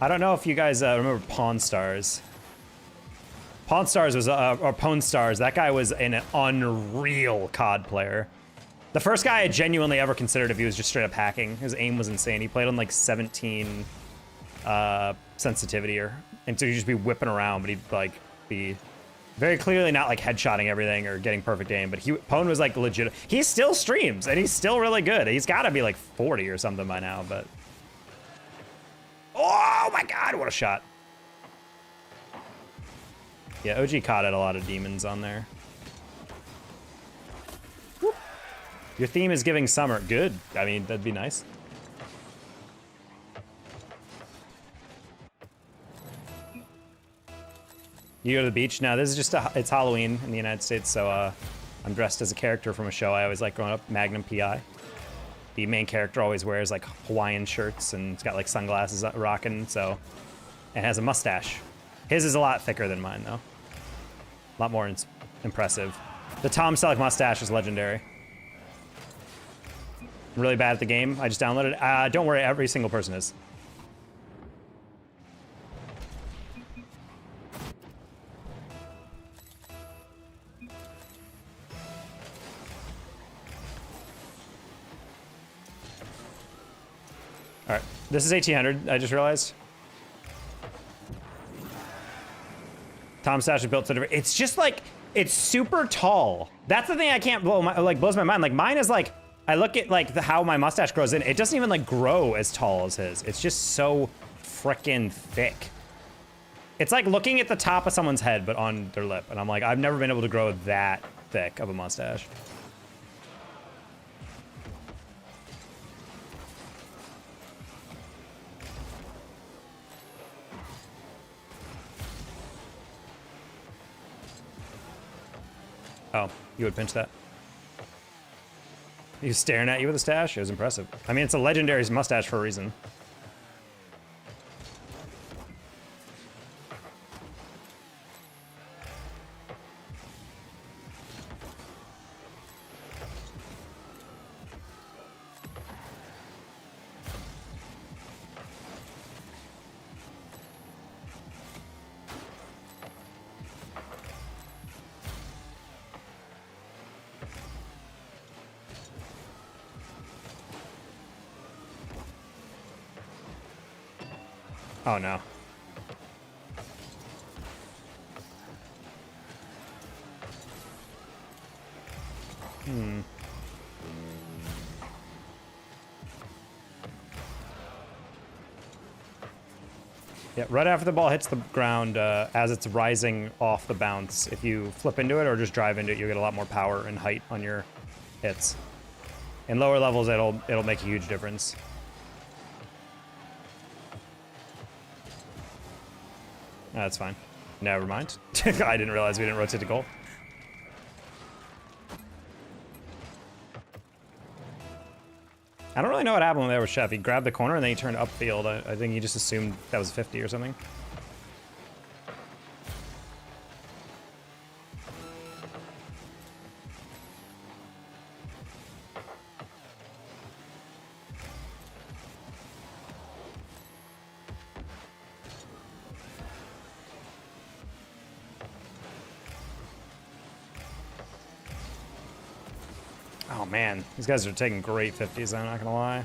I don't know if you guys remember Pawn Stars. Pawn Stars was, or Pawn Stars, that guy was an unreal COD player. The first guy I genuinely ever considered if he was just straight up hacking. His aim was insane. He played on like 17 sensitivity, and so he'd just be whipping around, but he'd like be very clearly not like headshotting everything or getting perfect aim, but Pwn was like legit. He still streams, and he's still really good. He's gotta be like 40 or something by now, but. Oh my God, what a shot. Yeah, OG COD had a lot of demons on there. Whoop. Your theme is giving summer. Good. I mean, that'd be nice. You go to the beach? No, this is just it's Halloween in the United States, so I'm dressed as a character from a show I always liked growing up, Magnum PI. The main character always wears like Hawaiian shirts and it's got like sunglasses rocking, so, and has a mustache. His is a lot thicker than mine though. A lot more impressive. The Tom Selleck mustache is legendary. I'm really bad at the game. I just downloaded it. Don't worry, every single person is. All right, this is 1800, I just realized. Tom Stash is built so different. It's just like, it's super tall. That's the thing I can't blows my mind. Like mine is like, I look at like how my mustache grows in, it doesn't even like grow as tall as his. It's just so freaking thick. It's like looking at the top of someone's head, but on their lip. And I'm like, I've never been able to grow that thick of a mustache. Oh, you would pinch that. He was staring at you with a stash? It was impressive. I mean, it's a legendary mustache for a reason. Oh no. Yeah, right after the ball hits the ground, as it's rising off the bounce, if you flip into it or just drive into it, you'll get a lot more power and height on your hits. In lower levels, it'll make a huge difference. That's fine. Never mind. I didn't realize we didn't rotate the goal. I don't really know what happened when there was Chef. He grabbed the corner and then he turned upfield. I think he just assumed that was 50 or something. Oh man, these guys are taking great 50s, I'm not gonna lie.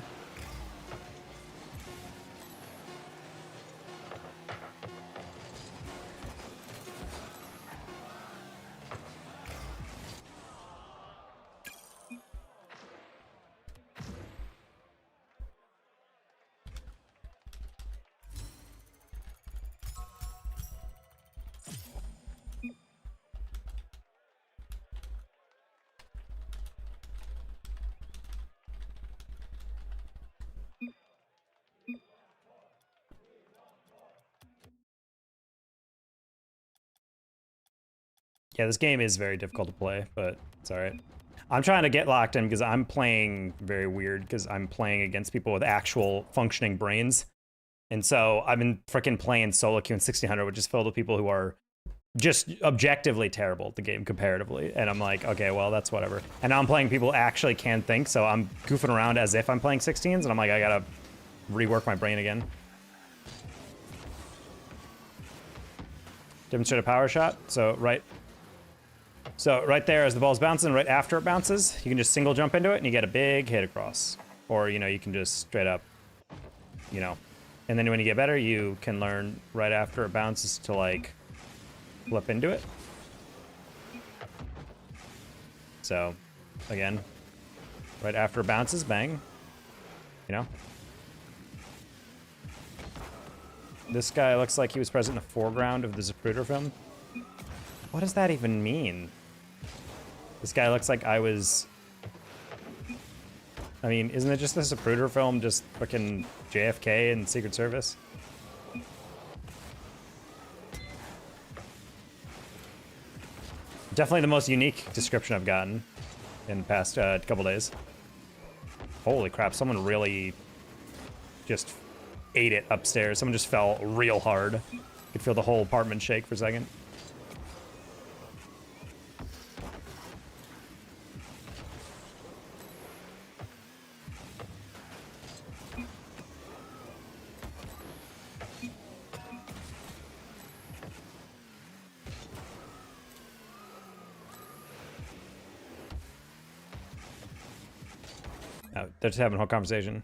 Yeah, this game is very difficult to play, but it's all right. I'm trying to get locked in because I'm playing very weird because I'm playing against people with actual functioning brains. And so I've been freaking playing solo queue in 1600, which is filled with people who are just objectively terrible at the game comparatively. And I'm like, okay, well, that's whatever. And now I'm playing people who actually can think, so I'm goofing around as if I'm playing 16s, and I'm like, I gotta rework my brain again. Demonstrate a power shot. So right there as the ball's bouncing, right after it bounces, you can just single jump into it and you get a big hit across. Or, you know, you can just straight up, you know. And then when you get better, you can learn right after it bounces to, like, flip into it. So, again, right after it bounces, bang. You know? This guy looks like he was present in the foreground of the Zapruder film. What does that even mean? This guy looks like I was I mean, isn't it just this Zapruder film, just fucking JFK and Secret Service? Definitely the most unique description I've gotten in the past couple days. Holy crap, someone really just ate it upstairs. Someone just fell real hard. You could feel the whole apartment shake for a second. Oh, they're just having a whole conversation.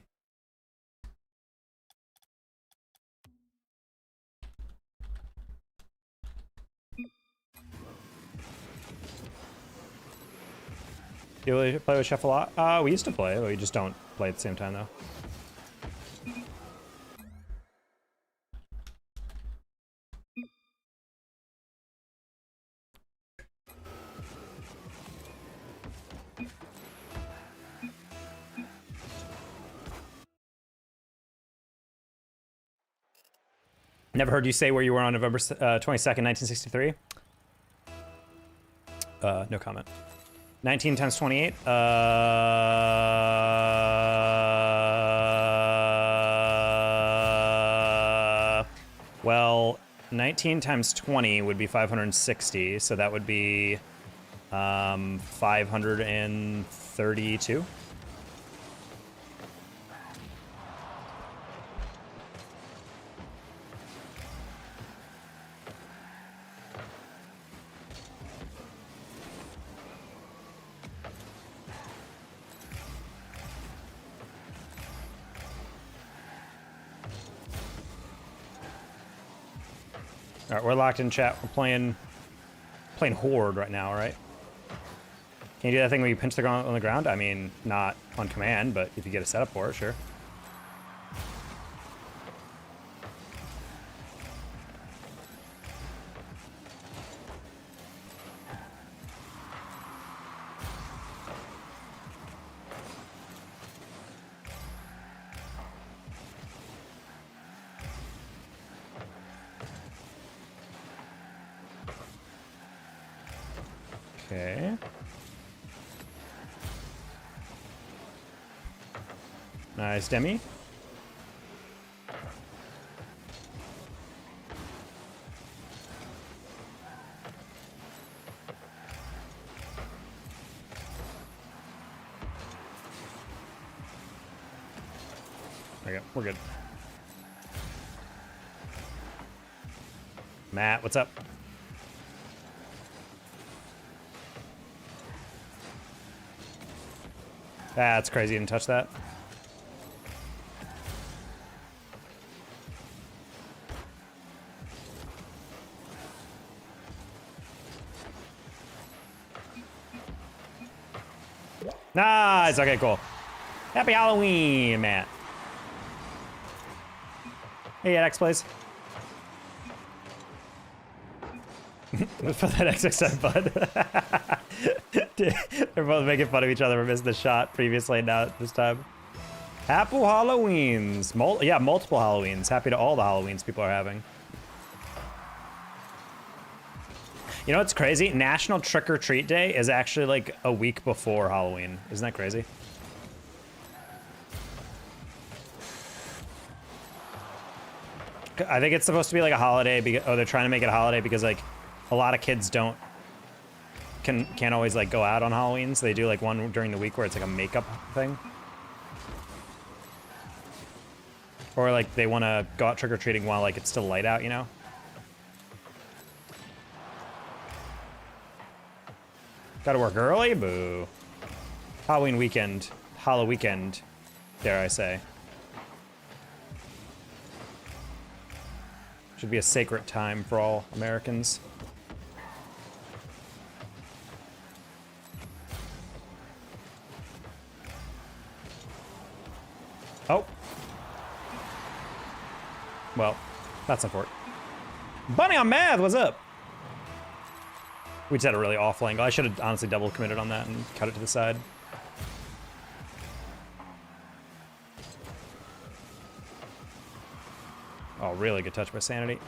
You really play with Chef a lot? We used to play, but we just don't play at the same time, though. Never heard you say where you were on November 22nd, 1963. No comment. 19 times 28. Well, 19 times 20 would be 560, so that would be 532. All right, we're locked in chat. We're playing Horde right now, right? Can you do that thing where you pinch the ground on the ground? I mean, not on command, but if you get a setup for it, sure. Okay. Nice, Demi. There we go. We're good. Matt, what's up? That's crazy, you didn't touch that. Nice, okay, cool. Happy Halloween, Matt. Hey, X, please. Let's put that XXM, bud. They're both making fun of each other for missing the shot previously and now this time. Happy Halloweens. Yeah, multiple Halloweens. Happy to all the Halloweens people are having. You know what's crazy? National Trick or Treat Day is actually like a week before Halloween. Isn't that crazy? I think it's supposed to be like a holiday because, oh, they're trying to make it a holiday because like a lot of kids can't always like go out on Halloween, so they do like one during the week where it's like a makeup thing. Or like they want to go out trick-or-treating while like it's still light out, you know? Gotta work early? Boo. Halloween weekend. Halloween weekend, dare I say. Should be a sacred time for all Americans. Oh. Well, that's unfortunate. Bunny on Math, what's up? We just had a really awful angle. I should have honestly double committed on that and cut it to the side. Oh, really good touch by Sanity.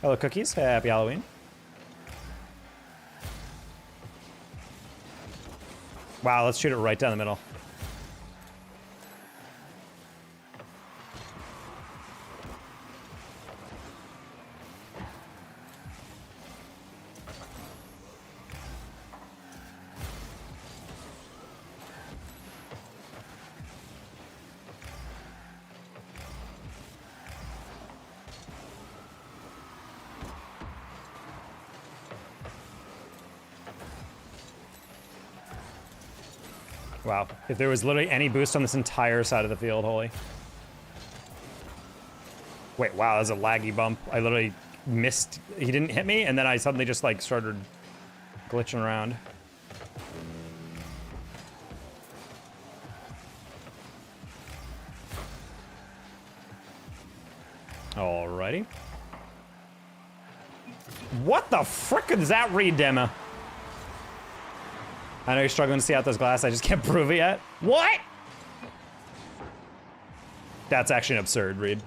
Hello, Cookies. Happy Halloween. Wow, let's shoot it right down the middle. Wow, if there was literally any boost on this entire side of the field, holy. Wait, wow, that was a laggy bump. I literally missed, he didn't hit me, and then I suddenly just like started glitching around. Alrighty. What the frick is that read, Demo? I know you're struggling to see out those glasses. I just can't prove it yet. What? That's actually an absurd read.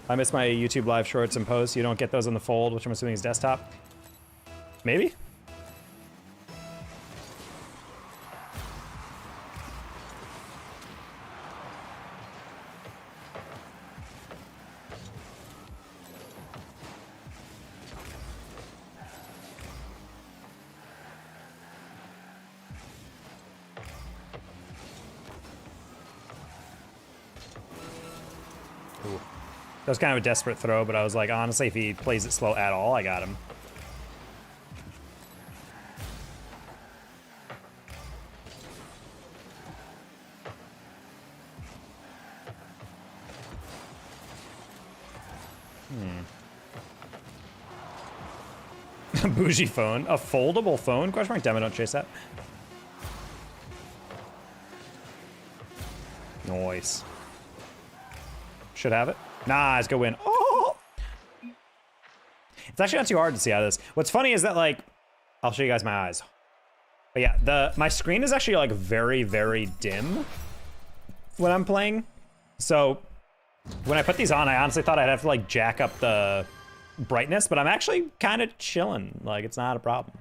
I miss my YouTube live shorts and posts. You don't get those on the Fold, which I'm assuming is desktop. Maybe? That was kind of a desperate throw, but I was like, honestly, if he plays it slow at all, I got him. Bougie phone. A foldable phone? Question mark. Demo, don't chase that. Nice. Should have it. Nice, go win. Oh! It's actually not too hard to see out of this. What's funny is that, like, I'll show you guys my eyes. But yeah, my screen is actually, like, very, very dim when I'm playing. So when I put these on, I honestly thought I'd have to, like, jack up the brightness, but I'm actually kind of chilling. Like, it's not a problem.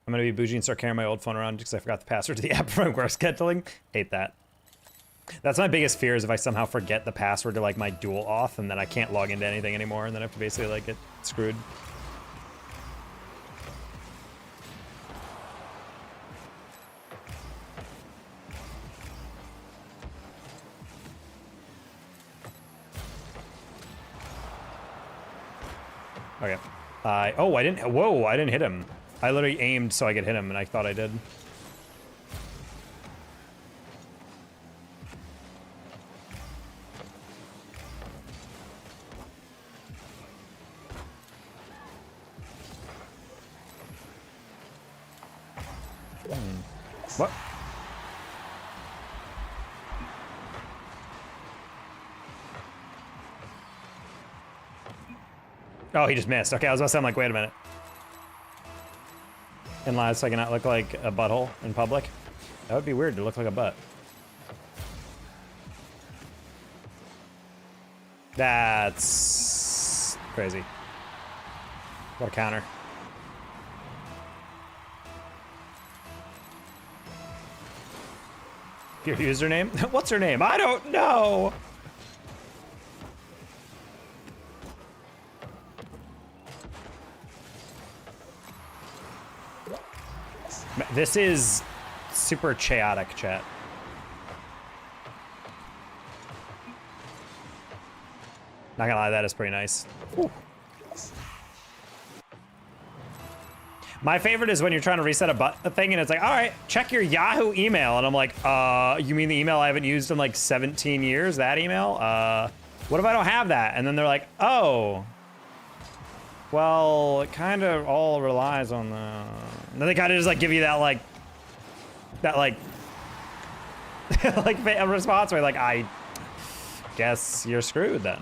I'm gonna be bougie and start carrying my old phone around because I forgot the password to the app for my scheduling. Hate that. That's my biggest fear, is if I somehow forget the password to like my dual auth and then I can't log into anything anymore and then I have to basically like get screwed. Okay. Oh, I didn't, whoa, I didn't hit him. I literally aimed so I could hit him, and I thought I did. What? Oh, he just missed. Okay, I was about to say, I'm like, wait a minute. In live so I cannot look like a butthole in public. That would be weird to look like a butt. That's crazy. What a counter. Your username? What's her name? I don't know! This is super chaotic, chat. Not gonna lie, that is pretty nice. Whew. My favorite is when you're trying to reset a thing and it's like, all right, check your Yahoo email. And I'm like, you mean the email I haven't used in like 17 years? That email? What if I don't have that? And then they're like, oh. Well, it kind of all relies on the... And then they kind of just like give you that like like a response where like, I guess you're screwed then.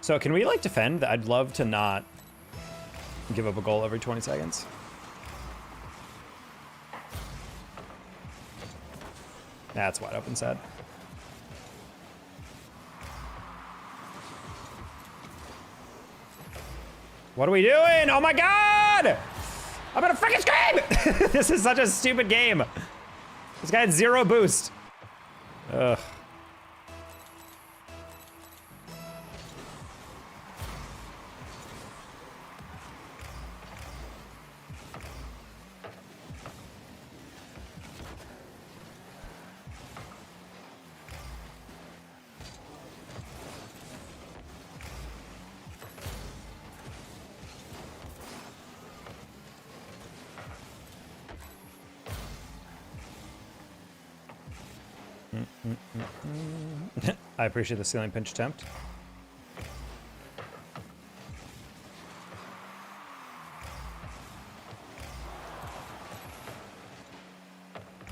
So can we like defend? I'd love to not give up a goal every 20 seconds. That's wide open sad. What are we doing? Oh my god! I'm gonna freaking scream! This is such a stupid game. This guy had 0 boost. Ugh. I appreciate the ceiling pinch attempt.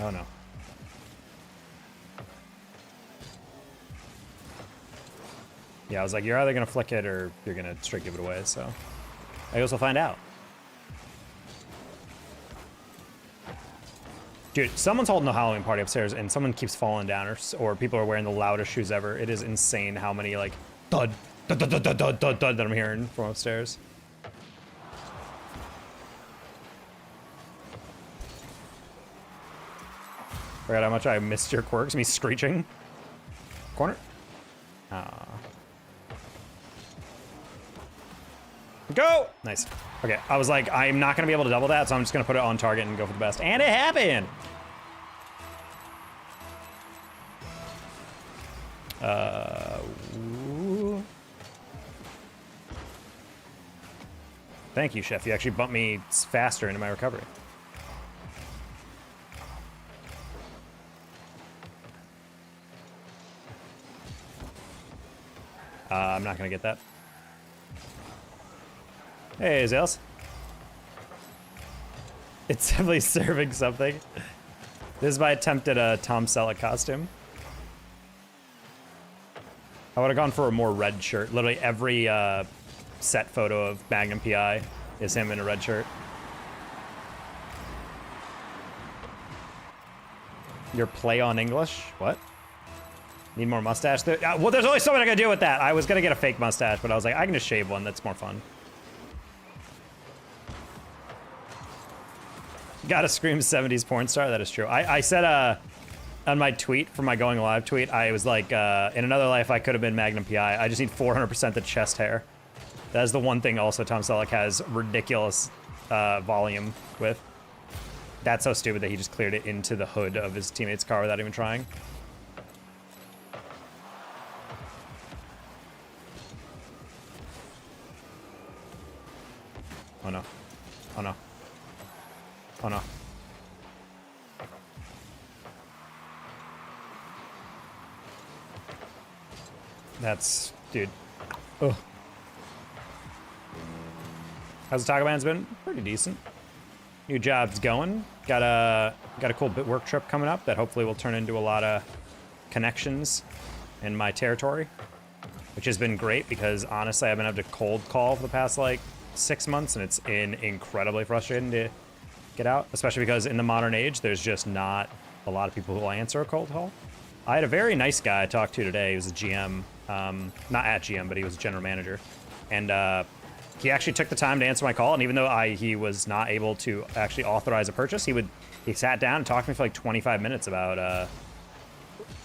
Oh no. Yeah, I was like, you're either gonna flick it or you're gonna straight give it away, so I guess we'll find out. Dude, someone's holding a Halloween party upstairs and someone keeps falling down or people are wearing the loudest shoes ever. It is insane how many like thud, thud, thud, thud, thud, thud, thud, thud that I'm hearing from upstairs. Forgot how much I missed your quirks, me screeching. Corner. Go! Nice. Okay, I was like, I'm not gonna be able to double that, so I'm just gonna put it on target and go for the best. And it happened! Ooh. Thank you, Chef. You actually bumped me faster into my recovery. I'm not gonna get that. Hey, Zales. It's definitely serving something. This is my attempt at a Tom Selleck costume. I would have gone for a more red shirt. Literally every set photo of Magnum PI is him in a red shirt. Your play on English? What? Need more mustache? Well, there's only so much I can do with that. I was gonna get a fake mustache, but I was like, I can just shave one. That's more fun. Gotta scream 70s porn star. That is true. I said on my tweet, for my going live tweet, I was like, in another life, I could have been Magnum PI. I just need 400% the chest hair. That is the one thing also Tom Selleck has ridiculous volume with. That's so stupid that he just cleared it into the hood of his teammate's car without even trying. Oh no. Oh no. Oh no. That's, dude. Ugh. How's the Taco Man's been? Pretty decent. New job's going. Got a cool bit work trip coming up that hopefully will turn into a lot of connections in my territory, which has been great because honestly I've been able to cold call for the past like 6 months and it's incredibly frustrating to get out, especially because in the modern age there's just not a lot of people who will answer a cold call. I had a very nice guy I talked to today. He was a GM, not at GM, but he was a general manager, and he actually took the time to answer my call. And even though he was not able to actually authorize a purchase, he sat down and talked to me for like 25 minutes about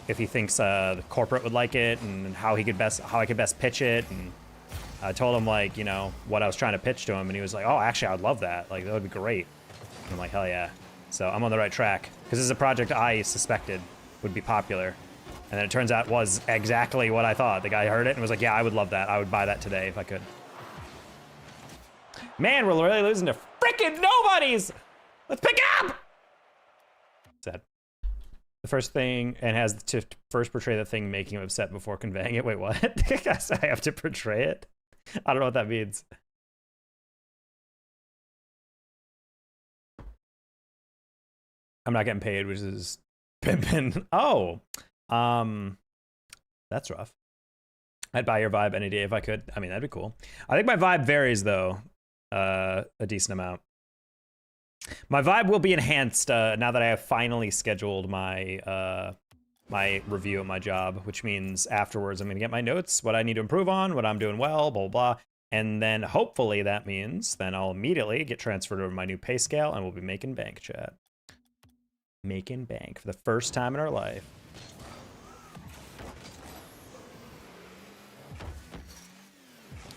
if he thinks the corporate would like it and how I could best pitch it. And I told him like, you know, what I was trying to pitch to him, and he was like, oh, actually, I'd love that. Like, that would be great. And I'm like, hell yeah. So I'm on the right track because this is a project I suspected would be popular. And then it turns out it was exactly what I thought. The guy heard it and was like, yeah, I would love that. I would buy that today if I could. Man, we're really losing to freaking nobodies. Let's pick up. Sad. The first thing, and has to first portray the thing making him upset before conveying it. Wait, what? I have to portray it? I don't know what that means. I'm not getting paid, which is pimpin'. Oh, that's rough. I'd buy your vibe any day if I could. I mean, that'd be cool. I think my vibe varies though. a decent amount. My vibe will be enhanced now that I have finally scheduled my my review at my job, which means afterwards I'm gonna get my notes, what I need to improve on, what I'm doing well, blah, blah, blah. And then hopefully that means then I'll immediately get transferred over to my new pay scale and we'll be making bank, chat. Making bank for the first time in our life.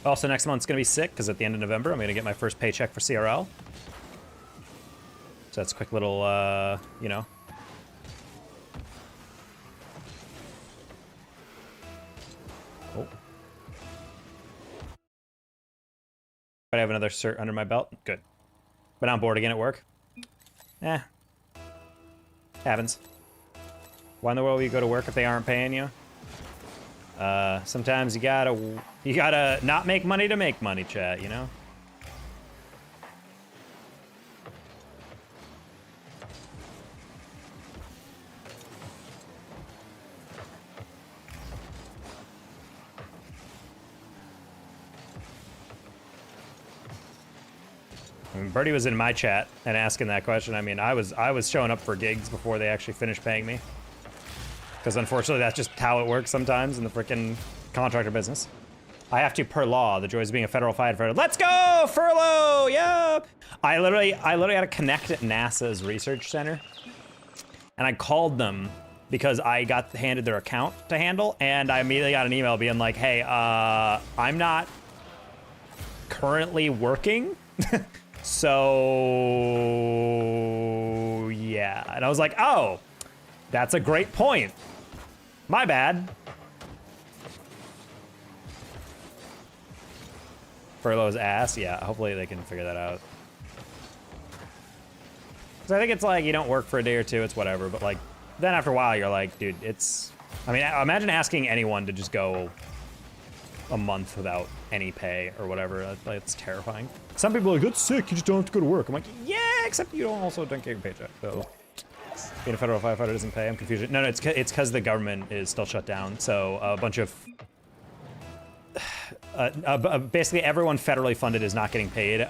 Also, next month's gonna be sick because at the end of November, I'm gonna get my first paycheck for CRL. So that's a quick little, you know. Oh. But I have another cert under my belt. Good. But I'm bored again at work. Eh. Happens. Why in the world would you go to work if they aren't paying you? Sometimes you gotta not make money to make money, chat, you know? I mean, Birdie was in my chat and asking that question. I mean, I was showing up for gigs before they actually finished paying me. Because unfortunately, that's just how it works sometimes in the frickin' contractor business. I have to per law. The joys of being a federal firefighter. Let's go! Furlough! Yep! I literally had to connect at NASA's research center. And I called them because I got handed their account to handle. And I immediately got an email being like, hey, I'm not currently working. So, yeah. And I was like, oh, that's a great point. My bad. Furlough's ass. Yeah, hopefully they can figure that out. So I think it's like you don't work for a day or two, it's whatever. But like, then after a while, you're like, dude, it's... I mean, imagine asking anyone to just go a month without any pay or whatever. It's terrifying. Some people are like, that's sick, you just don't have to go to work. I'm like, yeah, except you don't get your paycheck. So being a federal firefighter doesn't pay. I'm confused. No, it's because the government is still shut down. So a bunch of basically everyone federally funded is not getting paid.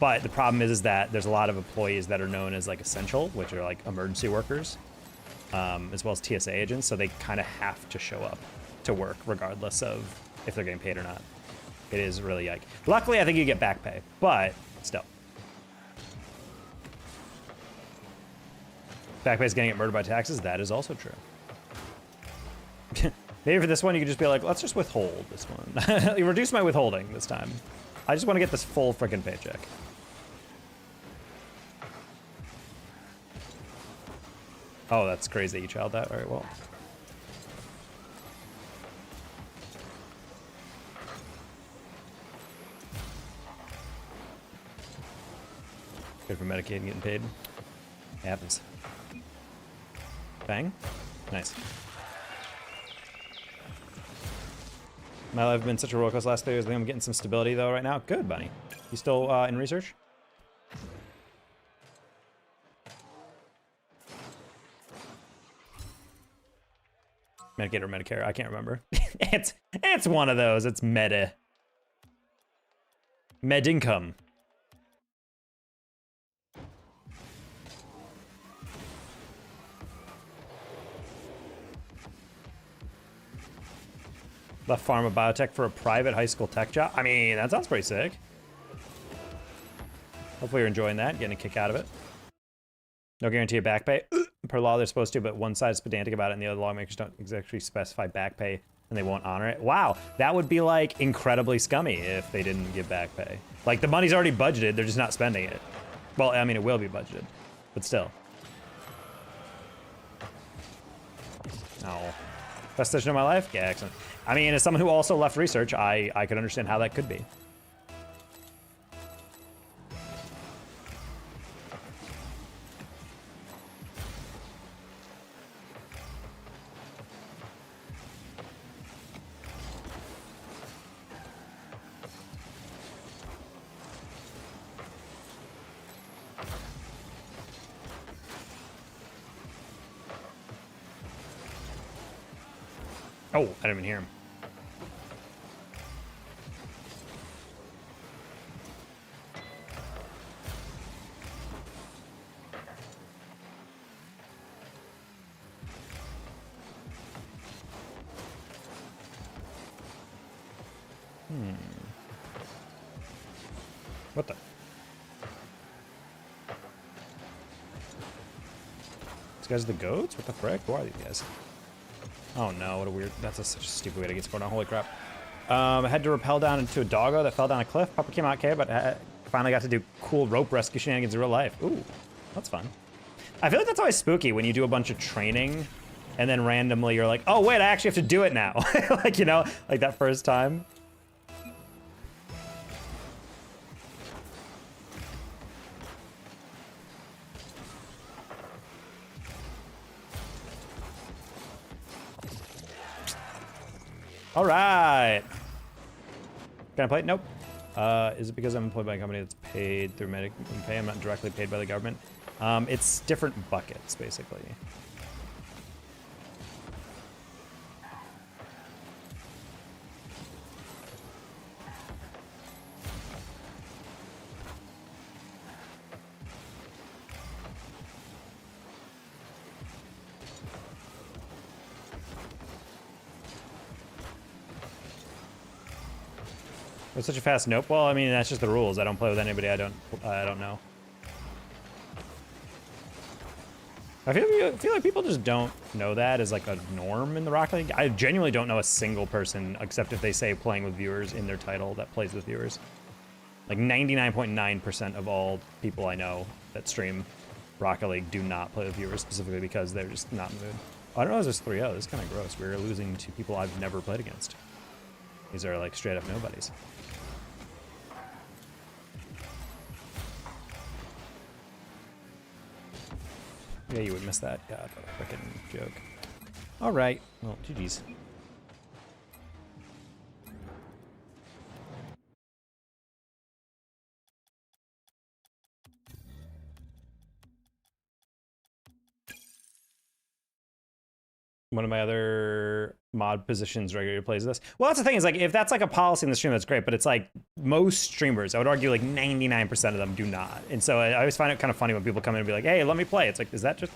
But the problem is that there's a lot of employees that are known as like essential, which are like emergency workers, as well as TSA agents. So they kind of have to show up to work regardless of if they're getting paid or not. It is really yike. Luckily, I think you get back pay, but still. Back pay is getting murdered by taxes. That is also true. Maybe for this one, you could just be like, let's just withhold this one. You reduce my withholding this time. I just want to get this full freaking paycheck. Oh, that's crazy. You child that? All right, well. Good for Medicaid and getting paid. It happens. Bang. Nice. My life has been such a roller coaster last 3 years. I think I'm getting some stability though right now. Good, Bunny. You still in research? Medicaid or Medicare? I can't remember. it's one of those. It's meta. Med income. Left pharma biotech for a private high school tech job. I mean, that sounds pretty sick. Hopefully you're enjoying that, getting a kick out of it. No guarantee of back pay. Per law, they're supposed to, but one side is pedantic about it and the other lawmakers don't exactly specify back pay and they won't honor it. Wow, that would be like incredibly scummy if they didn't give back pay. Like the money's already budgeted, they're just not spending it. Well, I mean, it will be budgeted, but still. Oh. Best decision of my life? Yeah, excellent. I mean, as someone who also left research, I could understand how that could be. Oh, I didn't even hear him. What the? These guys are the goats? What the frick? Who are these guys? Oh no, what a weird... That's such a stupid way to get scored on. Holy crap. I had to rappel down into a doggo that fell down a cliff. Pupper came out okay, but finally got to do cool rope rescue shenanigans in real life. Ooh, that's fun. I feel like that's always spooky when you do a bunch of training and then randomly you're like, oh wait, I actually have to do it now. Like, you know, like that first time. All right. Can I play it? Nope. Is it because I'm employed by a company that's paid through Magnum PI? I'm not directly paid by the government. It's different buckets, basically. It's such a fast nope. Well, I mean, that's just the rules. I don't play with anybody I don't know. I feel like people just don't know that as like a norm in the Rocket League. I genuinely don't know a single person, except if they say playing with viewers in their title, that plays with viewers. Like 99.9% of all people I know that stream Rocket League do not play with viewers, specifically because they're just not in the mood. Oh, I don't know if there's 3-0. This is kind of gross. We're losing to people I've never played against. These are like straight up nobodies. Yeah, you would miss that. God, what a freaking joke. All right. Well, GG's. One of my other mod positions regularly plays this. Well, that's the thing is like, if that's like a policy in the stream, that's great. But it's like most streamers, I would argue like 99% of them do not. And so I always find it kind of funny when people come in and be like, hey, let me play. It's like, is that just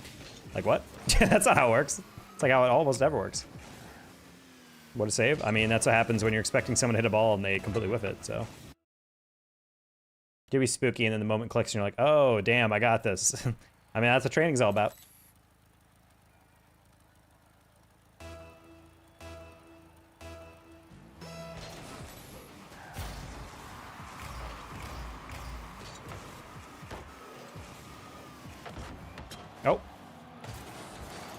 like what? That's not how it works. It's like how it almost never works. What a save. I mean, that's what happens when you're expecting someone to hit a ball and they completely whiff it. So it can be spooky. And then the moment clicks and you're like, oh, damn, I got this. I mean, that's what training's all about. Oh.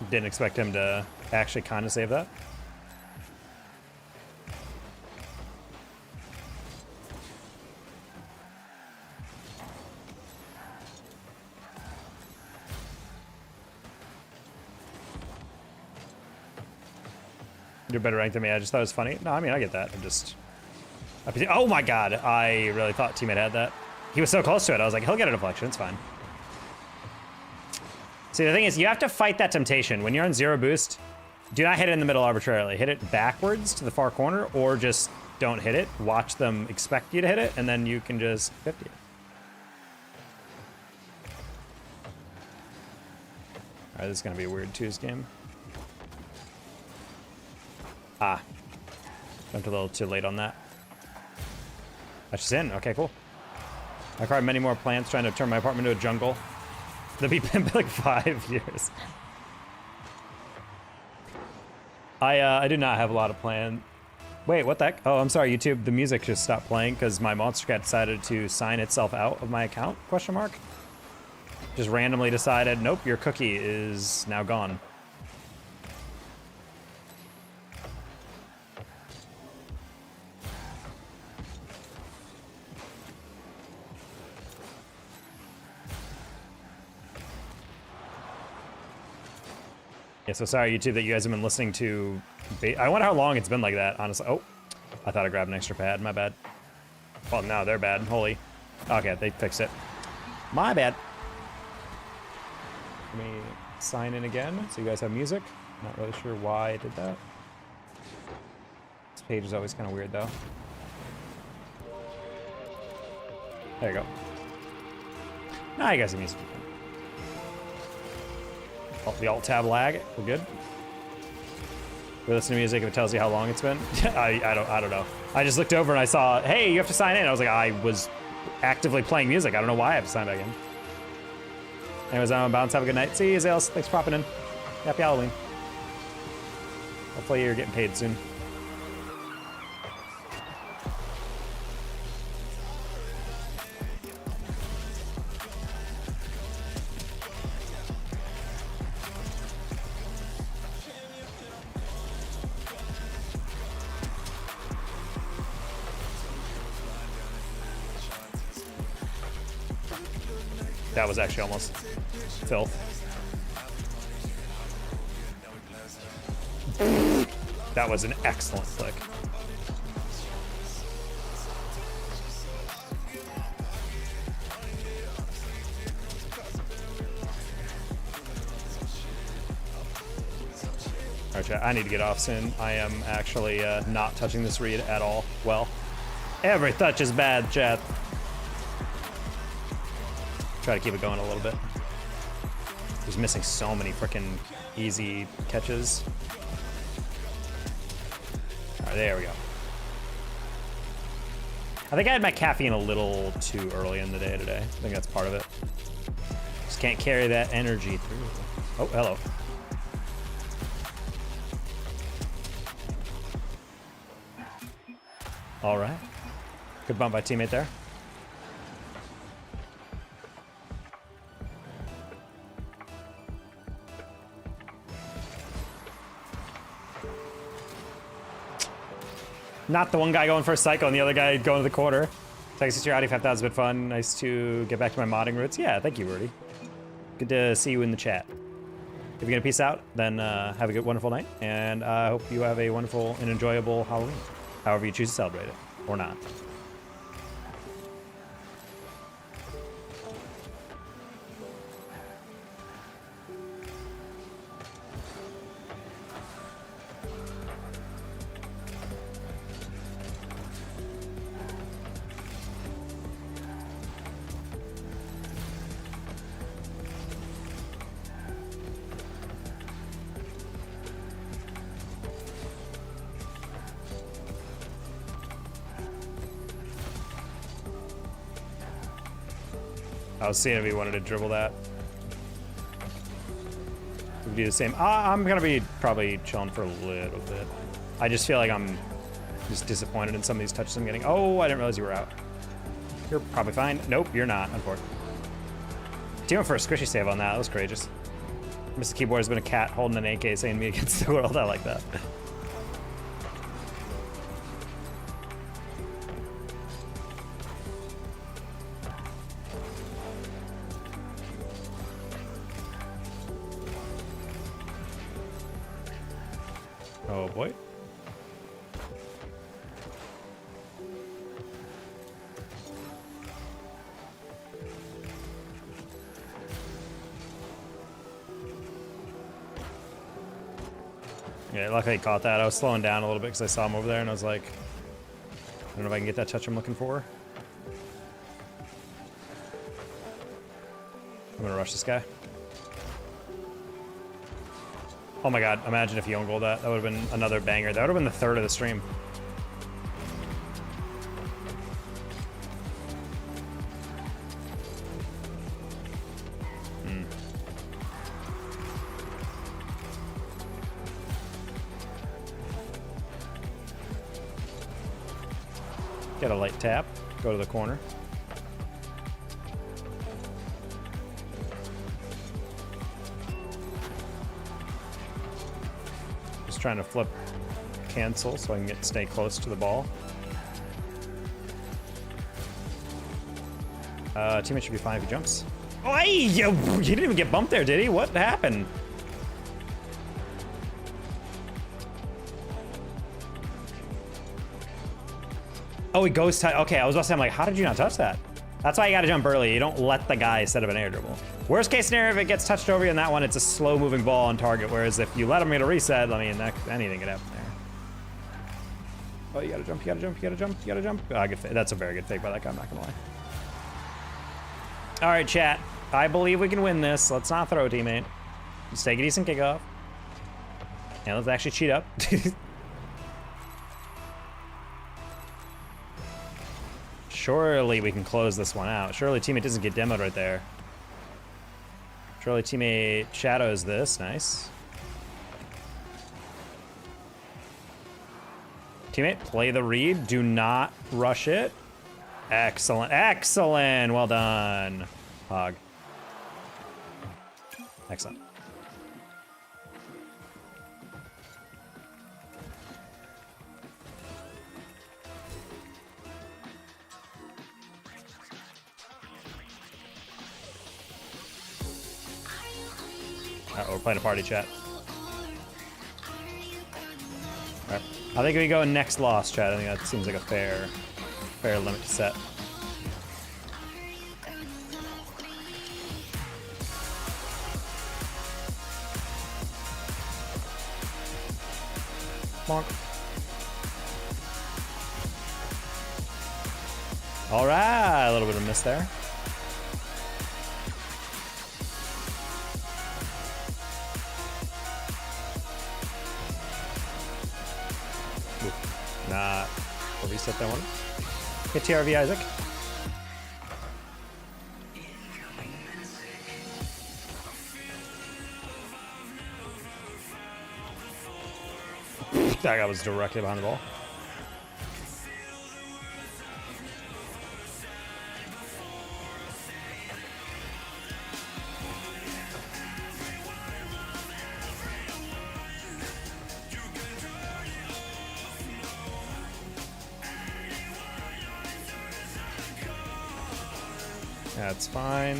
Didn't expect him to actually kind of save that. You're better ranked than me. I just thought it was funny. No, I mean, I get that. Oh my god. I really thought teammate had that. He was so close to it. I was like, he'll get a deflection. It's fine. See, the thing is, you have to fight that temptation. When you're on 0 boost, do not hit it in the middle arbitrarily. Hit it backwards to the far corner, or just don't hit it. Watch them expect you to hit it, and then you can just 50 it. All right, this is going to be a weird twos game. Ah. Jumped a little too late on that. That's just in. Okay, cool. I cried many more plants trying to turn my apartment into a jungle. They'll be been like 5 years. I do not have a lot of plan. Wait, what the heck? Oh, I'm sorry, YouTube. The music just stopped playing because my monster cat decided to sign itself out of my account, question mark. Just randomly decided, nope, your cookie is now gone. Yeah, so sorry, YouTube, that you guys have been listening to... I wonder how long it's been like that, honestly. Oh, I thought I grabbed an extra pad. My bad. Well, no, they're bad. Holy. Okay, they fixed it. My bad. Let me sign in again so you guys have music. Not really sure why I did that. This page is always kind of weird, though. There you go. Now you guys have music. The alt-tab lag, we're good. We listen to music if it tells you how long it's been. I don't know. I just looked over and I saw, hey, you have to sign in. I was like, I was actively playing music. I don't know why I have to sign back in. Anyways, I'm about to have a good night. See you, Zales. Thanks for popping in. Happy Halloween. Hopefully you're getting paid soon. That was actually almost filth. That was an excellent flick. Alright, chat, I need to get off soon. I am actually not touching this read at all. Well, every touch is bad, chat. Try to keep it going a little bit. He's missing so many freaking easy catches. All right, there we go. I think I had my caffeine a little too early in the day today. I think that's part of it. Just can't carry that energy through. Oh, hello. All right. Good bump by teammate there. Not the one guy going for a cycle and the other guy going to the quarter. Thanks to your Audi 5000 has been fun. Nice to get back to my modding roots. Yeah, thank you, Rudy. Good to see you in the chat. If you're gonna peace out, then have a good, wonderful night, and I hope you have a wonderful and enjoyable Halloween, however you choose to celebrate it, or not. I was seeing if he wanted to dribble that. We could do the same. I'm gonna be probably chilling for a little bit. I just feel like I'm just disappointed in some of these touches I'm getting. Oh, I didn't realize you were out. You're probably fine. Nope, you're not, unfortunately. Team up for a squishy save on that. That was courageous. Mr. Keyboard has been a cat holding an AK saying me against the world. I like that. Oh boy. Yeah, luckily he caught that. I was slowing down a little bit because I saw him over there and I was like, I don't know if I can get that touch I'm looking for. I'm gonna rush this guy. Oh my god, imagine if he own goal that. That would have been another banger. That would have been the third of the stream. Get a light tap, go to the corner. Trying to flip cancel so I can stay close to the ball. Teammate should be fine if he jumps. Oh, hey, he didn't even get bumped there, did he? What happened? Oh, he goes tight. Okay, I was about to say, I'm like, how did you not touch that? That's why you gotta jump early. You don't let the guy set up an air dribble. Worst case scenario, if it gets touched over you in that one, it's a slow moving ball on target. Whereas if you let him get a reset, I mean, anything could happen there. Oh, you gotta jump, you gotta jump, you gotta jump, you gotta jump. Ah, good fake. That's a very good fake by that guy, I'm not gonna lie. All right, chat. I believe we can win this. Let's not throw, teammate. Let's take a decent kickoff. Now let's actually cheat up. Surely we can close this one out. Surely teammate doesn't get demoed right there. Surely teammate shadows this. Nice. Teammate, play the read. Do not rush it. Excellent. Excellent. Well done. Hog. Excellent. We're playing a party chat. All right. I think we go next loss, chat. I think that seems like a fair limit to set. Bonk. All right, a little bit of miss there. Nah, we'll reset that one. Hit TRV, Isaac. That guy was directly behind the ball. That's fine.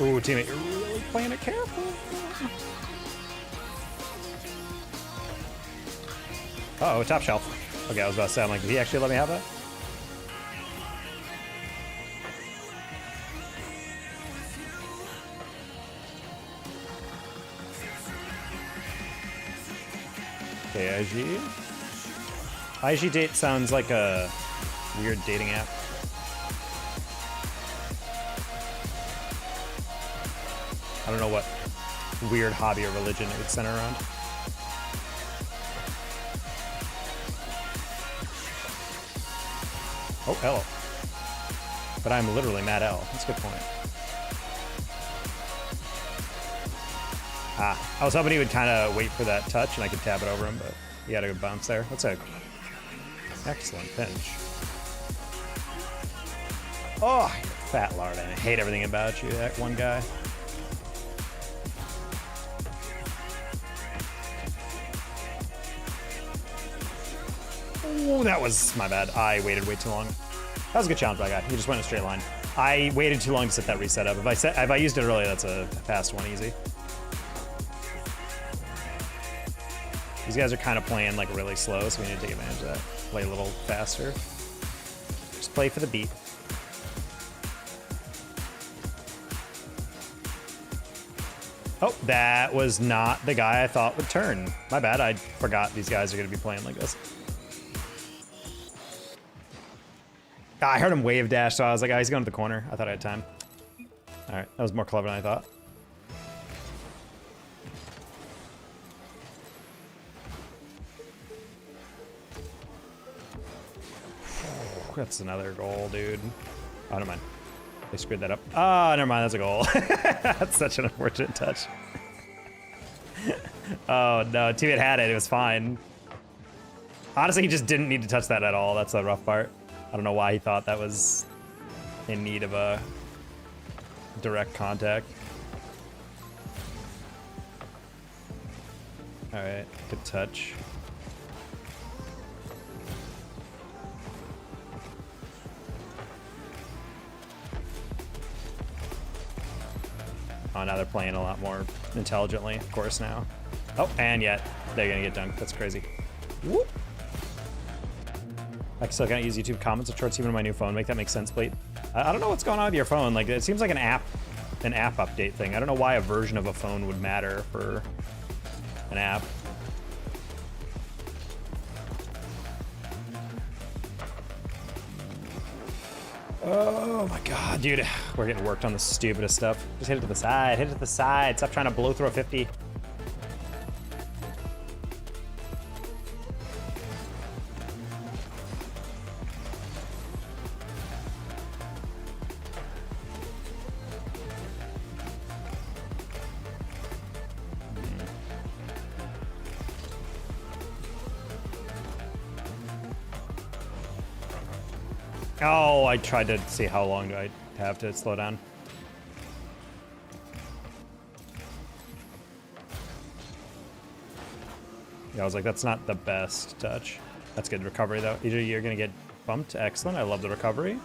Ooh, teammate, you're really playing it careful. Uh-oh, top shelf. Okay, I was about to say, I'm like, did he actually let me have that? Okay, IG. IG date sounds like a weird dating app. I don't know what weird hobby or religion it would center around. Oh, hello. But I'm literally Mad L. That's a good point. I was hoping he would kind of wait for that touch and I could tab it over him, but he had a good bounce there. That's a excellent pinch. Oh, you fat lard. I hate everything about you, that one guy. Oh, that was my bad. I waited way too long. That was a good challenge by that guy. He just went in a straight line. I waited too long to set that reset up. If I used it earlier, that's a fast one, easy. These guys are kind of playing like really slow, so we need to take advantage of that. Play a little faster. Just play for the beat. Oh, that was not the guy I thought would turn. My bad, I forgot these guys are gonna be playing like this. I heard him wave dash, so I was like, oh, he's going to the corner. I thought I had time. All right, that was more clever than I thought. That's another goal, dude. Oh, never mind. They screwed that up. Oh, never mind, that's a goal. That's such an unfortunate touch. Oh, no, teammate had it. It was fine. Honestly, he just didn't need to touch that at all. That's the rough part. I don't know why he thought that was in need of a direct contact. All right, good touch. Oh, now they're playing a lot more intelligently, of course, now. Oh, and yet they're gonna get dunked. That's crazy. Whoop. I still can't use YouTube comments or shorts even on my new phone. Make that make sense, please. I don't know what's going on with your phone. Like, it seems like an app update thing. I don't know why a version of a phone would matter for an app. Oh my god, dude. We're getting worked on the stupidest stuff. Just hit it to the side. Hit it to the side. Stop trying to blow through a 50. Oh, I tried to see how long do I have to slow down. Yeah, I was like, that's not the best touch. That's good recovery, though. Either you're going to get bumped. Excellent. I love the recovery.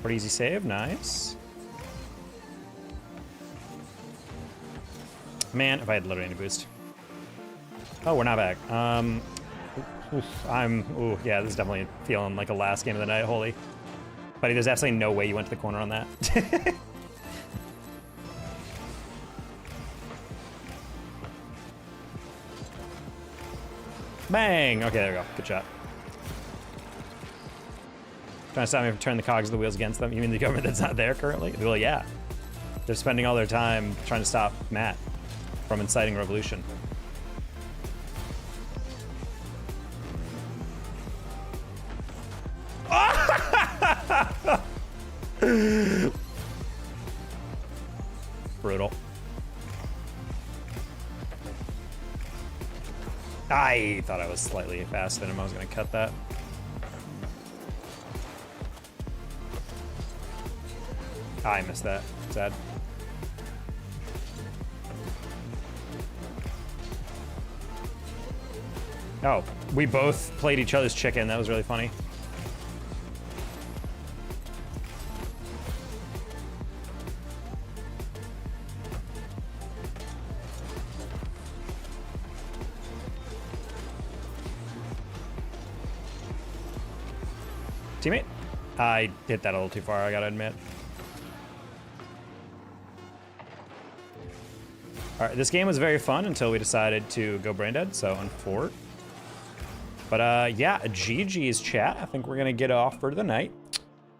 Pretty easy save. Nice. Man, if I had literally any boost. Oh, we're not back. Ooh, yeah, this is definitely feeling like a last game of the night. Holy. Buddy, there's absolutely no way you went to the corner on that. Bang! Okay, there we go. Good shot. Trying to stop me from turning the cogs of the wheels against them. You mean the government that's not there currently? Well, yeah. They're spending all their time trying to stop Matt from inciting revolution. Brutal. I thought I was slightly faster than him. I was going to cut that. I missed that. Sad. Oh, we both played each other's chicken. That was really funny. Teammate? I hit that a little too far, I gotta admit. Alright, this game was very fun until we decided to go brain dead, so unfort. But yeah, GG's chat. I think we're gonna get off for the night.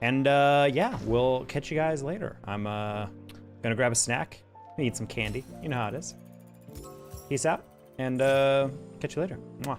And yeah, we'll catch you guys later. I'm gonna grab a snack, eat some candy. You know how it is. Peace out, and catch you later. Mwah.